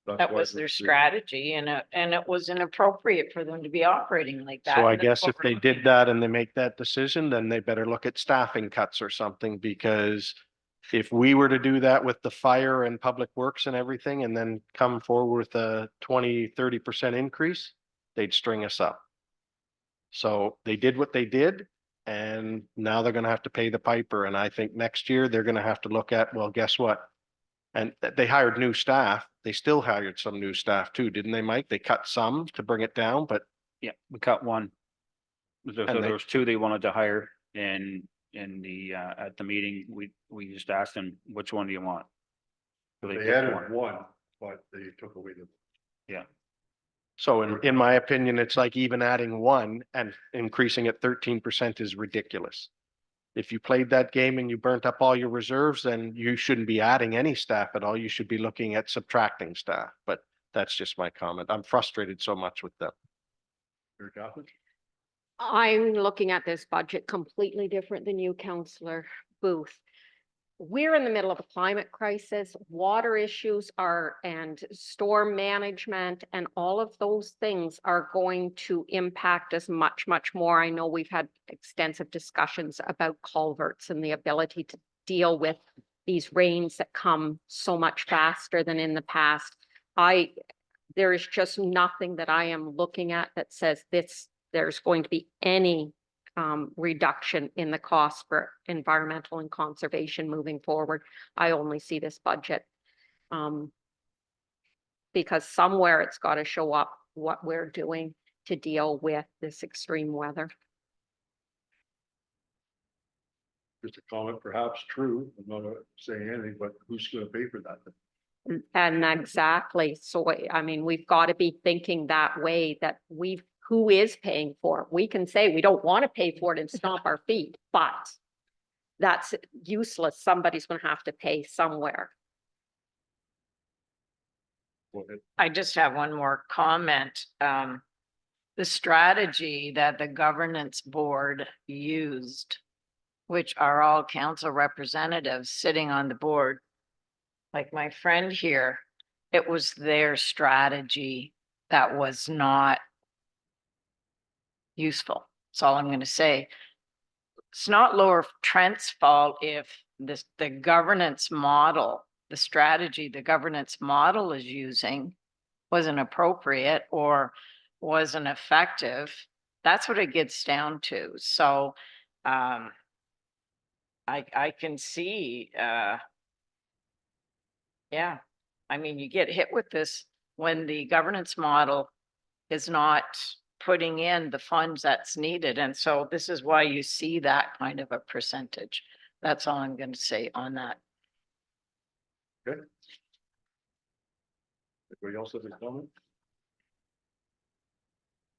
that's That why was their strategy and it was inappropriate for them to be operating like that. So I and that's guess what if we're they looking did that and they make that decision, then they better look at staffing cuts or something, because if we were to do that with the fire and public works and everything, and then come forward with a 20-30% increase, they'd string us up. So they did what they did, and now they're gonna have to pay the piper. And I think next year they're gonna have to look at, well, guess what? And they hired new staff. They still hired some new staff too, didn't they, Mike? They cut some to bring it down, but Yeah, we cut one. So And they- there was two they wanted to hire and in the, at the meeting, we just asked them, which one do you want? So They picked added one, but they took away the. so in my opinion, it's like even adding one and increasing it 13% is ridiculous. If you played that game and you burnt up all your reserves, then you shouldn't be adding any staff at all. You should be looking at subtracting staff, but that's just my comment. I'm frustrated so much with them. Mary Catherine? I'm looking at this budget completely different than you, Counselor Booth. We're in the middle of a climate crisis, water issues and storm management and all of those things are going to impact us much, much more. I know we've had extensive discussions about culverts and the ability to deal with these rains that come so much faster than in the past. There is just nothing that I am looking at that says there's going to be any reduction in the cost for environmental and conservation moving forward. I only see this budget because somewhere it's got to show up what we're doing to deal with this extreme weather. Just a comment, perhaps true. I'm not saying anything, but who's gonna pay for that? And exactly. So, I mean, we've got to be thinking that way that who is paying for it? We can say we don't want to pay for it and stomp our feet, but that's useless. Somebody's going to have to pay somewhere. Go ahead. I just have one more comment. The strategy that the governance board used, which are all council representatives sitting on the board, like my friend here, it was their strategy that was not useful. That's all I'm going to say. It's not Lower Trent's fault if the governance model, the strategy the governance model is using wasn't appropriate or wasn't effective. That's what it gets down to. So I can see yeah, I mean, you get hit with this when the governance model is not putting in the funds that's needed. And so this is why you see that kind of a percentage. That's all I'm going to say on that. Okay. Anybody else have a comment?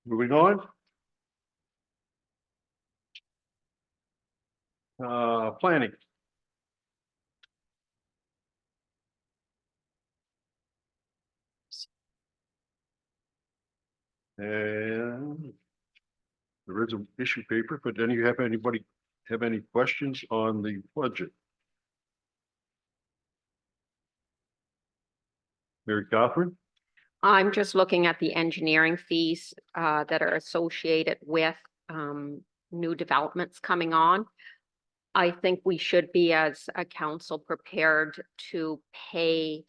Moving on. Planning. And there is an issue paper, but then you have anybody have any questions on the budget? Mary Catherine? I'm just looking at the engineering fees that are associated with new developments coming on. I think we should be, as a council, prepared to pay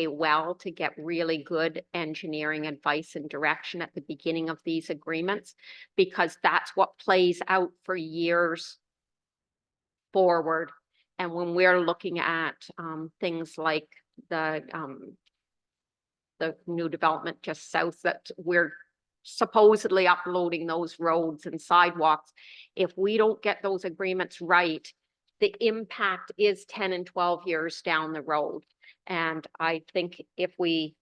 well to get really good engineering advice and direction at the beginning of these agreements, because that's what plays out for years forward. And when we're looking at things like the new development just south that we're supposedly uploading those roads and sidewalks, if we don't get those agreements right, the impact is 10 and 12 years down the road. And I think if we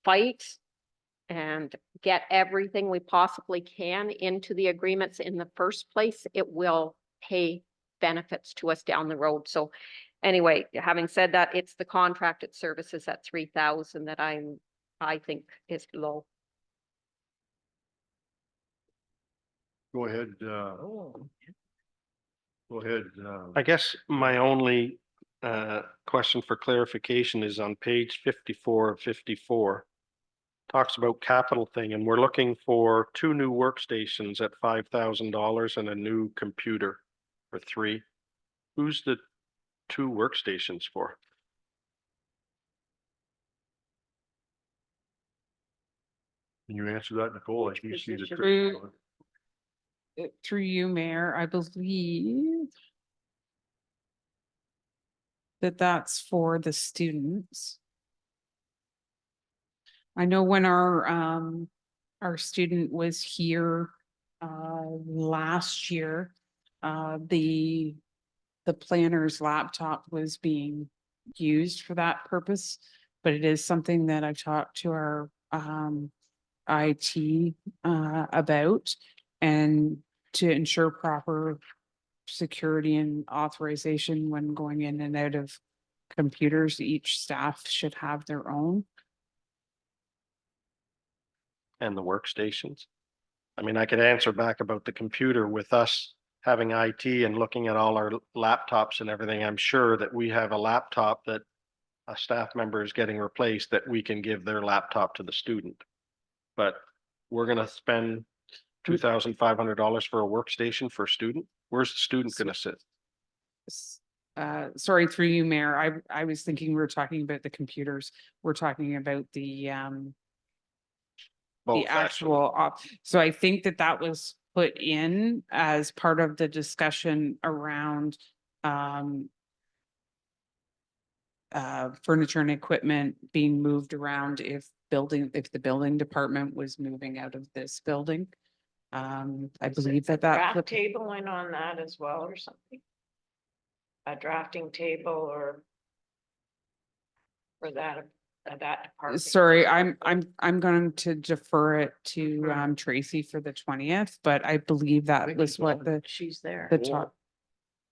fight and get everything we possibly can into the agreements in the first place, it will pay benefits to us down the road. So anyway, having said that, it's the contracted services at 3,000 that I'm I think is low. Go ahead, go ahead. I guess my only question for clarification is on page 54 of 54. Talks about capital thing, and we're looking for 2 new workstations at $5,000 and a new computer for 3. Who's the 2 workstations for? Can you answer that, Nicole? I can see the. Position. trick on it. Through you, Mayor, I believe that that's for the students. I know when our student was here last year, the planner's laptop was being used for that purpose, but it is something that I've talked to our IT about, and to ensure proper security and authorization when going in and out of computers, each staff should have their own. And the workstations? I mean, I could answer back about the computer with us having IT and looking at all our laptops and everything. I'm sure that we have a laptop that a staff member is getting replaced, that we can give their laptop to the student. But we're gonna spend $2,500 for a workstation for a student? Where's the student gonna sit? Sorry, through you, Mayor, I was thinking we were talking about the computers. We're talking about the Both, actually. actual, so I think that that was put in as part of the discussion around furniture and equipment being moved around if the building department was moving out of this building. I believe that Draft table went on that as well or something? A drafting table or for that department? sorry, I'm going to defer it to Tracy for the 20th, but I believe I that think was she's what on. She's there. the Cool. top,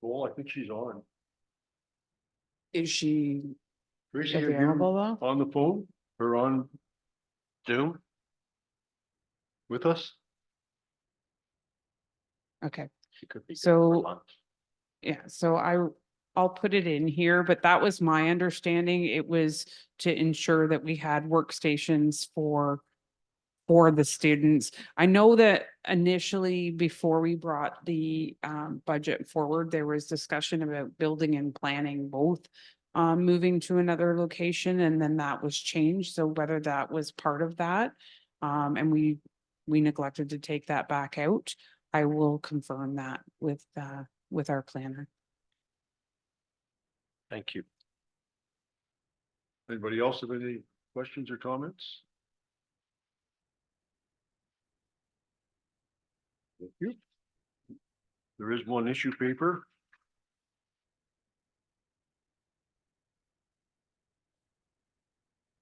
Cool, I think she's on. is she Tracy, are you available though? on the phone or on Zoom? With us? Okay. She could be. So- Yeah, so I'll put it in here, but that was my understanding. It was to ensure that we had workstations for the students. I know that initially, before we brought the budget forward, there was discussion about building and planning both moving to another location, and then that was changed. So whether that was part of that, and we neglected to take that back out, I will confirm that with our planner. Thank you. Anybody else have any questions or comments? Thank you. There is one issue paper.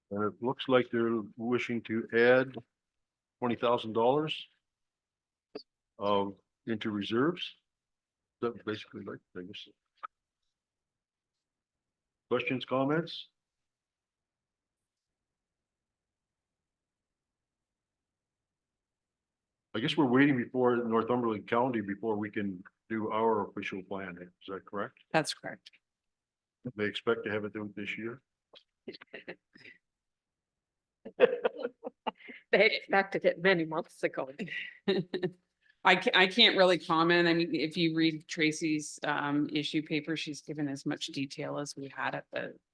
And it looks like they're wishing to add $20,000 into reserves. That basically, like, I guess. Questions, comments? I guess we're waiting before Northumberland County before we can do our official plan. Is that correct? That's correct. They expect to have it done this year. They expected it many months ago. I can't really comment. I mean, if you read Tracy's issue paper, she's given as much detail as we had at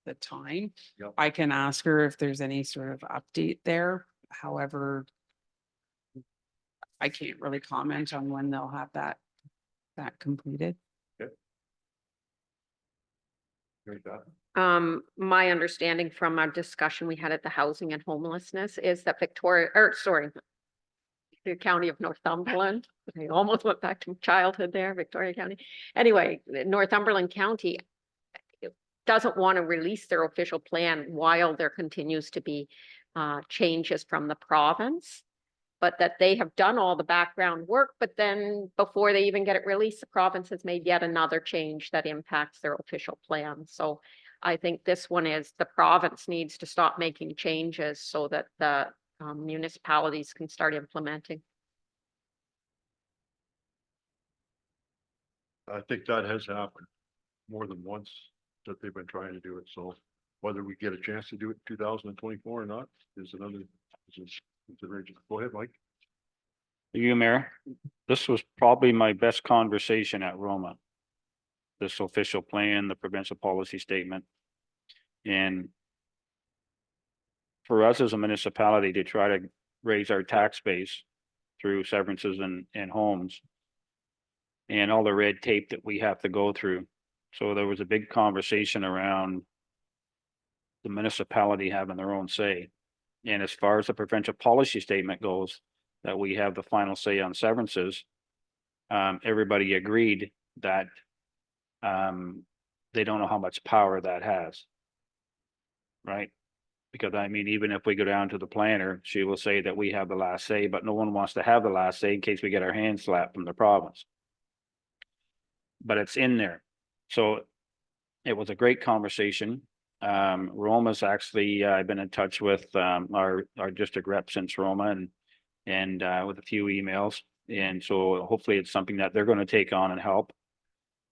the time. Yep. I can ask her if there's any sort of update there. However, I can't really comment on when they'll have that completed. Very good. My understanding from our discussion we had at the housing and homelessness is that the county of Northumberland, I almost went back to childhood there, Victoria County. Anyway, Northumberland County doesn't want to release their official plan while there continues to be changes from the province. But that they have done all the background work, but then before they even get it released, the province has made yet another change that impacts their official plan. So I think this one is the province needs to stop making changes so that the municipalities can start implementing. I think that has happened more than once that they've been trying to do it, so whether we get a chance to do it in 2024 or not is another consideration. Go ahead, Mike. You, Mayor, this was probably my best conversation at Roma. This official plan, the provincial policy statement. And for us as a municipality to try to raise our tax base through severances and homes and all the red tape that we have to go through. So there was a big conversation around the municipality having their own say. And as far as the provincial policy statement goes, that we have the final say on severances. Everybody agreed that they don't know how much power that has. Right? Because I mean, even if we go down to the planner, she will say that we have the last say, but no one wants to have the last say in case we get our hands slapped from the province. But it's in there. So it was a great conversation. Roma's actually, I've been in touch with our district rep since Roma and with a few emails. And so hopefully it's something that they're going to take on and help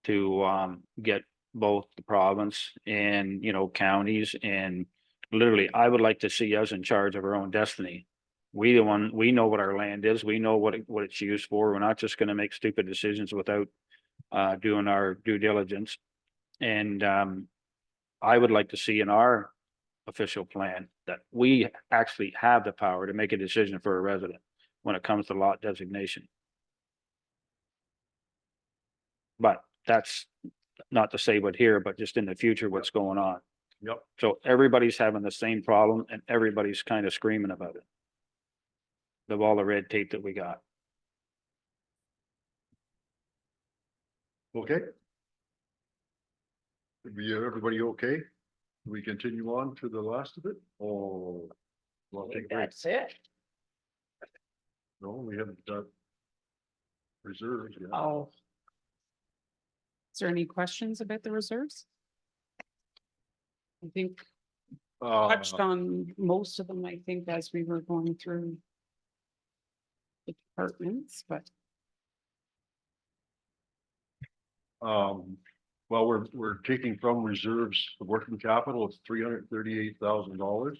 to get both the province and, you know, counties. And literally, I would like to see us in charge of our own destiny. We know what our land is. We know what it's used for. We're not just going to make stupid decisions without doing our due diligence. And I would like to see in our official plan that we actually have the power to make a decision for a resident when it comes to lot designation. But that's not to say what here, but just in the future, what's going on. Yep. So everybody's having the same problem and everybody's kind of screaming about it. Of all the red tape that we got. Okay. Everybody okay? We continue on to the last of it? Oh. Well, take a break. That's it. No, we haven't got reserves yet. Oh. Is there any questions about the reserves? I think touched on most of them, I think, as we were going through the departments, but Well, we're taking from reserves, the working capital of $338,000.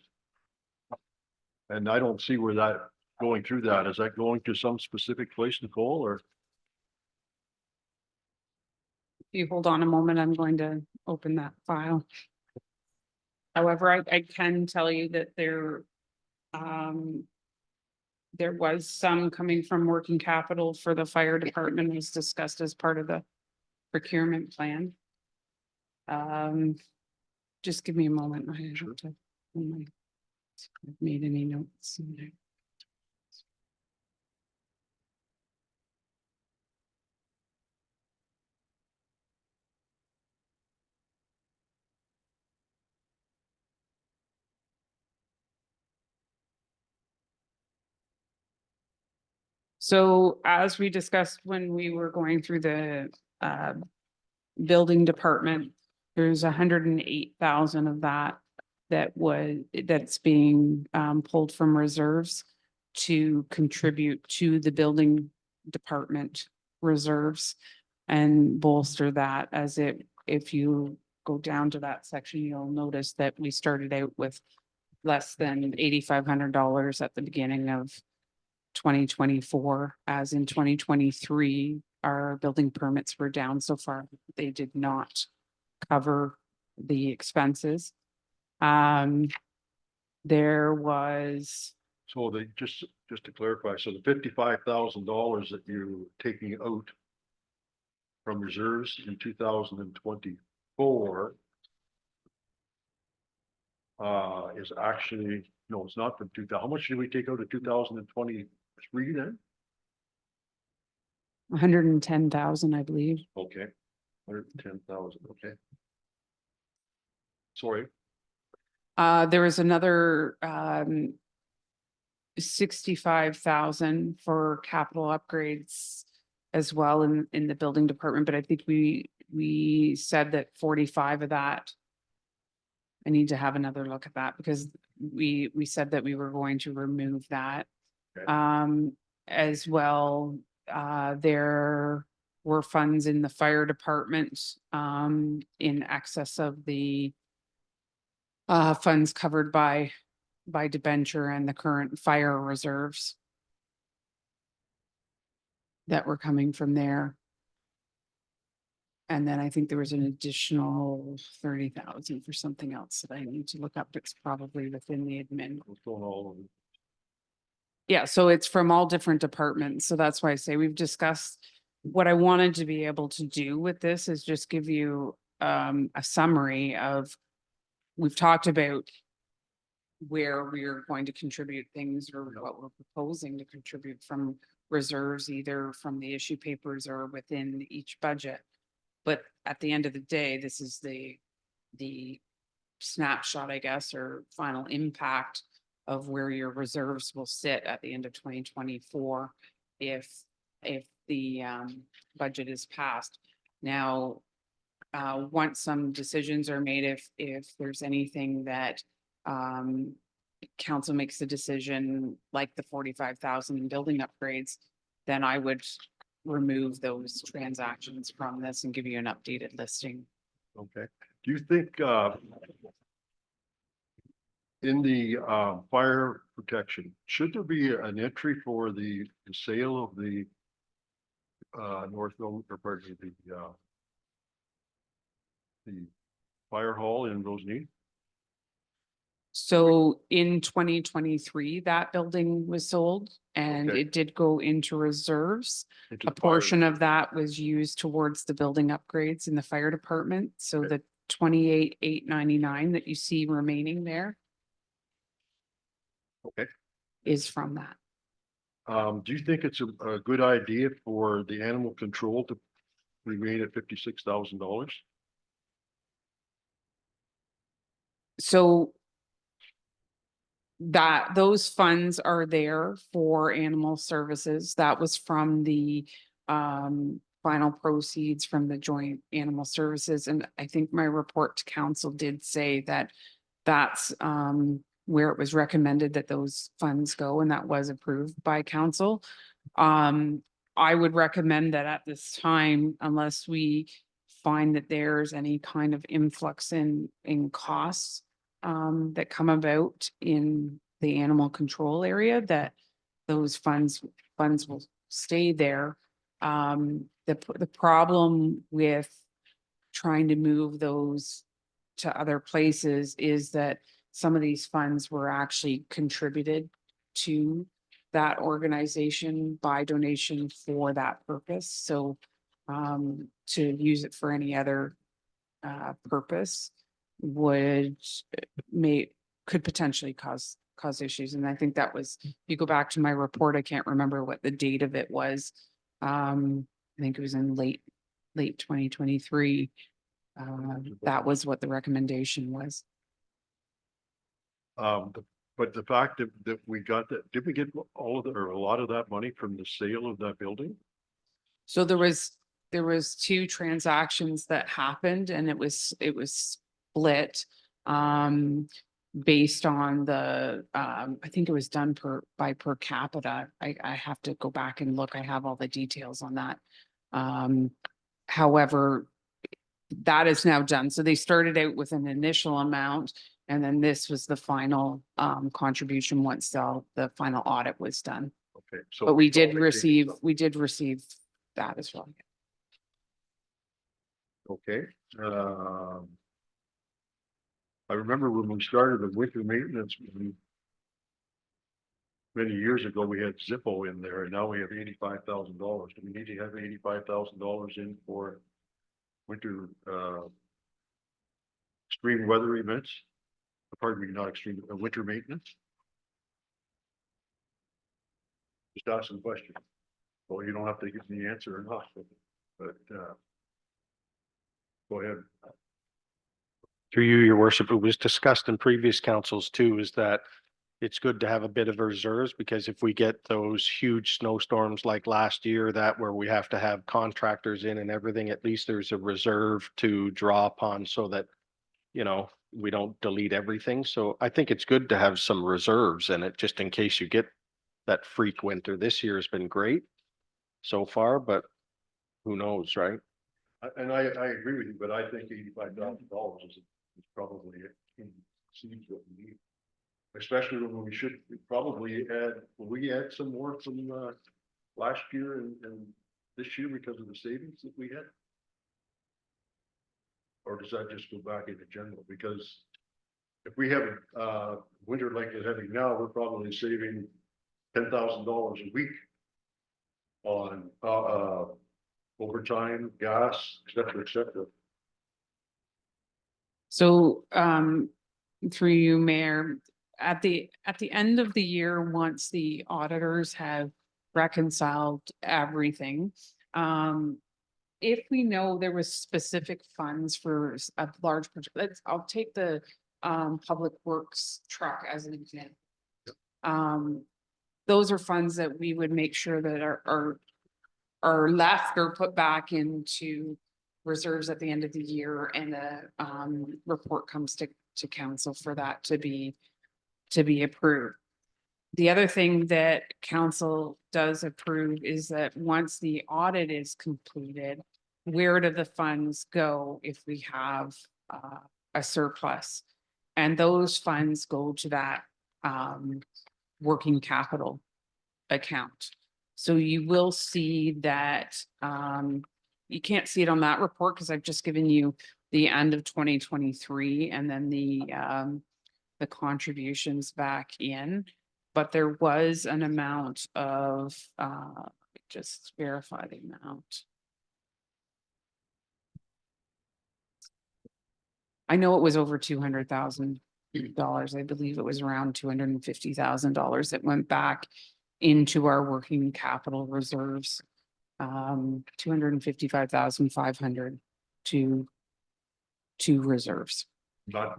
And I don't see where that going through that. Is that going to some specific place, Nicole, or? if you hold on a moment, I'm going to open that file. However, I can tell you that there was some coming from working capital for the fire department was discussed as part of the procurement plan. Just give me a moment. I have to, I've made any notes in there. So as we discussed when we were going through the building department, there's 108,000 of that's being pulled from reserves to contribute to the building department reserves and bolster that if you go down to that section, you'll notice that we started out with less than $8,500 at the beginning of 2024, as in 2023, our building permits were down so far. They did not cover the expenses. There was. So they just to clarify, so the $55,000 that you're taking out from reserves in 2024 is actually, no, it's not from 2000. How much did we take out of 2023 then? 110,000, I believe. Okay, 110,000, okay. Sorry. There was another 65,000 for capital upgrades as well in the building department, but I think we said that 45 of that I need to have another look at that because we said that we were going to remove that. Okay. As well, there were funds in the fire department, in excess of the funds covered by debenture and the current fire reserves that were coming from there. And then I think there was an additional 30,000 for something else that I need to look up. It's probably within the admin. What's going on? Yeah, so it's from all different departments. So that's why I say we've discussed. What I wanted to be able to do with this is just give you a summary of, we've talked about where we're going to contribute things or what we're proposing to contribute from reserves, either from the issue papers or within each budget. But at the end of the day, this is the snapshot, I guess, or final impact of where your reserves will sit at the end of 2024 if the budget is passed. Now, once some decisions are made, if there's anything that council makes a decision like the 45,000 in building upgrades, then I would remove those transactions from this and give you an updated listing. Okay, do you think, in the, fire protection, should there be an entry for the sale of the, Northville, or pardon me, the fire hall in Roseneath? So in 2023, that building was sold and Okay. it did go into reserves. Into A the fire- portion of that was used towards the building upgrades in the fire department. So Okay. the 28,899 that you see remaining there Okay. is from that. Do you think it's a good idea for the animal control to remain at $56,000? So that those funds are there for animal services. That was from the final proceeds from the joint animal services. And I think my report to council did say that that's where it was recommended that those funds go, and that was approved by council. I would recommend that at this time, unless we find that there's any kind of influx in costs that come about in the animal control area, that those funds will stay there. The problem with trying to move those to other places is that some of these funds were actually contributed to that organization by donation for that purpose. So to use it for any other purpose could potentially cause issues. And I think that was, if you go back to my report, I can't remember what the date of it was. I think it was in late 2023. That was what the recommendation was. But the fact that we got that, did we get all of the, or a lot of that money from the sale of that building? So there was two transactions that happened, and it was split based on the I think it was done by per capita. I have to go back and look. I have all the details on that. However, that is now done. So they started out with an initial amount, and then this was the final contribution once the final audit was done. Okay, so. But we did receive that as well. Okay. I remember when we started the winter maintenance, many years ago, we had Zippo in there, and now we have $85,000. Do we need to have $85,000 in for winter, extreme weather events? Pardon me, not extreme, winter maintenance? Just ask some questions. Well, you don't have to give me the answer or not, but go ahead. Through you, your worship, it was discussed in previous councils too, is that it's good to have a bit of reserves, because if we get those huge snowstorms like last year, that where we have to have contractors in and everything, at least there's a reserve to draw upon, so that, you know, we don't delete everything. So I think it's good to have some reserves in it, just in case you get that freak winter. This year has been great so far, but who knows, right? And I agree with you, but I think $85,000 is probably exceeds what we need. Especially when we should probably add, will we add some more from last year and this year because of the savings that we had? Or does that just go back into general? Because if we have winter like we're having now, we're probably saving $10,000 a week on overtime, gas, et cetera, et cetera. So, through you, Mayor, at the end of the year, once the auditors have reconciled everything, if we know there was specific funds for a large project, I'll take the public works truck as an example. Those are funds that we would make sure that are left or put back into reserves at the end of the year, and the report comes to council for that to be approved. The other thing that council does approve is that once the audit is completed, where do the funds go if we have a surplus? And those funds go to that working capital account. So you will see that, you can't see it on that report because I've just given you the end of 2023 and then the contributions back in. But there was an amount of, just verify the amount. I know it was over $200,000. I believe it was around $250,000 that went back into our working capital reserves. 255,500 to reserves. Not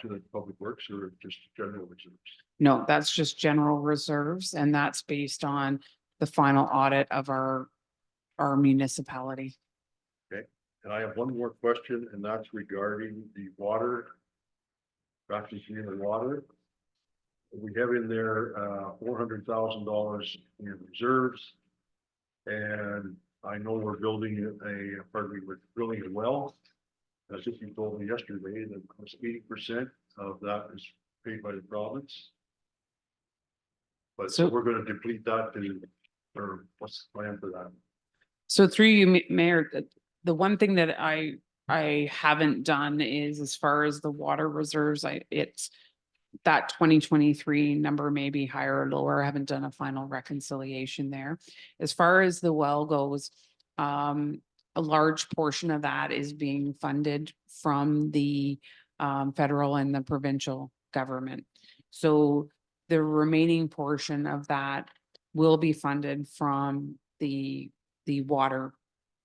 to the public works or just general reserves. No, that's just general reserves, and that's based on the final audit of our municipality. And I have one more question, and that's regarding the water. Practicing the water. We have in there $400,000 in reserves. And I know we're building we're drilling a well. As if you told me yesterday, that 80% of that is paid by the province. But so we're gonna deplete that or what's the plan for that? So through you, Mayor, the one thing that I haven't done is, as far as the water reserves, it's that 2023 number may be higher or lower. I haven't done a final reconciliation there. As far as the well goes, a large portion of that is being funded from the federal and the provincial government. So the remaining portion of that will be funded from the water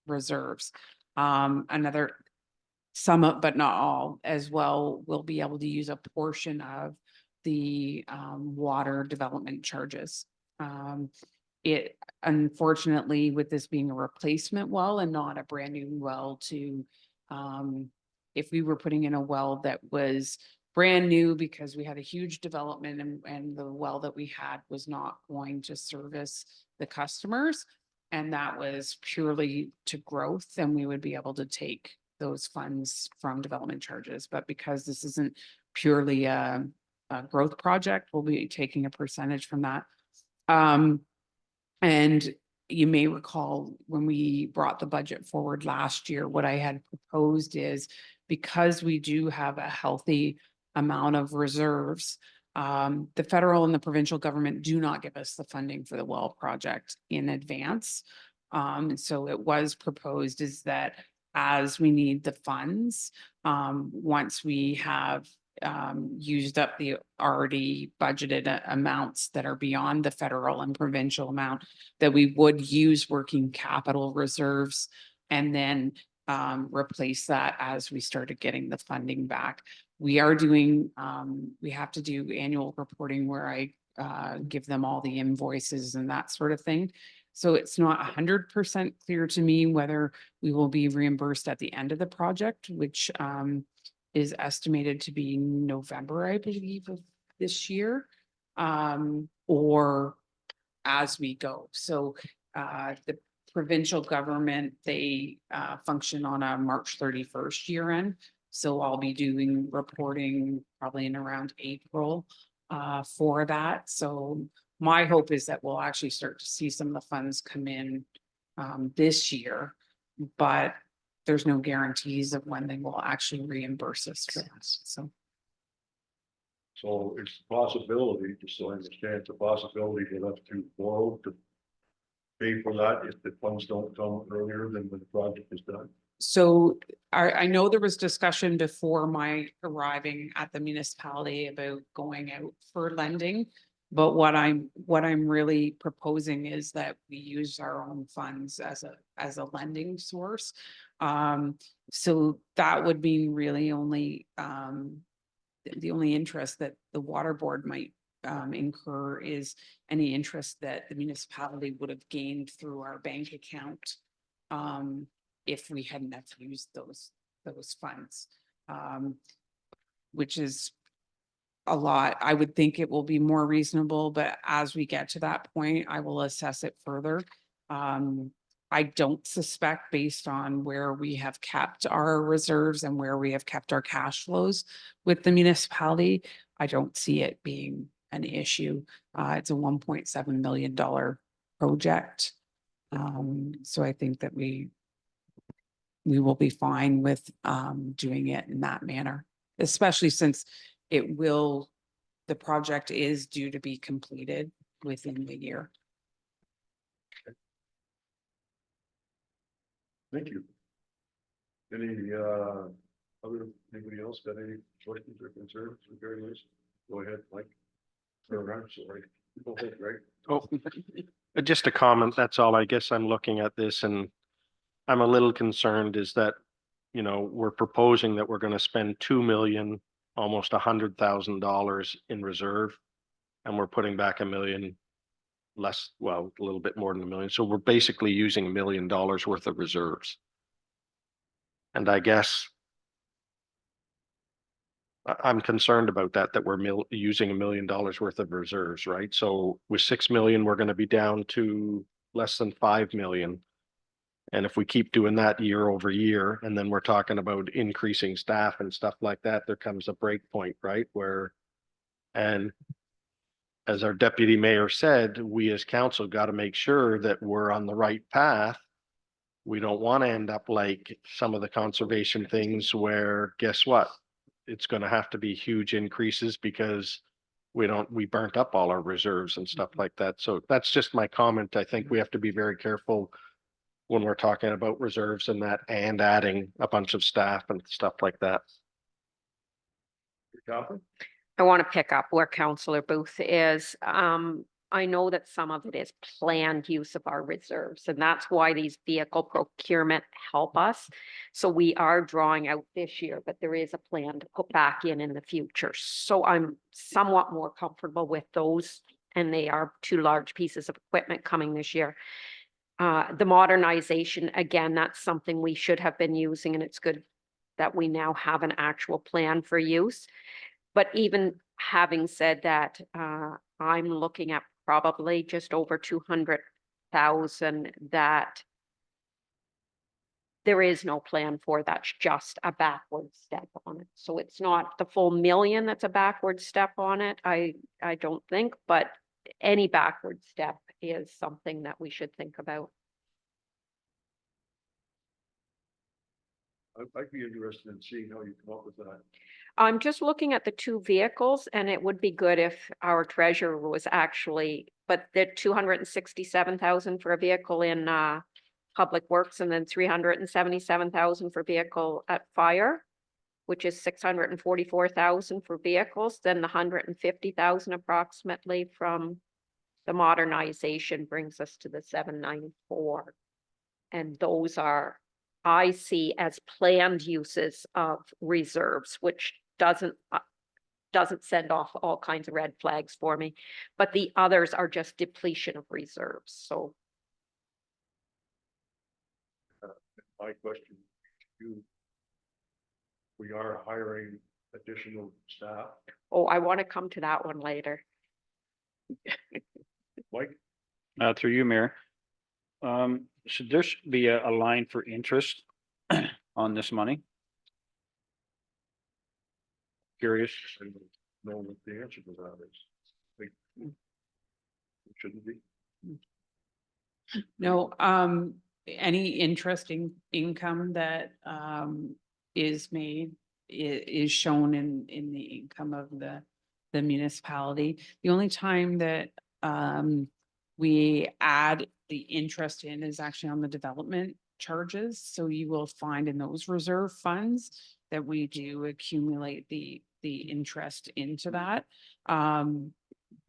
reserves. Some, but not all as well, will be able to use a portion of the water development charges. It, unfortunately, with this being a replacement well and not a brand new well if we were putting in a well that was brand new because we had a huge development and the well that we had was not going to service the customers, and that was purely to growth, then we would be able to take those funds from development charges. But because this isn't purely a growth project, we'll be taking a percentage from that. And you may recall when we brought the budget forward last year, what I had proposed is, because we do have a healthy amount of reserves, the federal and the provincial government do not give us the funding for the well project in advance. So it was proposed is that as we need the funds, once we have used up the already budgeted amounts that are beyond the federal and provincial amount, that we would use working capital reserves and then replace that as we started getting the funding back. We are doing, we have to do annual reporting where I give them all the invoices and that sort of thing. So it's not 100% clear to me whether we will be reimbursed at the end of the project, which is estimated to be November, I believe, of this year. Or as we go. So the provincial government, they function on a March 31st year end. So I'll be doing reporting probably in around April for that. So my hope is that we'll actually start to see some of the funds come in this year, but there's no guarantees of when they will actually reimburse us for this. So So it's a possibility, just so I understand, it's a possibility for us to borrow to pay for that if the funds don't come earlier than when the project is done. So I know there was discussion before my arriving at the municipality about going out for lending. But what I'm really proposing is that we use our own funds as a lending source. So that would be really only the only interest that the water board might incur is any interest that the municipality would have gained through our bank account. If we hadn't have used those funds, which is a lot. I would think it will be more reasonable, but as we get to that point, I will assess it further. I don't suspect, based on where we have kept our reserves and where we have kept our cash flows with the municipality, I don't see it being an issue. It's a $1.7 million project. So I think that we will be fine with doing it in that manner, especially since the project is due to be completed within the year. Thank you. Any, anybody else got any questions or concerns regarding this? Go ahead, Mike. Or I'm sorry. Go ahead, Greg. Oh, just a comment, that's all. I guess I'm looking at this and I'm a little concerned is that, we're proposing that we're gonna spend 2 million, almost $100,000 in reserve. And we're putting back $1 million less, well, a little bit more than $1 million. So we're basically using $1 million worth of reserves. And I guess I'm concerned about that we're using $1 million worth of reserves, right? So with 6 million, we're going to be down to less than 5 million. And if we keep doing that year over year, and then we're talking about increasing staff and stuff like that, there comes a break point, right? And as our deputy mayor said, we as council got to make sure that we're on the right path. We don't want to end up like some of the conservation things where, guess what? It's going to have to be huge increases because we burnt up all our reserves and stuff like that. So that's just my comment. I think we have to be very careful when we're talking about reserves and that, and adding a bunch of staff and stuff like that. I want to pick up where Councillor Booth is. I know that some of it is planned use of our reserves, and that's why these vehicle procurement help us. So we are drawing out this year, but there is a plan to put back in the future. So I'm somewhat more comfortable with those, and they are 2 large pieces of equipment coming this year. The modernization, again, that's something we should have been using, and it's good that we now have an actual plan for use. But even having said that, I'm looking at probably just over 200,000 that there is no plan for. That's just a backward step on it. So it's not the full $1 million that's a backward step on it, I don't think, but any backward step is something that we should think about. I'd be interested in seeing how you come up with that. I'm just looking at the 2 vehicles, and it would be good if our treasurer was actually, but the 267,000 for a vehicle in Public Works, and then 377,000 for vehicle at fire, which is 644,000 for vehicles, then the 150,000 approximately from the modernization brings us to the 794. And those are, I see as planned uses of reserves, which doesn't send off all kinds of red flags for me, but the others are just depletion of reserves. So My question to you we are hiring additional staff. Oh, I want to come to that one later. Mike, Through you, Mayor. Should there be a line for interest on this money? Curious. I don't know what the answer to that is. Like, it shouldn't be. No, any interesting income that is made is shown in the income of the municipality. The only time that we add the interest in is actually on the development charges. So you will find in those reserve funds that we do accumulate the interest into that.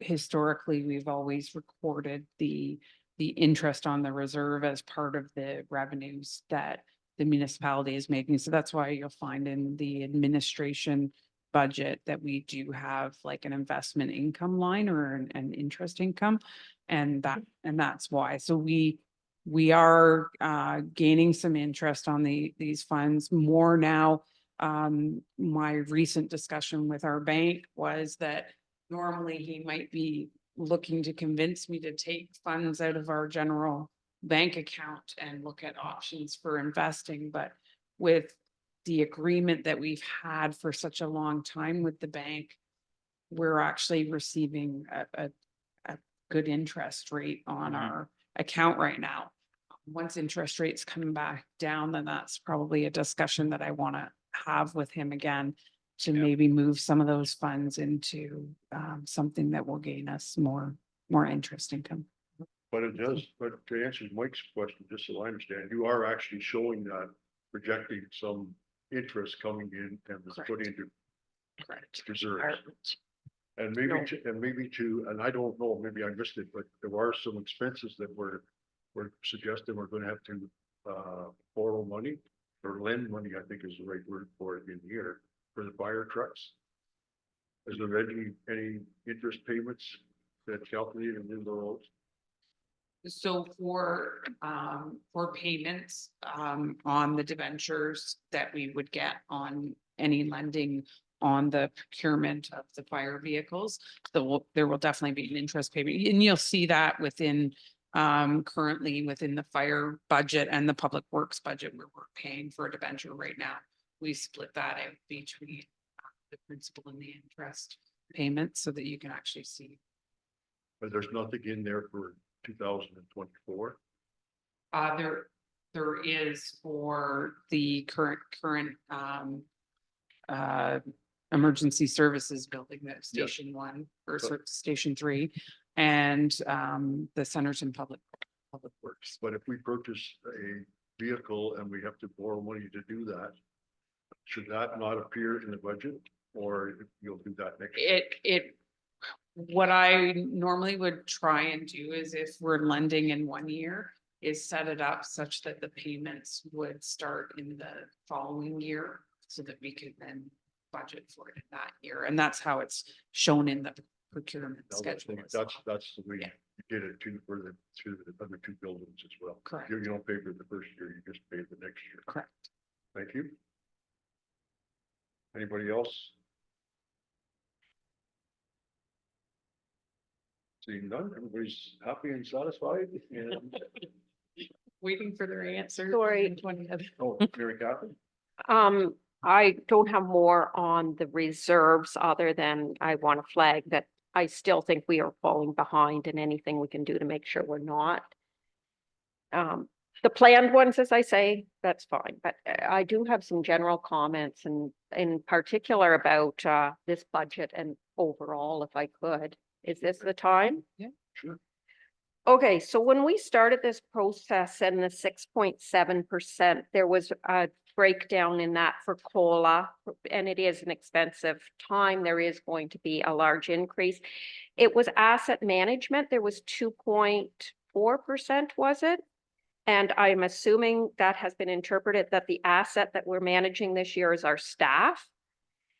Historically, we've always recorded the interest on the reserve as part of the revenues that the municipality is making. So that's why you'll find in the administration budget that we do have like an investment income line or an interest income. And that's why. So we are gaining some interest on these funds more now. My recent discussion with our bank was that normally he might be looking to convince me to take funds out of our general bank account and look at options for investing, but with the agreement that we've had for such a long time with the bank, we're actually receiving a good interest rate on our account right now. Once interest rates come back down, then that's probably a discussion that I want to have with him again to maybe move some of those funds into something that will gain us more interest income. But it does, but to answer Mike's question, just so I understand, you are actually showing that projecting some interest coming in and was put Correct. into Correct. reserves. And and I don't know, maybe I missed it, but there are some expenses that we're suggesting we're gonna have to borrow money or lend money, I think is the right word for it in here, for the fire trucks. Is there any interest payments that calculated in those? So for payments on the debentures that we would get on any lending on the procurement of the fire vehicles, there will definitely be an interest payment. And you'll see that within currently within the fire budget and the public works budget where we're paying for a debenture right now. We split that out between the principal and the interest payments so that you can actually see. But there's nothing in there for 2024. There is for the current emergency services building, that Station 1 or Station 3 and the Centerton Public Works. But if we purchase a vehicle and we have to borrow money to do that, should that not appear in the budget, or you'll do that next year? What I normally would try and do is if we're lending in 1 year, is set it up such that the payments would start in the following year so that we could then budget for it in that year. And that's how it's shown in the procurement No, schedule. that's the way Yeah. you did it too, for the other two buildings as well. Correct. You don't pay for the first year, you just pay the next year. Correct. Thank you. Anybody else? Seeing none, everybody's happy and satisfied and, Waiting for their answer. Sorry. oh, Mary Catherine? I don't have more on the reserves other than I want to flag that I still think we are falling behind in anything we can do to make sure we're not. The planned ones, as I say, that's fine, but I do have some general comments and in particular about this budget and overall, if I could. Is this the time? Yeah, sure. Okay, so when we started this process and the 6.7%, there was a breakdown in that for COLA, and it is an expensive time. There is going to be a large increase. It was asset management. There was 2.4%, was it? And I'm assuming that has been interpreted that the asset that we're managing this year is our staff.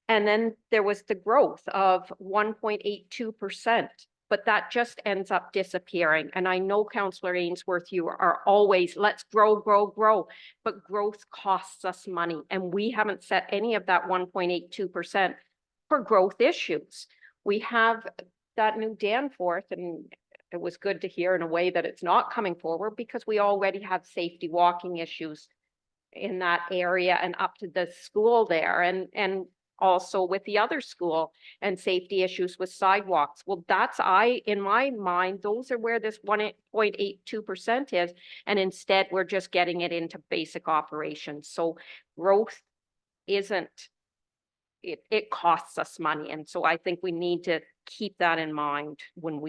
And then there was the growth of 1.82%. but that just ends up disappearing. And I know Councillor Ainsworth, you are always, let's grow, grow, grow, but growth costs us money. And we haven't set any of that 1.82% for growth issues. We have that new Danforth, and it was good to hear in a way that it's not coming forward because we already have safety walking issues in that area and up to the school there, and also with the other school, and safety issues with sidewalks. Well, in my mind, those are where this 1.82% is. And instead, we're just getting it into basic operations. So growth isn't, it costs us money. And so I think we need to keep that in mind when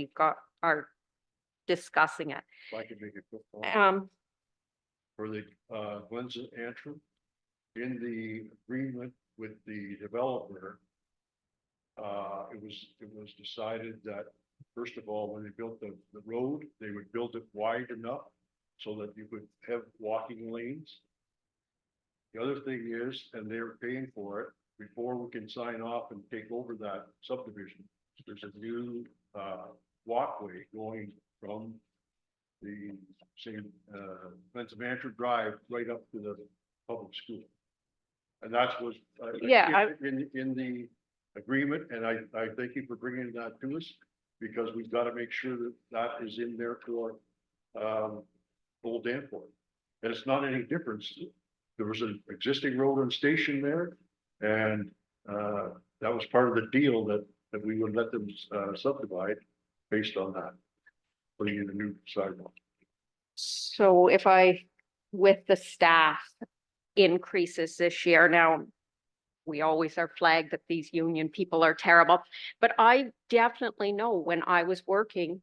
are discussing it. If I could make a quick comment. Um, For the Glenn's Antrim, in the agreement with the developer, it was decided that, first of all, when they built the road, they would build it wide enough so that you could have walking lanes. The other thing is, and they're paying for it, before we can sign off and take over that subdivision, there's a new walkway going from the same Glenn's Antrim Drive right up to the public school. And that's was Yeah, in the agreement, and I thank you for bringing that to us, because we've got to make sure that that is in there for Old Danforth. And it's not any difference. There was an existing road and station there, and that was part of the deal that we would let them subdivide based on that, putting in a new sidewalk. So with the staff increases this year, now we always are flagged that these union people are terrible, but I definitely know when I was working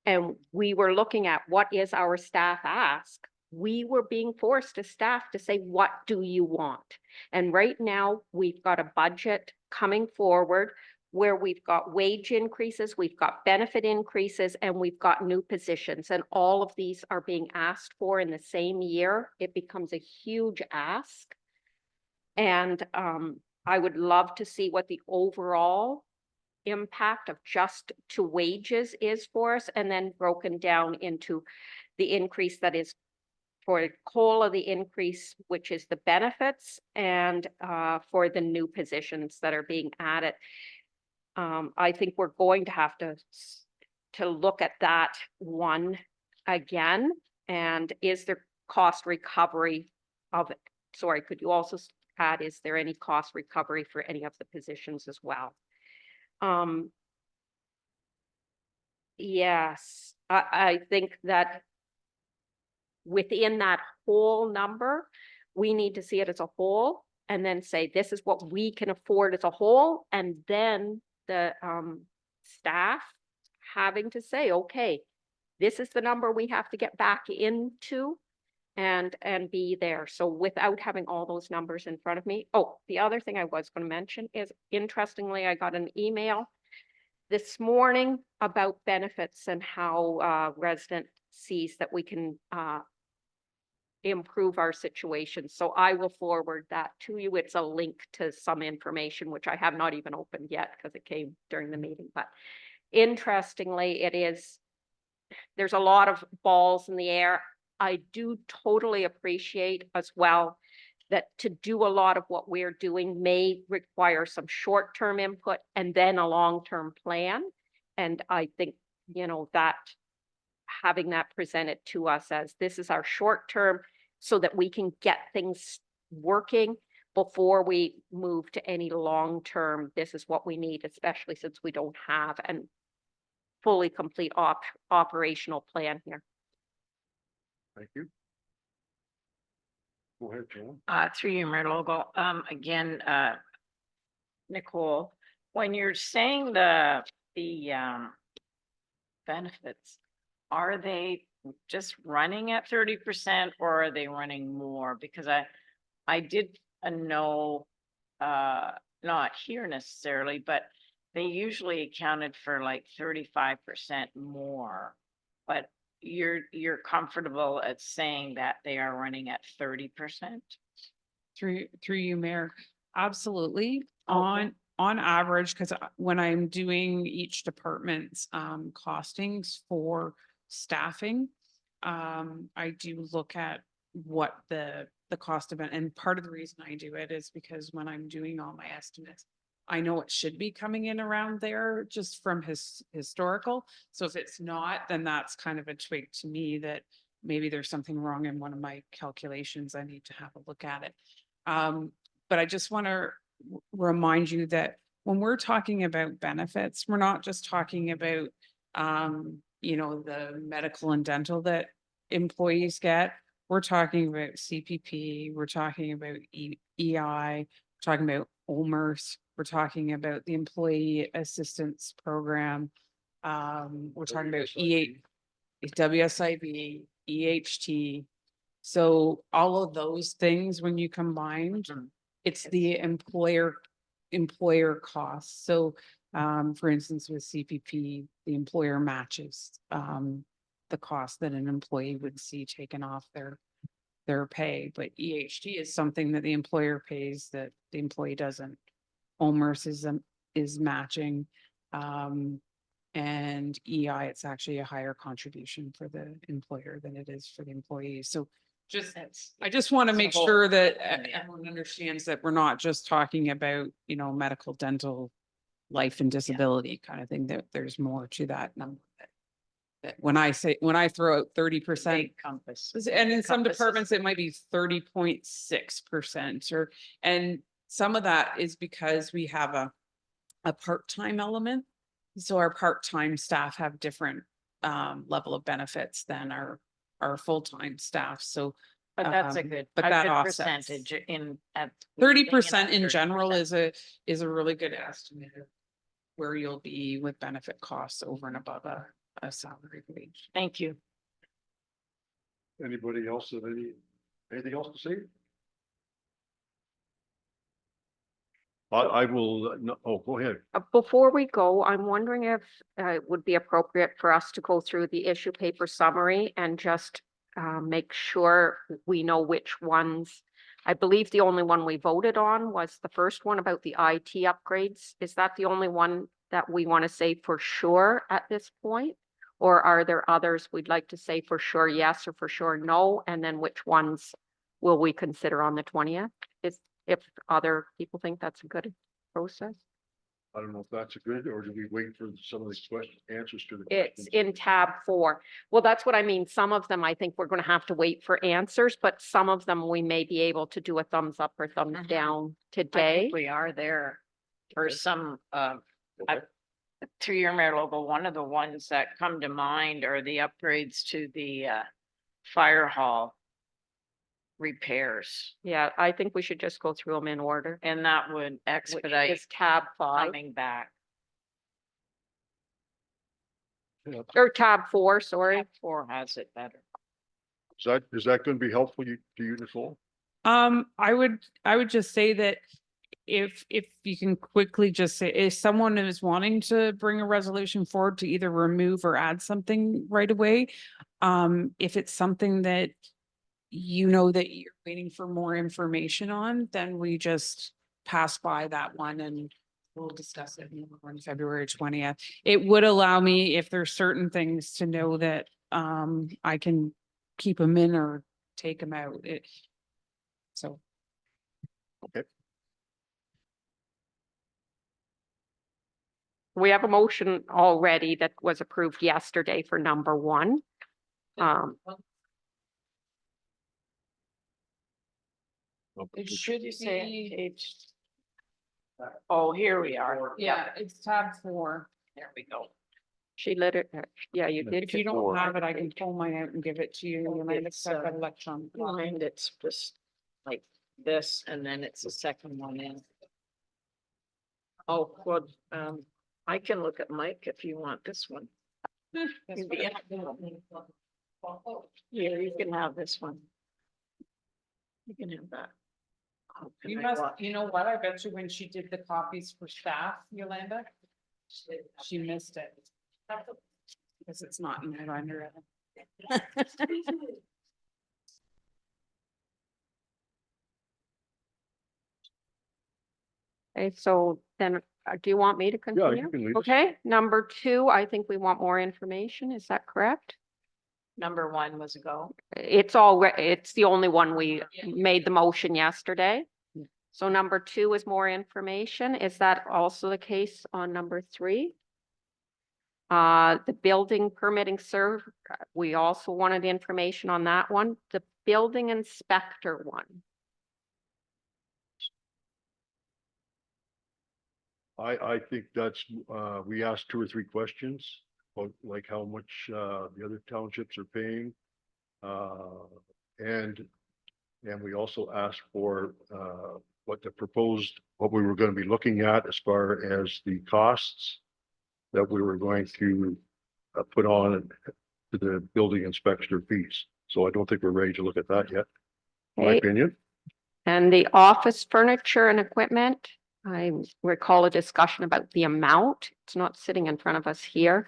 and we were looking at what is our staff ask, we were being forced as staff to say, what do you want? And right now we've got a budget coming forward where we've got wage increases, we've got benefit increases, and we've got new positions. And all of these are being asked for in the same year. It becomes a huge ask. And I would love to see what the overall impact of just to wages is for us, and then broken down into the increase that is for COLA, the increase, which is the benefits, and for the new positions that are being added. I think we're going to have to look at that one again. And is there cost recovery of it? Sorry, could you also add, is there any cost recovery for any of the positions as well? Yes, I think that within that whole number, we need to see it as a whole and then say, this is what we can afford as a whole. And then the staff having to say, okay, this is the number we have to get back into and be there. So without having all those numbers in front of me. Oh, the other thing I was going to mention is, interestingly, I got an email this morning about benefits and how resident sees that we can improve our situation. So I will forward that to you. It's a link to some information, which I have not even opened yet because it came during the meeting. But interestingly, there's a lot of balls in the air. I do totally appreciate as well that to do a lot of what we're doing may require some short-term input and then a long-term plan. And I think, that having that presented to us as this is our short-term so that we can get things working before we move to any long-term, this is what we need, especially since we don't have a fully complete operational plan here. Thank you. Go ahead, Joan. Through you, Mayor Logo. Again, Nicole, when you're saying the benefits, are they just running at 30% or are they running more? Because I did know, not here necessarily, but they usually accounted for like 35% more. But you're comfortable at saying that they are running at 30%? Through you, Mayor. Absolutely. Okay. on average, because when I'm doing each department's costings for staffing, I do look at what the cost of it, and part of the reason I do it is because when I'm doing all my estimates, I know it should be coming in around there just from historical. So if it's not, then that's kind of a twig to me that maybe there's something wrong in one of my calculations. I need to have a look at it. But I just want to remind you that when we're talking about benefits, we're not just talking about, you know, the medical and dental that employees get. We're talking about CPP, we're talking about EI, we're talking about OMERS, we're talking about the Employee Assistance Program. We're talking about WSIB, EHT. So all of those things, when you combine, it's the employer costs. So for instance, with CPP, the employer matches the cost that an employee would see taken off their pay. But EHT is something that the employer pays that the employee doesn't. OMERS is matching. And EI, it's actually a higher contribution for the employer than it is for the employees. So I just want to make sure that everyone understands that we're not just talking about, you know, medical, dental, life and disability kind of thing, that there's more to that number. That when I throw out 30%, Big compass. and in some encompasses. departments, it might be 30.6% and some of that is because we have a part-time element. So our part-time staff have different level of benefits than our full-time staff. So But that's a Um, good, but a that good offsets. percentage in at. 30% in general 30%. is a really good estimate of where you'll be with benefit costs over and above a salary wage. Thank you. Anybody else have anything else to say? I will, no, oh, go ahead. Before we go, I'm wondering if it would be appropriate for us to go through the issue paper summary and just make sure we know which ones. I believe the only one we voted on was the first one about the IT upgrades. Is that the only one that we want to say for sure at this point? Or are there others we'd like to say for sure yes or for sure no? And then which ones will we consider on the 20th? If other people think that's a good process? I don't know if that's a good, or do we wait for some of the answers to the It's questions? in tab 4. Well, that's what I mean. Some of them, I think we're going to have to wait for answers, but some of them we may be able to do a thumbs up or thumbs Mhm. down I today. think we are there for some, through your mayor logo, one of the ones that come to mind are the upgrades to the fire hall repairs, Yeah, I think we should just go through them in order. and that would Which expedite is tab 5 coming back. or tab 4, sorry. Tab 4 has it better. Is that going to be helpful to you, Nicole? I would just say that if you can quickly just say, if someone is wanting to bring a resolution forward to either remove or add something right away, if it's something that you know that you're waiting for more information on, then we just pass by that one and we'll discuss it on February 20th. It would allow me, if there's certain things, to know that I can keep them in or take them out. So. We have a motion already that was approved yesterday for number 1. It should Did you say be, page? Oh, here we are. yeah, it's tab 4. There we go. She lit it, yeah, you did. If you don't have it, I can pull mine out and give it to you. And I It's, accept that electron. Behind it's just like this, and then it's the second one in. Oh, well, I can look at Mike if you want this one. That's Yeah. fine. Here, you can have this one. You can have that. Oh, can You I must, watch? you know what? I bet you when she did the copies for staff, Yolanda, she missed it. Because it's not in my binder. Okay, so then, do you want me to Yeah, you continue? can lead us. Okay, number 2, I think we want more information. Is that correct? Number 1 was a go. It's the only one we made the motion yesterday. So number 2 is more information. Is that also the case on number 3? The building permitting we also wanted information on that one. The building inspector one. I think that's, we asked 2 or 3 questions, about like how much, the other townships are paying. And we also asked for, what we were gonna be looking at as far as the costs that we were going to, put on to the building inspector fees. So I don't think we're ready to look at that yet, in my Okay, opinion. and and the office furniture and equipment. I recall a discussion about the amount. It's not sitting in front of us here.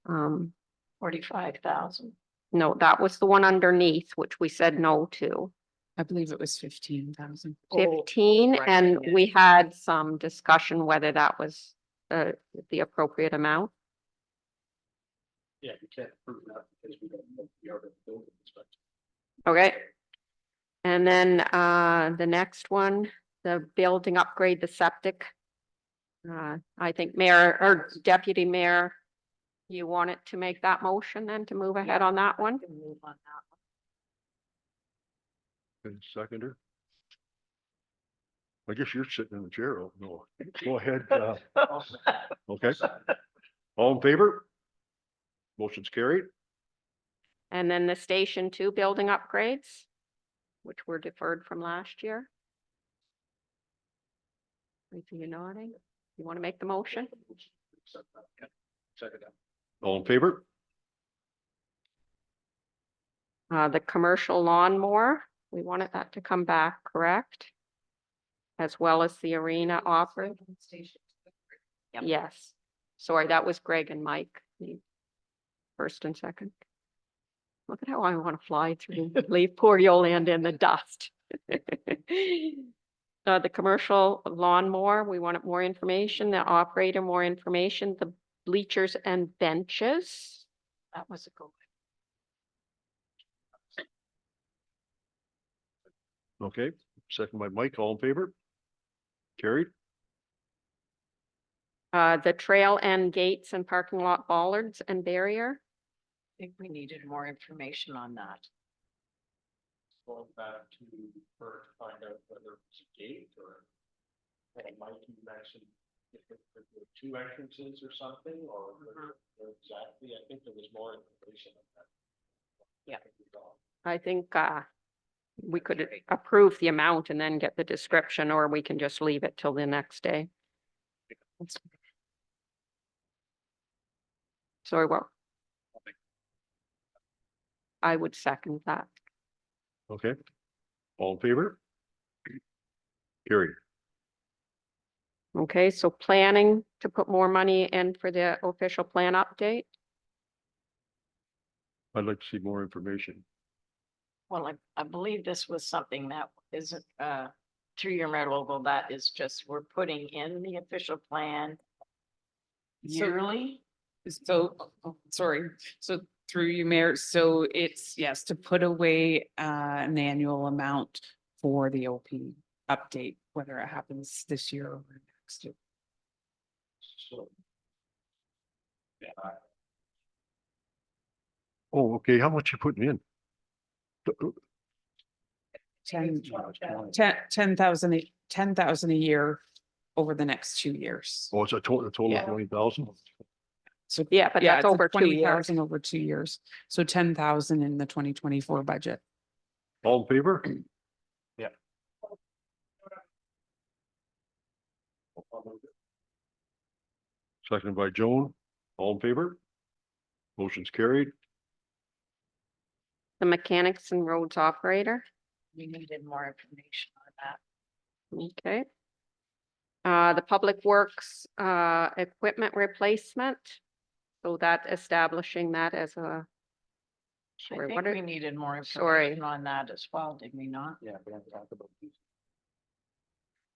45,000. No, that was the one underneath, which we said no to. I believe it was 15,000. 15, right, and yeah. we had some discussion whether that was the appropriate amount. Yeah, you can't prove that because we don't know the art of the building inspector. Okay. And then the next one, the building upgrade, the septic. I think Mayor or Deputy Mayor, you wanted to make that motion then to move ahead on that one? Can move on that one. And seconder. I guess you're sitting in the chair. Oh, no, go ahead. Okay. All in favor? Motion's carried. And then the Station 2 building upgrades, which were deferred from last year. I see you nodding. You want to make the motion? Second. All in favor? The commercial lawnmower, we wanted that to come back, correct? As well as the arena offer. Yep. Yes. Sorry, that was Greg and Mike, the first and second. Look at how I want to fly through, leave poor Yolanda in the dust. The commercial lawnmower, we wanted more information, the operator, more information, the bleachers and benches. That was a go. Okay, second by Mike, all in favor? Carried. The trail and gates and parking lot bollards and barrier. I think we needed more information on that. Going back to her to find out whether it's a gate or. And Mike, you mentioned if there were 2 entrances or something, or exactly, I think there was more information on that. Yeah. I think we could approve the amount and then get the description, or we can just leave it till the next day. Sorry, what? I would second that. Okay. All in favor? Carried. Okay, so planning to put more money in for the official plan update. I'd like to see more information. Well, I believe this was something that isn't through your mayor logo, that is just, we're putting in the official plan So- yearly. So, sorry, so through you, Mayor, so it's, yes, to put away an annual amount for the OP update, whether it happens this year or next year. So. Yeah, Oh, okay, how much you putting in? 10,000 a year over the next 2 years. Oh, it's a total Yeah. of 20,000? So, Yeah, but that's it's a over 2 years. 20,000 over 2 years. So 10,000 in the 2024 budget. All in favor? Yeah. Seconded by Joan, all in favor? Motion's carried. The mechanics and roads operator. We needed more information on that. Okay. The public works equipment replacement. So that establishing that as a. I Sorry, think what are, we needed more Sorry. information on that as well, did we not? Yeah, we haven't talked about these.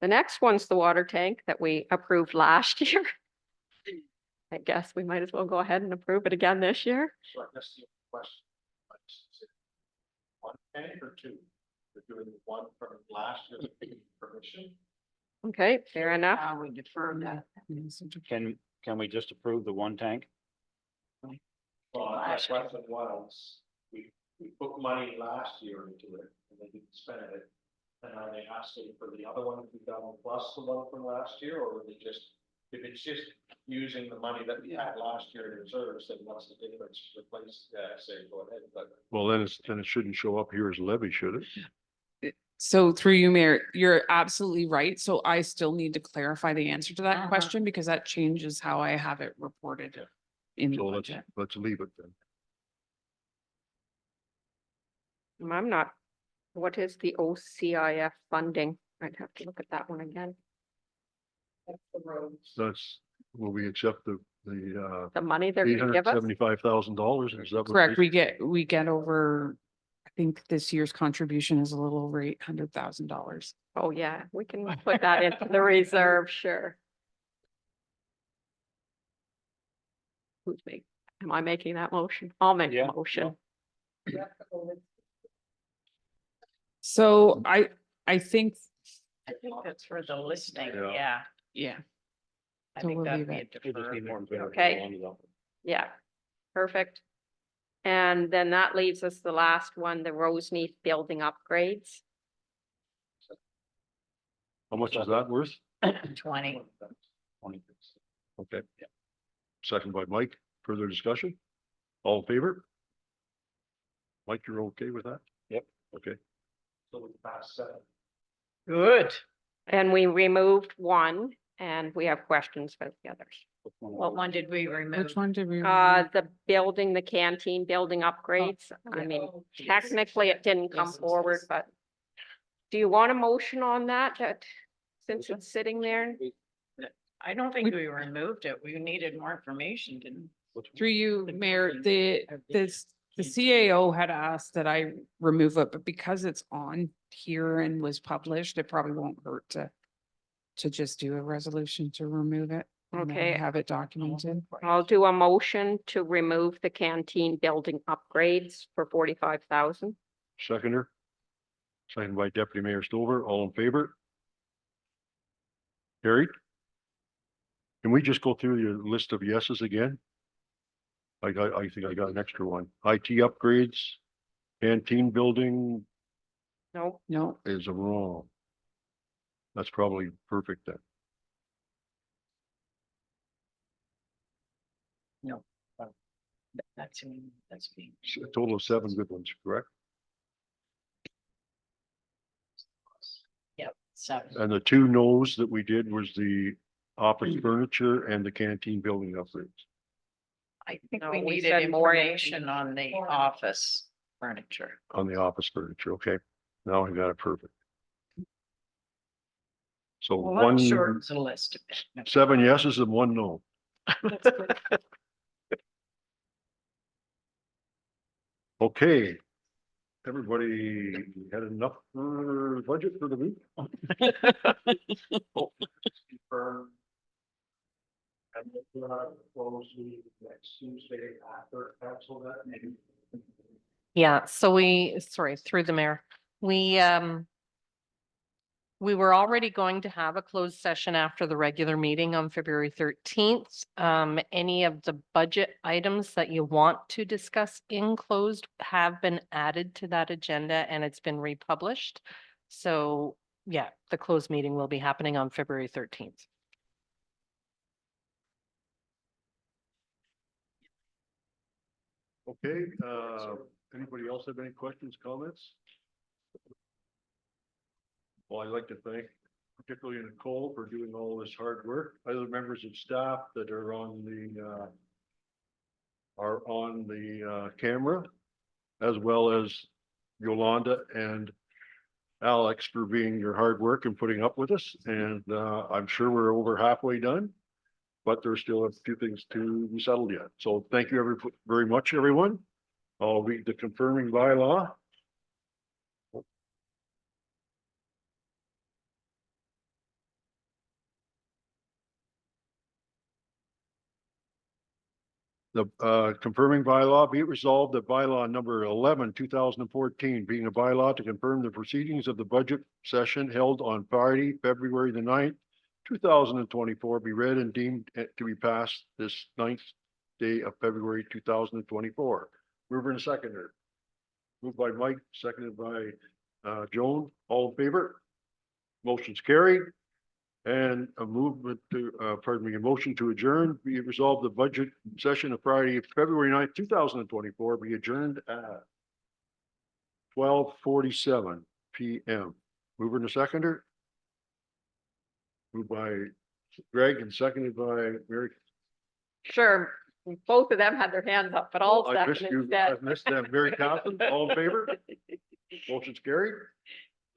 The next one's the water tank that we approved last year. I guess we might as well go ahead and approve it again this year. So I guess the question. One tank or two? We're doing one from last year's permission. Okay, fair enough. We defer that. Can we just approve the one tank? Well, my question was, we put money last year into it and they didn't spend it. And are they asking for the other one to be done plus the one from last year, or are they just, if it's just using the money that we had last year in reserves, then what's the difference? Replace, say, go ahead, but. Well, then it shouldn't show up here as levy, should it? So through you, Mayor, you're absolutely right. So I still need to clarify the answer to that Uh-huh. question because that changes how I have it reported in the So budget. let's leave it then. I'm not, what is the OCIF funding? I'd have to look at that one again. That's, will we accept the The money they're $875,000? gonna give us? Is that what? Correct. We get over, I think this year's contribution is a little over $800,000. Oh, yeah, we can put that into the reserve, sure. Who's making, am I making that motion? I'll make Yeah, the motion. So I think, I think that's for the listing, Yeah. yeah. yeah, I So think we'll that'd leave be a deferral. Okay. Yeah, perfect. And then that leaves us the last one, the Roseneath building upgrades. How much is that worth? 20. Okay. Second by Mike. Further discussion? All in favor? Mike, you're okay with that? Yep. Okay. So we passed 7. Good. And we removed one and we have questions for the others. What one did we remove? which one did we? The building, the canteen building upgrades. I mean, technically it didn't come Yes, forward, yes. but. Do you want a motion on that, since it's sitting there? I don't think we removed it. We needed more information, didn't Through you, Mayor, the CAO had asked that I remove it, but because it's on here and was published, it probably won't hurt to just do a resolution to remove it. and then Okay. Have it documented. I'll do a motion to remove the canteen building upgrades for 45,000. Seconder. Second by Deputy Mayor Stover. All in favor? Carried. Can we just go through your list of yeses again? I think I got an extra one. IT upgrades, canteen building No, No, is a wrong. That's probably perfect then. that's me. A total of 7 good ones, correct? Yep, 7. And the 2 no's that we did was the office furniture and the canteen building upgrades. I think No, we we needed said more information on the office furniture. On the office furniture, okay, now I got it perfect. So Well, that one, shortens the list a bit. 7 yeses and 1 no. Okay. Everybody had enough for budget for the week? Confirm. And we'll have a closed meeting next Tuesday after council that meeting. Yeah, so sorry, through the mayor, we were already going to have a closed session after the regular meeting on February 13th. Any of the budget items that you want to discuss in closed have been added to that agenda and it's been republished. So yeah, the closed meeting will be happening on February 13th. Okay, anybody else have any questions, comments? Well, I'd like to thank particularly Nicole for doing all this hard work, other members of staff that are on the camera, as well as Yolanda and Alex for being your hard work and putting up with us. And I'm sure we're over halfway done, but there's still a few things to be settled yet. So thank you very much, everyone. I'll read the confirming bylaw. The confirming bylaw, be it resolved that bylaw number 11, 2014, being a bylaw to confirm the proceedings of the budget session held on Friday, February the 9th, 2024, be read and deemed to be passed this 9th day of February 2024. Mover and seconder. Moved by Mike, seconded by Joan. All in favor? Motion's carried. And a movement to, a motion to adjourn, be it resolved the budget session of Friday, February 9th, 2024, be adjourned at 12:47 PM. Mover and seconder. Moved by Greg and seconded by Mary. Sure, both of them had their hands up, but I'll I missed second you, I instead. missed them. Mary Catherine, all in favor? Motion's carried.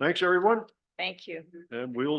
Thanks, everyone, Thank you. and we'll